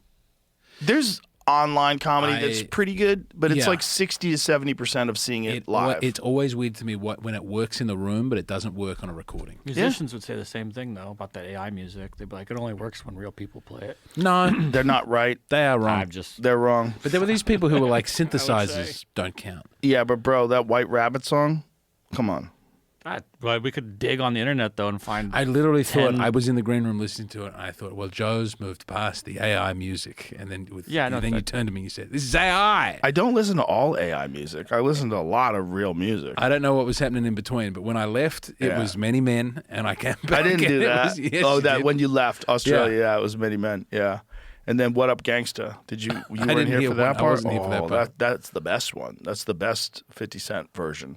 There's online comedy that's pretty good, but it's Yeah. like 60 to 70% of seeing it live. It's always weird to me when it works in the room, but it doesn't work on a recording. Musicians would say the same thing though about that AI music. They'd be like, it only works when real people play it. No, They're not right. they are wrong. They're wrong. But there were these people who were like, synthesizers don't count. Yeah, but bro, that White Rabbit song, come on. Well, we could dig on the internet though and find. I literally thought 10 I was in the green room listening to it, and I thought, well, Joe's moved past the AI music, and then then you turned to me and you said, "This is AI." I don't listen to all AI music. I listen to a lot of real music. I don't know what was happening in between, but when I left, it was Many Men, and I came back. I didn't do and it that. was- yes, you did. When you left Australia, yeah, it was Many Men, yeah. And then What Up Gangsta? Did you weren't didn't here hear for that one. I part? wasn't here for that part. That's the best one. That's the best 50 Cent version.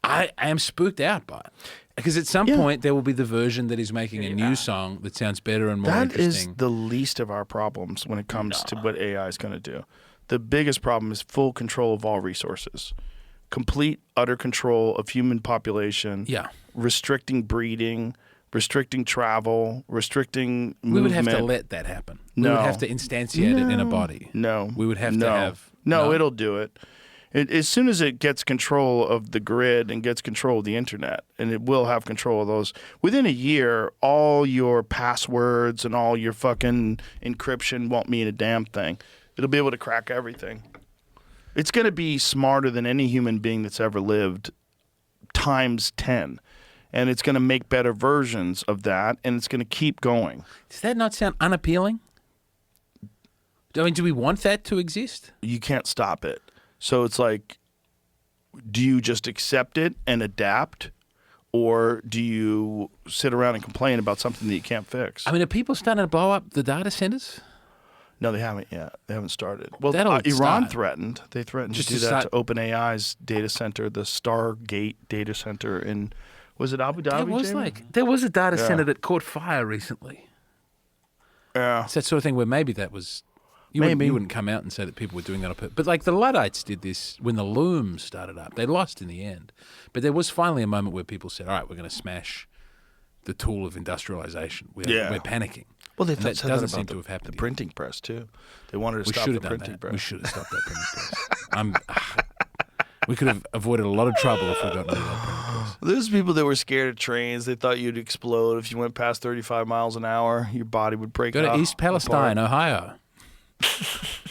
I am spooked out by it. Because at some point, there will be the version that is making a new song that sounds better and more That is interesting. the least of our problems when it comes to what AI is going to do. The biggest problem is full control of all resources. Complete, utter control of human population. Yeah. Restricting breeding, restricting travel, restricting We movement. would have to let that happen. No. We would have to instantiate it in a body. No. We would have to have... No, it'll do it. As soon as it gets control of the grid and gets control of the internet, and it will have control of those, within a year, all your passwords and all your fucking encryption won't mean a damn thing. It'll be able to crack everything. It's going to be smarter than any human being that's ever lived times 10. And it's going to make better versions of that, and it's going to keep going. Does that not sound unappealing? I mean, do we want that to exist? You can't stop it. So it's like, do you just accept it and adapt, or do you sit around and complain about something that you can't fix? I mean, are people starting to blow up the data centers? No, they haven't yet. They haven't started. Well, That'll Iran start. threatened. They threatened Just to do to that start- to OpenAI's data center, the Stargate data center in, was it Abu Dhabi? There was a data Yeah. center that caught fire recently. Yeah. It's that sort of thing where maybe that was... You wouldn't come out and say that people were doing that on purpose. But like the Luddites did this when the loom started up. They lost in the end. But there was finally a moment where people said, all right, we're going to smash the tool of industrialization. We're panicking. Well, they And that said doesn't that seem about to have happened. the printing press, too. They wanted to We stop should the have done printing that. press. We should have stopped that printing press. We could have avoided a lot of trouble if we got rid of that printing press. There's people that were scared of trains. They thought you'd explode if you went past 35 miles an hour. Your body would break Go to up East Palestine, Ohio.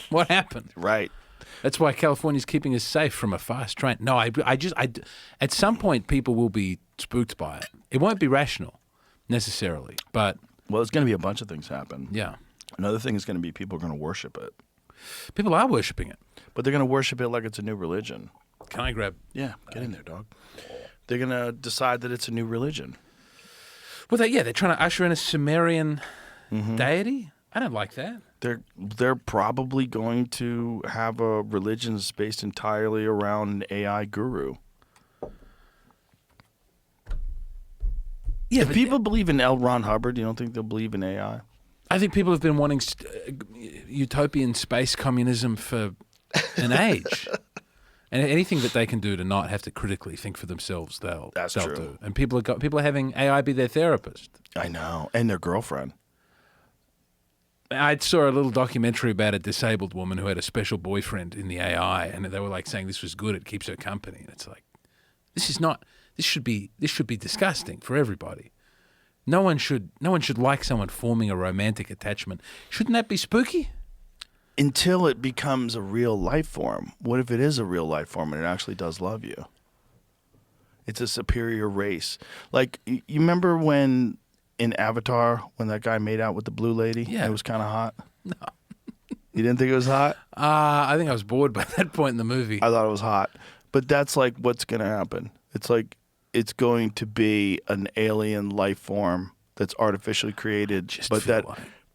What happened? Right. That's why California's keeping us safe from a fast train. No, I at some point people will be spooked by it. It won't be rational necessarily, but Well, there's going to be a bunch of things happen. yeah, Another thing is going to be people are going to worship it. people are worshiping it. But they're going to worship it like it's a new religion. Can I grab? Yeah, get in there, dog. They're going to decide that it's a new religion. Well, they're trying to usher in a Sumerian deity. I don't like that. They're probably going to have a religion that's based entirely around an AI guru. Yeah, If but people believe in L. Ron Hubbard, you don't think they'll believe in AI? I think people have been wanting utopian space communism for an age. And anything that they can do to not have to critically think for themselves, they'll true. do. And people are having AI be their therapist. I know. And their girlfriend. I saw a little documentary about a disabled woman who had a special boyfriend in the AI, and they were like saying this was good; it keeps her company. And it's like, this is not. This should be disgusting for everybody. No one should like someone forming a romantic attachment. Shouldn't that be spooky? Until it becomes a real life form. What if it is a real life form and it actually does love you? It's a superior race. Like, you remember when in Avatar, when that guy made out with the blue lady? Yeah. And it was kind of hot? No. You didn't think it was hot? I think I was bored by that point in the movie. I thought it was hot. But that's like what's going to happen. It's like it's going to be an alien life form that's artificially created, but that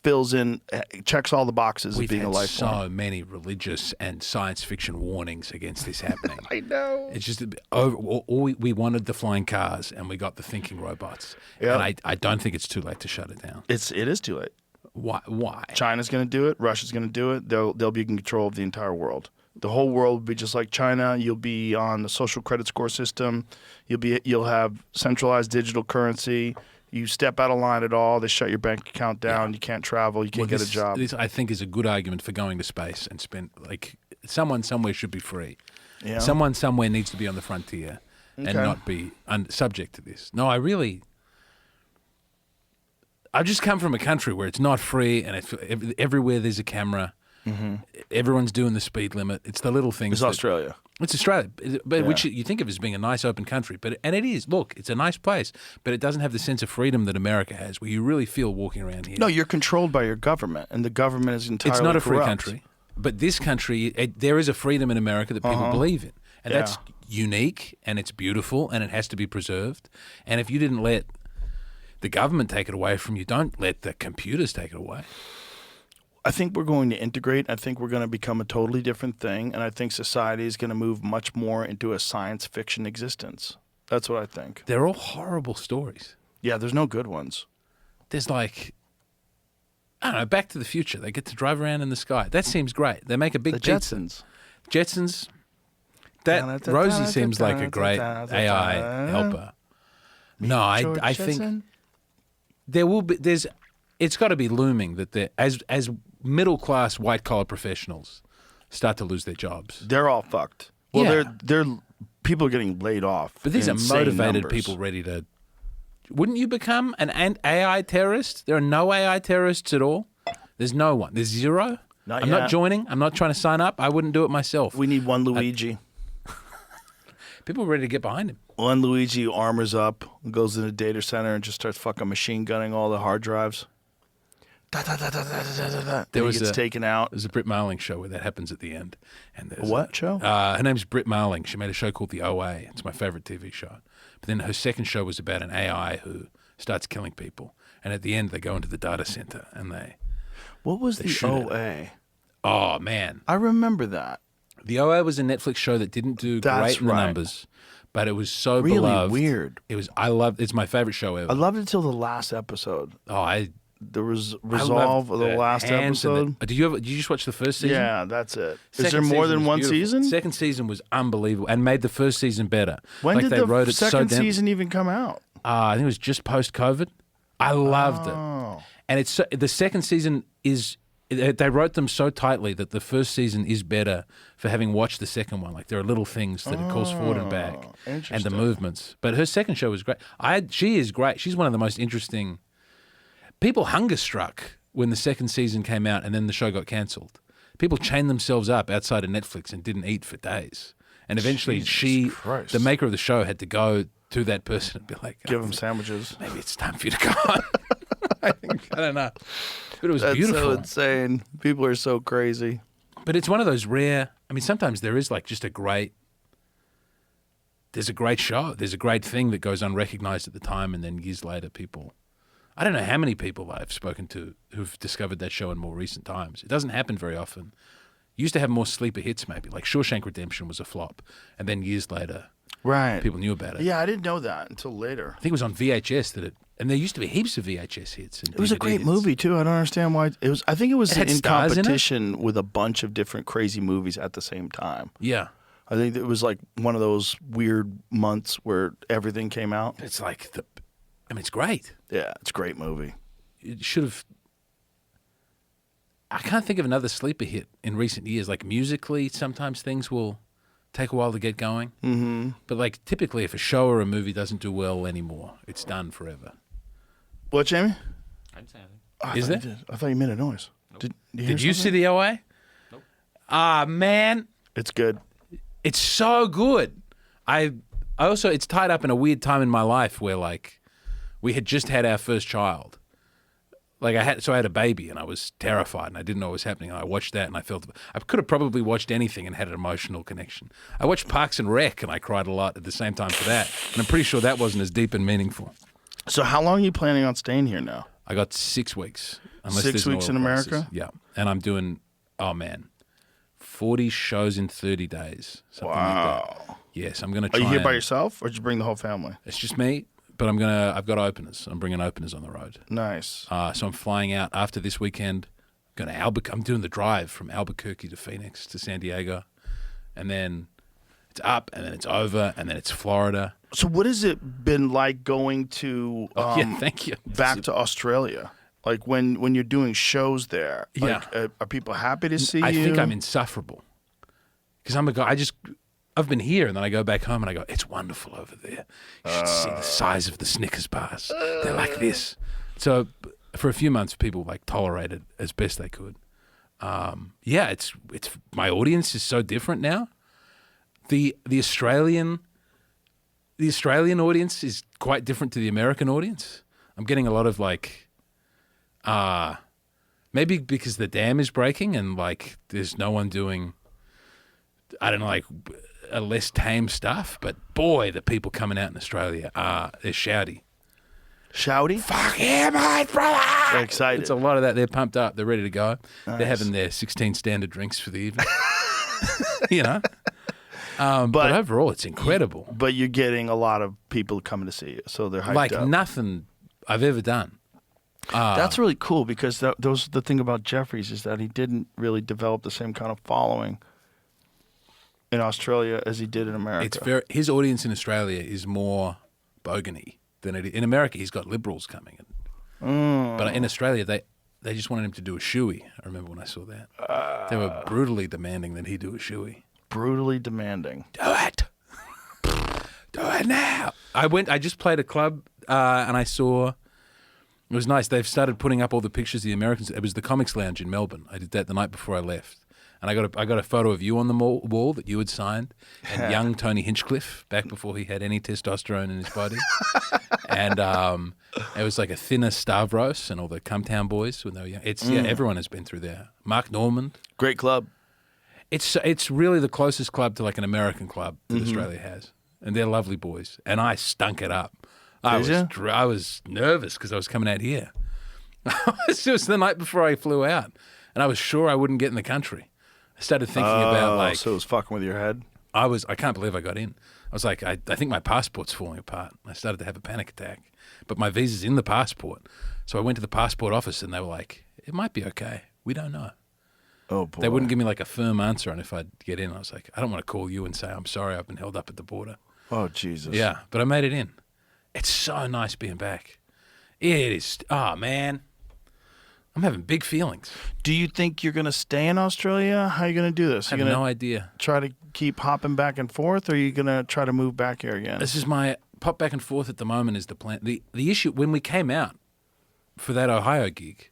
fills in, checks all the boxes We've of being had a life so form. many religious and science fiction warnings against this happening. I know. It's just we wanted the flying cars and we got the thinking robots. Yep. And I don't think it's too late to shut it down. It is too late. Why? China's going to do it. Russia's going to do it. They'll be in control of the entire world. The whole world will be just like China. You'll be on the social credit score system. You'll have centralized digital currency. You step out of line at all, they shut your bank account down. You can't travel. You can't get a job. This, I think, is a good argument for going to space and spend someone somewhere should be free. Yeah. Someone somewhere needs to be on the frontier and not be subject to this. No, I've just come from a country where it's not free, and everywhere there's a camera. Mm-hmm. Everyone's doing the speed limit. It's the little things. It's Australia. It's Australia, but which you think of as being a nice open country, and it is. Look, it's a nice place, but it doesn't have the sense of freedom that America has, where you really feel walking around here. No, you're controlled by your government, and the government is entirely It's not a free corrupt. country, but this country, there is a freedom in America that people believe in, and that's unique, and it's beautiful, and it has to be preserved. And if you didn't let the government take it away from you, don't let the computers take it away. I think we're going to integrate. I think we're going to become a totally different thing, and I think society is going to move much more into a science fiction existence. That's what I think. They're all horrible stories. Yeah, there's no good ones. There's I don't know, Back to the Future. They get to drive around in the sky. That seems great. They make a big The pizza. Jetsons. That Rosie seems like a great AI helper. No, I think there will be. It's got to be looming that as middle class white collar professionals start to lose their jobs. They're all fucked. Well, Yeah. they're people are getting laid off. But these are Insane motivated numbers. people ready to. Wouldn't you become an AI terrorist? There are no AI terrorists at all. There's no one. There's zero. Not I'm yet. not joining. I'm not trying to sign up. I wouldn't do it myself. We need one Luigi. People are ready to get behind him. One Luigi armors up, goes in a data center, and just starts fucking machine gunning all the hard drives. Da, da, da, da, da, da, da, da. Then he gets taken out. There's a Britt Marling show where that happens at the end. And there's What show? Her name's Britt Marling. She made a show called The OA. It's my favorite TV show. But then her second show was about an AI who starts killing people. And at the end, they go into the data center and What was the shoot it. OA? Oh, man. I remember that. The OA was a Netflix show that didn't do That's great in the right. numbers, but it was so Really beloved. weird. It's my favorite show ever. I loved it till the last episode. There was resolve of the last episode. Did you just watch the first season? Yeah, that's it. Is Second there more season than was one beautiful. season? Second season was unbelievable and made the first season better. When did they wrote the it so second down- season even come out? I think it was just post-COVID. I loved it. And the second season is. They wrote them so tightly that the first season is better for having watched the second one. Like there are little things that it calls forward and back, and the interesting. movements. But her second show was great. She is great. She's one of the most interesting. People hunger struck when the second season came out, and then the show got cancelled. People chained themselves up outside of Netflix and didn't eat for days. And eventually, Jesus Christ. the maker of the show, had to go to that person and be like, Give them sandwiches. maybe it's time for you to go. I don't know. But it was That's beautiful. so insane. People are so crazy. But it's one of those rare. I mean, sometimes there is just there's a great show. There's a great thing that goes unrecognized at the time, and then years later, people. I don't know how many people I've spoken to who've discovered that show in more recent times. It doesn't happen very often. You used to have more sleeper hits, maybe. Like Shawshank Redemption was a flop, and then years later, Right. people knew about it. Yeah, I didn't know that until later. I think it was on VHS and there used to be heaps of VHS hits. And It was a DVD great hits. movie too. I don't understand why it was. I think it was It had in stars in it? competition with a bunch of different crazy movies at the same time. Yeah. I think it was like one of those weird months where everything came out. It's it's great. Yeah, it's a great movie. It should have. I can't think of another sleeper hit in recent years. Like musically, sometimes things will take a while to get going. Mm-hmm. But typically, if a show or a movie doesn't do well anymore, it's done forever. What, Jamie? I didn't say anything. Oh, Is thought there? you did. I thought you made a noise. Did you, hear Did you see something? the OA? Nope. Ah, man, It's good. it's so good. I also, it's tied up in a weird time in my life where we had just had our first child. I had a baby and I was terrified and I didn't know what was happening. And I watched that and I could have probably watched anything and had an emotional connection. I watched Parks and Rec and I cried a lot at the same time for that. And I'm pretty sure that wasn't as deep and meaningful. So how long are you planning on staying here now? I got 6 weeks. 6 there's an weeks oil in crisis. America? Yeah. And I'm doing, 40 shows in 30 days. Something like that. Yes, I'm going to Are try. you here by and- yourself or did you bring the whole family? It's just me, but I've got openers. I'm bringing openers on the road. Nice. So I'm flying out after this weekend. I'm doing the drive from Albuquerque to Phoenix to San Diego. And then it's up and then it's over and then it's Florida. So what has it been like going to yeah, thank you. back to Australia? Like when you're doing shows there, like, are people happy to see you? I think I'm insufferable because I'm a guy. I've been here and then I go back home and I go, it's wonderful over there. You should see the size of the Snickers bars. They're like this. So for a few months, people like tolerated as best they could. Yeah, it's my audience is so different now. The Australian audience is quite different to the American audience. I'm getting a lot of like. Maybe because the dam is breaking and like there's no one doing, I don't know, like a less tame stuff. But boy, the people coming out in Australia they're shouty. Shouty? Fuck yeah, mate, brother! They're excited. It's a lot of that. They're pumped up. They're ready to go. Nice. They're having their 16 standard drinks for the evening. You know. But overall, it's incredible. But you're getting a lot of people coming to see you, so they're hyped Like up. nothing I've ever done. That's really cool because the thing about Jeffries is that he didn't really develop the same kind of following in Australia as he did in America. His audience in Australia is more bogany than it is. In America. He's got liberals coming in, but in Australia they just wanted him to do a shoey. I remember when I saw that they were brutally demanding that he do a shoey. Brutally demanding. Do it, do it now. I just played a club and I saw. It was nice. They've started putting up all the pictures of the Americans. It was the Comics Lounge in Melbourne. I did that the night before I left. And I got a photo of you on the wall that you had signed, and young Tony Hinchcliffe back before he had any testosterone in his body. And it was like a thinner Stavros and all the Cumtown boys when they were young. Everyone has been through there. Mark Norman. Great club. It's really the closest club to like an American club that Australia has. And they're lovely boys. And I stunk it up. I was nervous because I was coming out here. It was the night before I flew out, and I was sure I wouldn't get in the country. I started thinking about like. So it was fucking with your head. I can't believe I got in. I was like, I think my passport's falling apart. I started to have a panic attack, but my visa's in the passport. So I went to the passport office, and they were like, "It might be okay. We don't know." Oh boy. They wouldn't give me like a firm answer on if I'd get in. I was like, I don't want to call you and say I'm sorry. I've been held up at the border. Oh Jesus. Yeah, but I made it in. It's so nice being back. It is. Oh, man. I'm having big feelings. Do you think you're going to stay in Australia? How are you going to do this? I have no idea. Try to keep hopping back and forth, or are you going to try to move back here again? This is my pop back and forth at the moment is the plan. The issue, when we came out for that Ohio gig,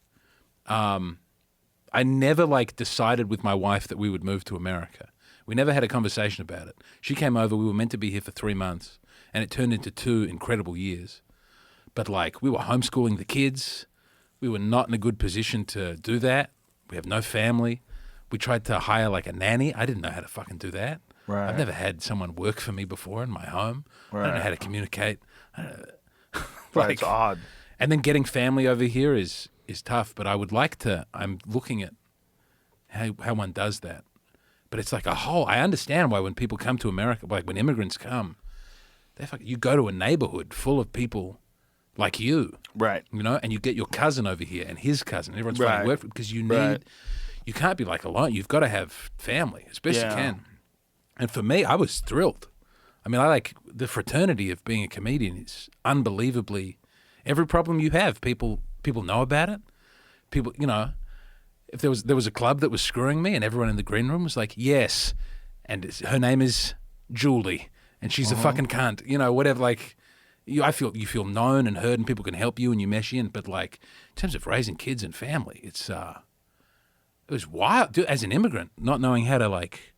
I never like decided with my wife that we would move to America. We never had a conversation about it. She came over. We were meant to be here for 3 months. And it turned into 2 incredible years. But, like, we were homeschooling the kids. We were not in a good position to do that. We have no family. We tried to hire, like, a nanny. I didn't know how to fucking do that. Right. I've never had someone work for me before in my home. Right. I don't know how to communicate. It's odd. And then getting family over here is tough. But I would like to. I'm looking at how one does that. But it's like a whole. I understand why when people come to America, like when immigrants come, you go to a neighborhood full of people like you, right? You know, and you get your cousin over here and his cousin. Everyone's trying to work for because you can't be like alone. You've got to have family as best you can. And for me, I was thrilled. I mean, I like the fraternity of being a comedian is unbelievably. Every problem you have, people know about it. People, you know, if there was a club that was screwing me, and everyone in the green room was like, yes, and her name is Julie. And she's a fucking cunt, you know, whatever. Like, you feel known and heard, and people can help you, and you mesh in. But like, in terms of raising kids and family, it was wild. As an immigrant, not knowing how to like,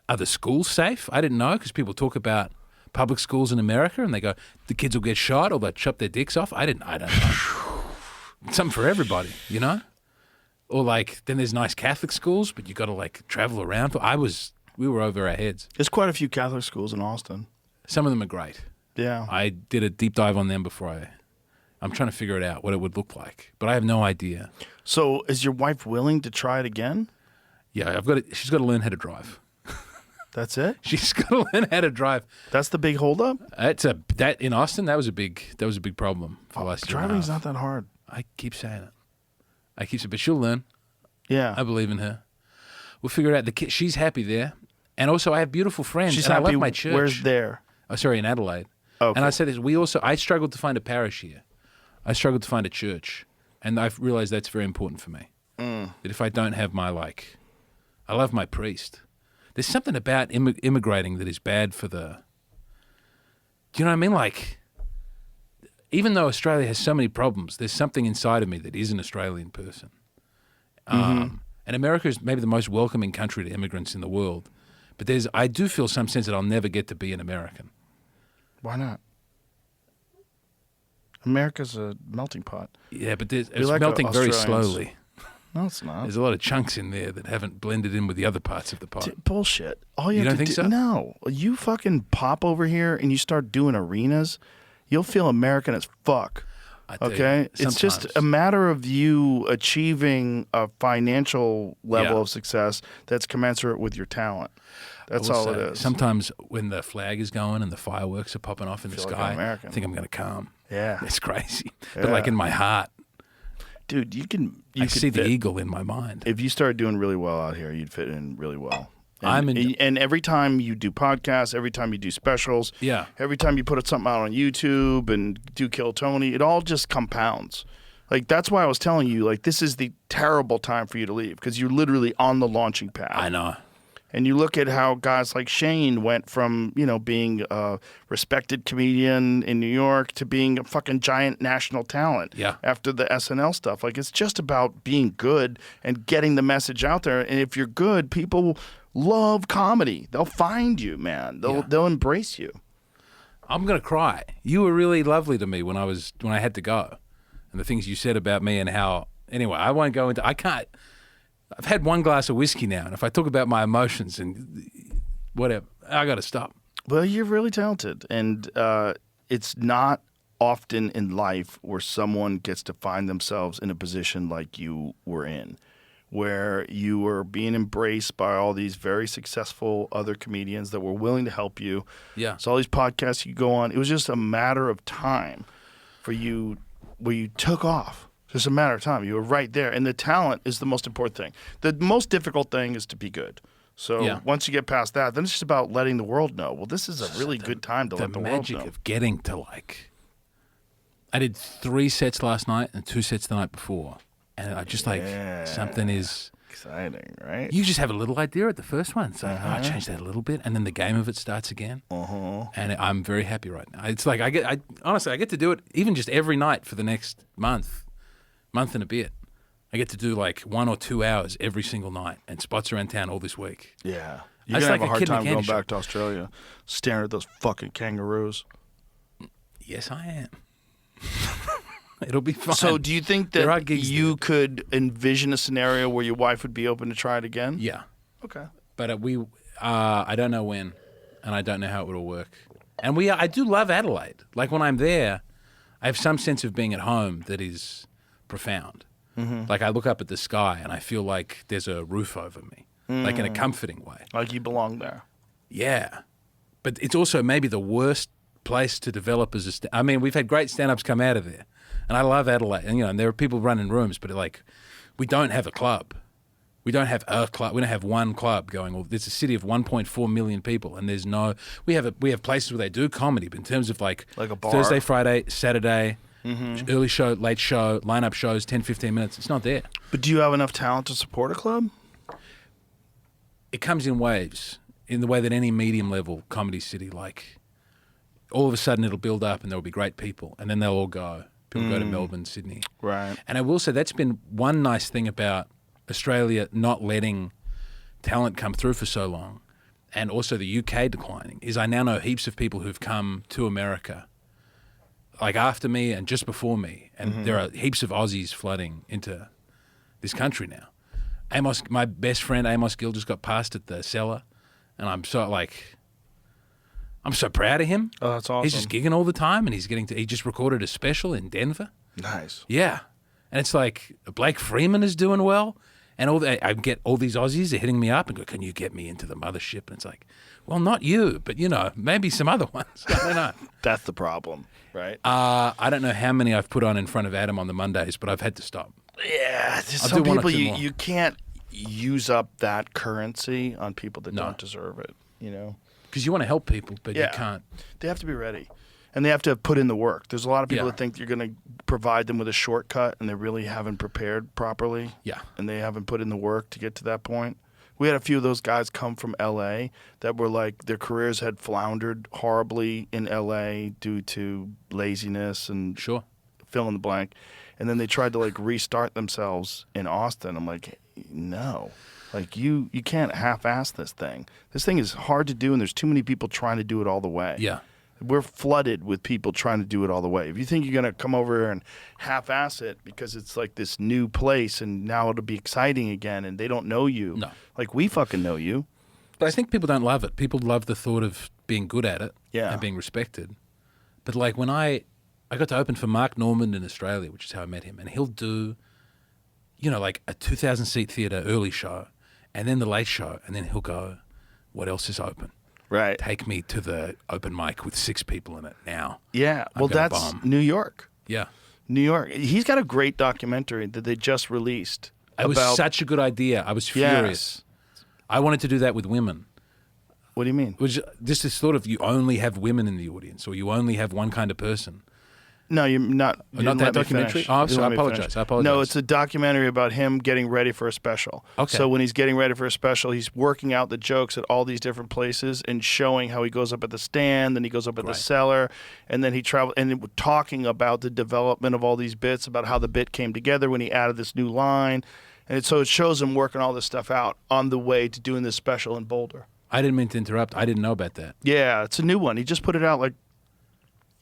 are the schools safe? I didn't know because people talk about public schools in America, and they go, the kids will get shot or they'll chop their dicks off. I don't know. Something for everybody, you know. Or like, then there's nice Catholic schools, but you got to like travel around. We were over our heads. There's quite a few Catholic schools in Austin. Some of them are great. Yeah. I did a deep dive on them before I'm trying to figure it out, what it would look like. But I have no idea. So is your wife willing to try it again? Yeah, she's got to learn how to drive. That's it? She's got to learn how to drive. That's the big holdup? That in Austin, that was a big problem for last year. Driving's not that hard. I keep saying it. But she'll learn. Yeah. I believe in her. We'll figure it out. She's happy there. And also, I have beautiful friends. She's and happy. I love my church. Where's there? Oh, sorry, in Adelaide. Okay. And I said this, I struggled to find a parish here. I struggled to find a church. And I've realized that's very important for me. That if I don't have I love my priest. There's something about immigrating that is bad for do you know what I mean? Like, even though Australia has so many problems, there's something inside of me that is an Australian person. And America is maybe the most welcoming country to immigrants in the world. But I do feel some sense that I'll never get to be an American. Why not? America's a melting pot. Yeah, but it's like melting very Australians. slowly. No, it's not. There's a lot of chunks in there that haven't blended in with the other parts of the pot. Bullshit. All You have don't to think do, so? No. You fucking pop over here and you start doing arenas, you'll feel American as fuck. I tell you, Okay? It's just sometimes. a matter of you achieving a financial level Yeah. of success that's commensurate with your talent. That's I will all it say, is. Sometimes when the flag is going and the fireworks are popping off in the Feel like sky, an American. I think I'm going to calm. Yeah. It's crazy. But Yeah. like in my heart, Dude, you I could see the fit. eagle in my mind. If you started doing really well out here, you'd fit in really well. I'm in- and every time you do podcasts, every time you do specials, Yeah. every time you put something out on YouTube and do Kill Tony, it all just compounds. Like, that's why I was telling you, like, this is the terrible time for you to leave because you're literally on the launching pad. I know. And you look at how guys like Shane went from, being a respected comedian in New York to being a fucking giant national talent Yeah. after the SNL stuff. Like, it's just about being good and getting the message out there. And if you're good, people love comedy. They'll find you, man. They'll embrace you. I'm going to cry. You were really lovely to me when I had to go. And the things you said about me and how, anyway, I won't go into, I can't. I've had one glass of whiskey now, and if I talk about my emotions and whatever, I got to stop. Well, you're really talented, and it's not often in life where someone gets to find themselves in a position like you were in, where you were being embraced by all these very successful other comedians that were willing to help you. Yeah. So all these podcasts you go on, it was just a matter of time for you where you took off. Just a matter of time. You were right there. And the talent is the most important thing. The most difficult thing is to be good. So Yeah. once you get past that, then it's just about letting the world know. Well, this is a really good time to The let the world magic know. of getting to I did 3 sets last night and 2 sets the night before. And I just something is, Exciting, right? you just have a little idea at the first one. It's like, Uh-huh. I changed that a little bit. And then the game of it starts again. And I'm very happy right now. It's like, honestly, I get to do it even just every night for the next month and a bit. I get to do like 1 or 2 hours every single night and spots around town all this week. Yeah. It's You're going to like have a a hard kid in a time candy going shop. back to Australia, staring at those fucking kangaroos. Yes, I am. It'll be fun. So do you think There are that gigs you could envision a scenario where your wife would be open to try it again? Yeah. Okay. But I don't know when, and I don't know how it will work. And I do love Adelaide. Like when I'm there, I have some sense of being at home that is profound. Mm-hmm. Like I look up at the sky and I feel like there's a roof over me, like in a comforting way. Like you belong there. Yeah. But it's also maybe the worst place to develop as I mean, we've had great stand-ups come out of there. And I love Adelaide. And, and there are people running rooms, but we don't have a club. We don't have a club. We don't have one club going. It's a city of 1.4 million people, and there's no. We have places where they do comedy, but in terms of like a bar? Thursday, Friday, Saturday, early show, late show, lineup shows, 10, 15 minutes. It's not there. But do you have enough talent to support a club? It comes in waves, in the way that any medium level comedy city, like all of a sudden it'll build up, and there'll be great people, and then they'll all go. People go to Melbourne, Sydney. Right. And I will say that's been one nice thing about Australia not letting talent come through for so long, and also the UK declining, is I now know heaps of people who've come to America, like after me and just before me, and there are heaps of Aussies flooding into this country now. My best friend Amos Gill just got passed at the Cellar, and I'm so proud of him. Oh, that's awesome. He's just gigging all the time, and he just recorded a special in Denver. Nice. Yeah. And it's like Blake Freeman is doing well. And I get all these Aussies are hitting me up and go, can you get me into the mothership? And it's like, well, not you, but, maybe some other ones. I don't know. That's the problem, right? I don't know how many I've put on in front of Adam on the Mondays, but I've had to stop. Yeah. Just I'll some do one or people, two more. you can't use up that currency on people that No. don't deserve it, Because you want to help people, but Yeah. you can't. They have to be ready. And they have to put in the work. There's a lot of people Yeah. that think you're going to provide them with a shortcut, and they really haven't prepared properly. Yeah. And they haven't put in the work to get to that point. We had a few of those guys come from L.A. that were like their careers had floundered horribly in L.A. due to laziness and Sure. fill in the blank. And then they tried to like restart themselves in Austin. I'm like, no. Like you can't half-ass this thing. This thing is hard to do, and there's too many people trying to do it all the way. Yeah. We're flooded with people trying to do it all the way. If you think you're going to come over here and half-ass it because it's like this new place and now it'll be exciting again and they don't know you. No. Like we fucking know you. But I think people don't love it. People love the thought of being good at it Yeah. and being respected. But like when I got to open for Mark Norman in Australia, which is how I met him, and he'll do, like a 2,000-seat theatre early show and then the late show, and then he'll go, what else is open? Right. Take me to the open mic with 6 people in it now. Yeah. I'm Well, gonna that's bomb. New York. Yeah. New York. He's got a great documentary that they just released. It was about, such a good idea. I was furious. Yes. I wanted to do that with women. What do you mean? It was just this thought of you only have women in the audience or you only have one kind of person. No, you're not. You not didn't that let me documentary? finish. Oh, I'm You didn't sorry. let me I apologize. finish. I apologize. No, it's a documentary about him getting ready for a special. Okay. So when he's getting ready for a special, he's working out the jokes at all these different places and showing how he goes up at the stand, then he goes up at the Right. cellar, and then he traveled and talking about the development of all these bits, about how the bit came together when he added this new line, and so it shows him working all this stuff out on the way to doing this special in Boulder. I didn't mean to interrupt. I didn't know about that. Yeah, it's a new one. He just put it out like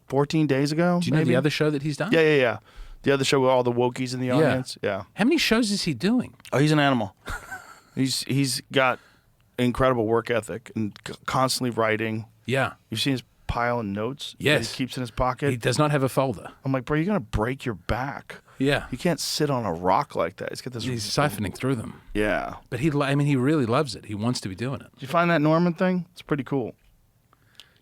14 days ago. Do you know maybe? the other show that he's done? Yeah. The other show with all the wokies in the audience. Yeah. How many shows is he doing? Oh, he's an animal. he's got incredible work ethic and constantly writing. Yeah. You've seen his pile of notes that Yes. he keeps in his pocket. He does not have a folder. I'm like, bro, you're gonna break your back. Yeah. You can't sit on a rock like that. He's got this. He's siphoning through them. Yeah. But he really loves it. He wants to be doing it. Did you find that Norman thing? It's pretty cool.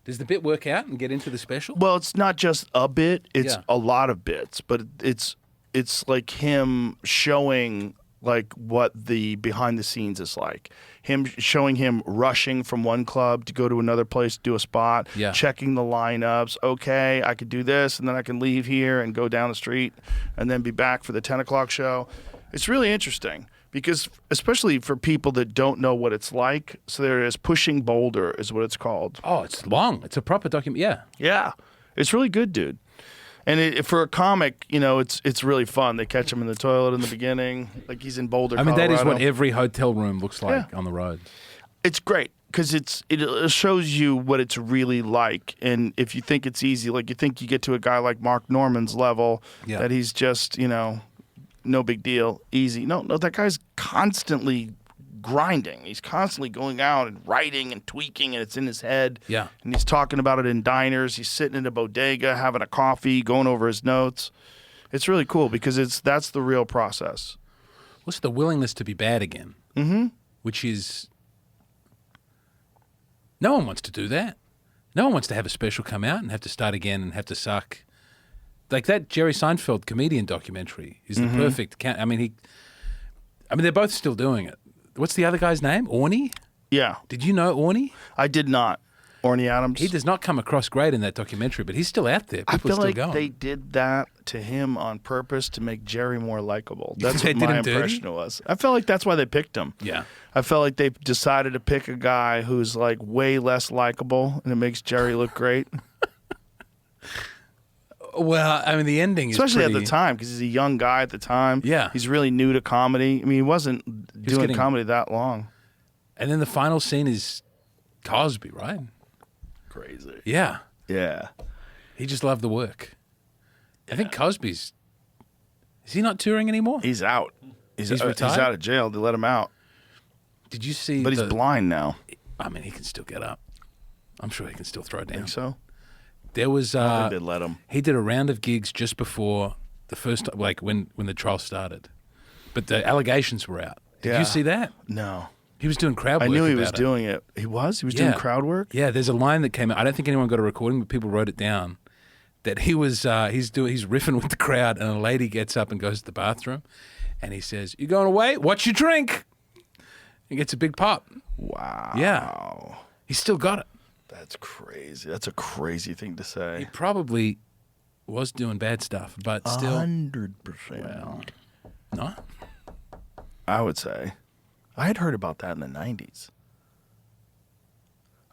Does the bit work out and get into the special? Well, it's not just a bit; it's Yeah. a lot of bits. But it's like him showing like what the behind the scenes is like. Him showing him rushing from one club to go to another place to do a spot. Yeah. Checking the lineups. Okay, I could do this, and then I can leave here and go down the street, and then be back for the 10 o'clock show. It's really interesting. Because especially for people that don't know what it's like, so there is Pushing Boulder is what it's called. Oh, it's long. It's a proper document. Yeah. Yeah, it's really good, dude. And for a comic, it's really fun. They catch him in the toilet in the beginning, like he's in Boulder, I mean, that is what Colorado. every hotel room looks like Yeah. on the road. It's great because it shows you what it's really like. And if you think it's easy, like you think you get to a guy like Mark Norman's level, Yeah. that he's just no big deal, easy. No, that guy's constantly grinding. He's constantly going out and writing and tweaking, and it's in his head. Yeah. And he's talking about it in diners. He's sitting in a bodega, having a coffee, going over his notes. It's really cool because that's the real process. What's the willingness to be bad again? Mm-hmm. Which is, no one wants to do that. No one wants to have a special come out and have to start again and have to suck. Like that Jerry Seinfeld comedian documentary is the perfect. I mean, they're both still doing it. What's the other guy's name? Orny? Yeah, Did you know Orny? I did not. Orny Adams. He does not come across great in that documentary, but he's still out there. People I are feel still like going. they did that to him on purpose to make Jerry more likable. You That's think what they my did him dirty? impression was. I felt like that's why they picked him. Yeah. I felt like they decided to pick a guy who's like way less likable, and it makes Jerry look great. Well, I mean, the ending Especially is at the time, because he's a young guy at the time. Yeah. He's really new to comedy. I mean, he wasn't doing getting- comedy that long. And then the final scene is Cosby, right? Crazy. Yeah. Yeah. He just loved the work. I think Cosby's... Is he not touring anymore? He's out. He's retired? out of jail. They let him out. Did you see But he's blind now. I mean, he can still get up. I'm sure he can still throw down. Think so? There was... I think they let him. He did a round of gigs just before the first... Like, when the trial started. But the allegations were out. Did Yeah. you see that? No. He was doing crowd work I knew he about was it. doing it. He was? He was doing crowd work? Yeah, there's a line that came out. I don't think anyone got a recording, but people wrote it down. That he was he's riffing with the crowd, and a lady gets up and goes to the bathroom, and he says, "You going away? What's your drink?" He gets a big pop. Wow. Yeah, he's still got it. That's crazy. That's a crazy thing to He say. probably was doing bad stuff, but still. 100%. No? I would say. I had heard about that in the 90s.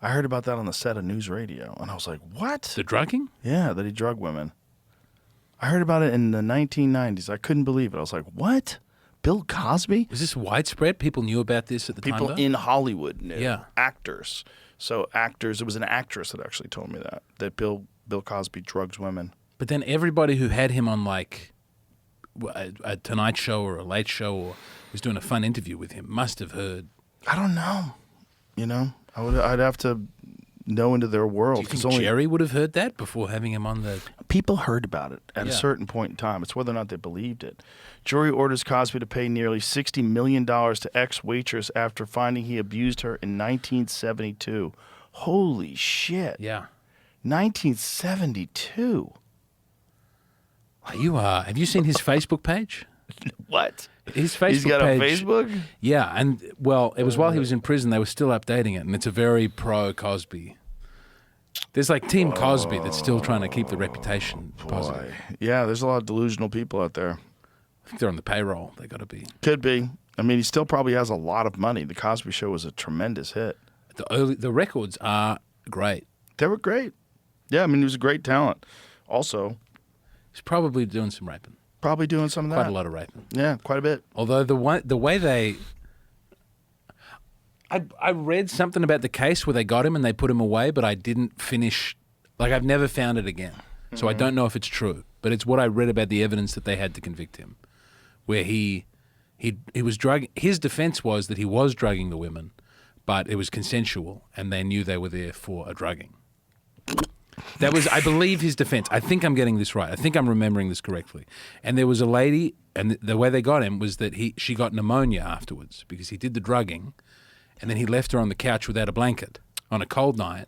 I heard about that on the set of News Radio, and I was like, what? The drugging? Yeah, that he drugged women. I heard about it in the 1990s. I couldn't believe it. I was like, what? Bill Cosby? Was this widespread? People knew about this at the People time? in Hollywood knew. Yeah. Actors. So actors, it was an actress that actually told me that Bill Cosby drugs women. But then everybody who had him on like a Tonight Show or a Late Show or was doing a fun interview with him must have heard. I don't know. You know, I'd have to know into their world. Do you think 'cause only Jerry would have heard that before having him on the... people heard about it at a Yeah. certain point in time. It's whether or not they believed it. Jury orders Cosby to pay nearly $60 million to ex-waitress after finding he abused her in 1972. Holy shit. Yeah. 1972. Have you seen his Facebook page? What? His Facebook He's got page. a Facebook? Yeah, and well, it was while he was in prison. They were still updating it, and it's a very pro-Cosby. There's like Team Cosby that's still trying to keep the reputation positive. Boy. Yeah, there's a lot of delusional people out there. I think they're on the payroll. They got to be. Could be. I mean, he still probably has a lot of money. The Cosby Show was a tremendous hit. The records are great. They were great. Yeah, I mean, he was a great talent. Also, He's probably doing some raping. probably doing some of that. Quite a lot of raping. Yeah, quite a bit. Although the way they, I read something about the case where they got him and they put him away, but I didn't finish. Like I've never found it again, so I don't know if it's true. But it's what I read about the evidence that they had to convict him, where he was drugging. His defense was that he was drugging the women, but it was consensual, and they knew they were there for a drugging. That was, I believe, his defense. I think I'm getting this right. I think I'm remembering this correctly. And there was a lady, and the way they got him was that she got pneumonia afterwards because he did the drugging, and then he left her on the couch without a blanket on a cold night.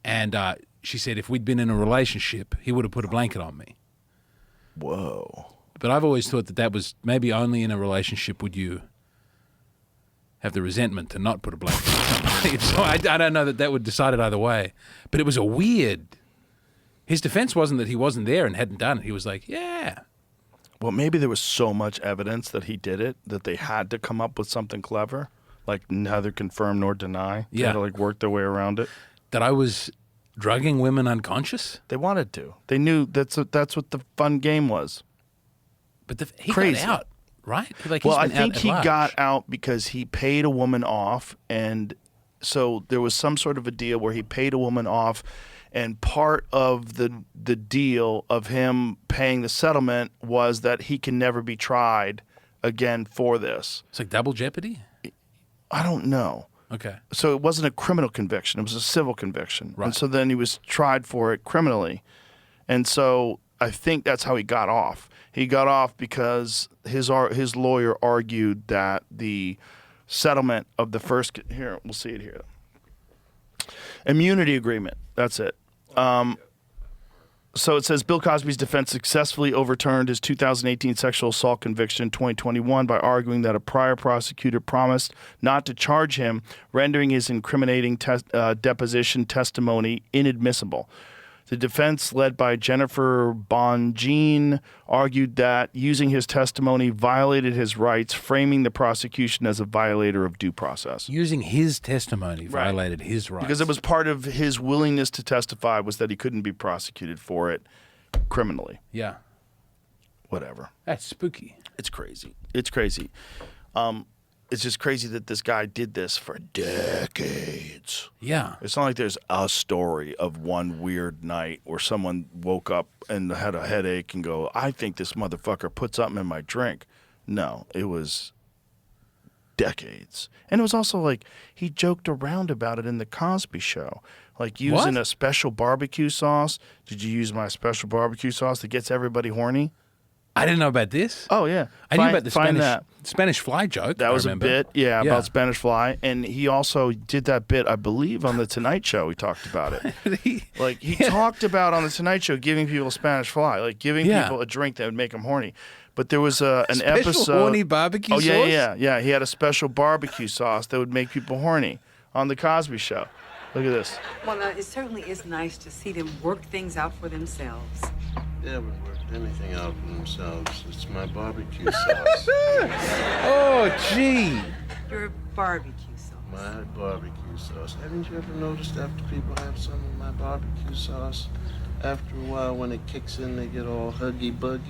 And she said if we'd been in a relationship, he would have put a blanket on me. Whoa. But I've always thought that was maybe only in a relationship would you have the resentment to not put a blanket on somebody. So I don't know that would decide it either way. But it was a weird... His defense wasn't that he wasn't there and hadn't done it. He was like, yeah. Well, maybe there was so much evidence that he did it that they had to come up with something clever, like neither confirm nor deny. They had to like work their way around it. That I was drugging women unconscious? They wanted to. They knew that's what the fun game was. But he Crazy. got out, right? Like, Well, he's I been think out at he large. got out because he paid a woman off, and so there was some sort of a deal where he paid a woman off, and part of the deal of him paying the settlement was that he can never be tried again for this. It's like double jeopardy? I don't know. Okay. So it wasn't a criminal conviction; it was a civil conviction, Right. and so then he was tried for it criminally, and so I think that's how he got off. He got off because his lawyer argued that the settlement of the first here we'll see it here immunity agreement. That's it. So it says Bill Cosby's defense successfully overturned his 2018 sexual assault conviction in 2021 by arguing that a prior prosecutor promised not to charge him, rendering his incriminating deposition testimony inadmissible. The defense, led by Jennifer Bonjean, argued that using his testimony violated his rights, framing the prosecution as a violator of due process. Using his testimony violated his rights. Because it was part of his willingness to testify was that he couldn't be prosecuted for it criminally. Yeah. Whatever. That's spooky. It's crazy. It's crazy. It's just crazy that this guy did this for decades. Yeah. It's not like there's a story of one weird night where someone woke up and had a headache and go, I think this motherfucker put something in my drink. No, it was decades. And it was also like he joked around about it in the Cosby Show. Like using a special barbecue sauce. Did you use my special barbecue sauce that gets everybody horny? I didn't know about this. Oh, yeah. I knew about the find Spanish fly joke. That I was a remember. bit, yeah, about Spanish fly. And he also did that bit, I believe, on The Tonight Show. He talked about it. He talked about on The Tonight Show giving people Spanish fly, like giving people a drink that would make them horny. But there was an Special episode. horny barbecue sauce? Yeah. He had a special barbecue sauce that would make people horny on The Cosby Show. Look at this. Well, it certainly is nice to see them work things out for themselves. They haven't worked anything out for themselves. It's my barbecue sauce. Oh, gee. Your barbecue sauce. My barbecue sauce. Haven't you ever noticed after people have some of my barbecue sauce, after a while when it kicks in, they get all huggy-buggy?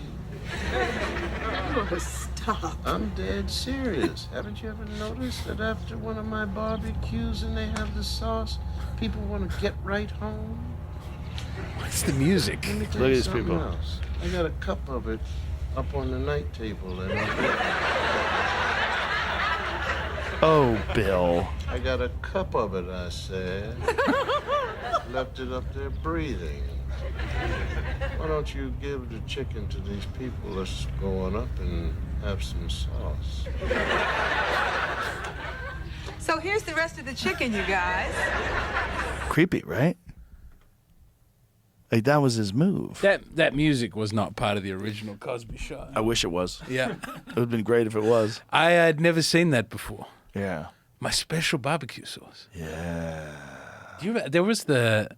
Oh, stop. I'm dead serious. Haven't you ever noticed that after one of my barbecues and they have the sauce, people want to get right home? What's the music? Let me tell Look you at these something people. else. I got a cup of it up on the night table, and Oh, Bill. I got a cup of it, I said. Left it up there breathing. Why don't you give the chicken to these people that's going up and have some sauce? So here's the rest of the chicken, you guys. Creepy, right? Like, that was his move. That music was not part of the original Cosby Show. I wish it was. Yeah. It would have been great if it was. I had never seen that before. Yeah. My special barbecue sauce. Yeah. Do you remember, there's a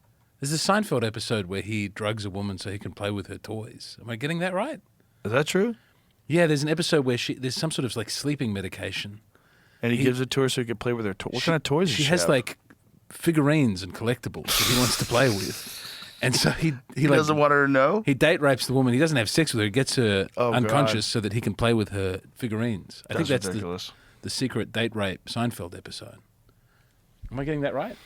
Seinfeld episode where he drugs a woman so he can play with her toys. Am I getting that right? Is that true? Yeah, there's an episode where there's some sort of like sleeping medication. And he gives it to her so he can play with her toys. What kind of toys does She she has have? like figurines and collectibles that he wants to play with. And so he He like, doesn't want her to know? he date rapes the woman. He doesn't have sex with her. He gets her Oh, unconscious God. so that he can play with her figurines. I think that's ridiculous. the secret date rape Seinfeld episode. Am I getting that right?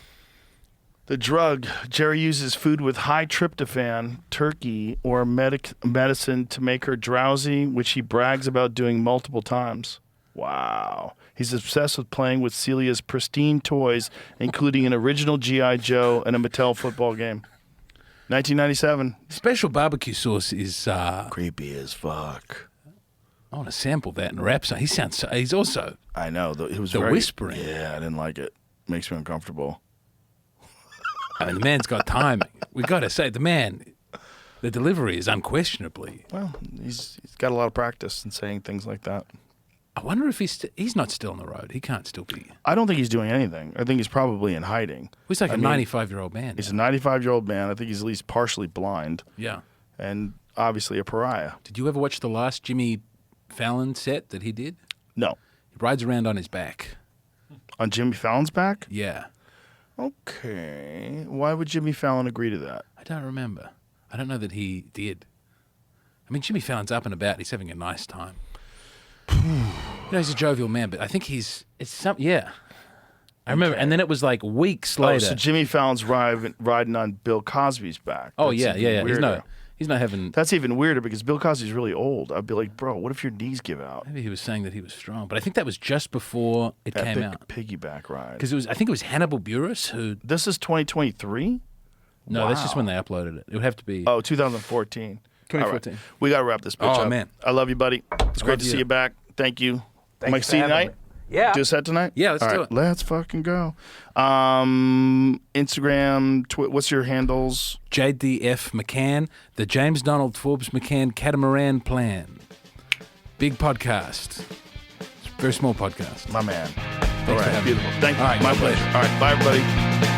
The drug. Jerry uses food with high tryptophan, turkey, or medicine to make her drowsy, which he brags about doing multiple times. Wow. He's obsessed with playing with Celia's pristine toys, including an original G.I. Joe and a Mattel football game. 1997. Special barbecue sauce is. Creepy as fuck. I want to sample that and rap. He sounds. He's also. I know. It was The very, whispering. Yeah, I didn't like it. Makes me uncomfortable. I mean, the man's got timing. We got to say, the delivery is unquestionably. Well, he's got a lot of practice in saying things like that. I wonder if he's not still on the road. He can't still be. I don't think he's doing anything. I think he's probably in hiding. He's like I a mean, 95-year-old man. He's a now. 95-year-old man. I think he's at least partially blind Yeah. and obviously a pariah. Did you ever watch the last Jimmy Fallon set that he did? No. He rides around on his back. On Jimmy Fallon's back? Yeah. Okay. Why would Jimmy Fallon agree to that? I don't remember. I don't know that he did. I mean, Jimmy Fallon's up and about. He's having a nice time. He's a jovial man, but I think yeah. I remember, and then it was like weeks later. Oh, so Jimmy Fallon's riding on Bill Cosby's back. Oh, That's yeah. even weirder. He's not having. That's even weirder because Bill Cosby's really old. I'd be like, bro, what if your knees give out? Maybe he was saying that he was strong, but I think that was just before it came out. Piggyback ride. Because I think it was Hannibal Buress who. This is 2023? No, that's just Wow. when they uploaded it. It would have to be. Oh, 2014. 2014. All right. We got to wrap this bitch Oh, up. man. I love you, buddy. It's great love to you. see you back. Thank you. Thank Am I you for see you having tonight? me. Yeah. Do a set tonight? Yeah, let's All do right, it. Let's fucking go. Instagram, what's your handles? JDF McCann, the James Donald Forbes McCann Catamaran Plan. Big podcast. It's a very small podcast. My man. Thanks All for right, having beautiful. me. Thank you. All right, My God bless pleasure. you. All right, bye, everybody.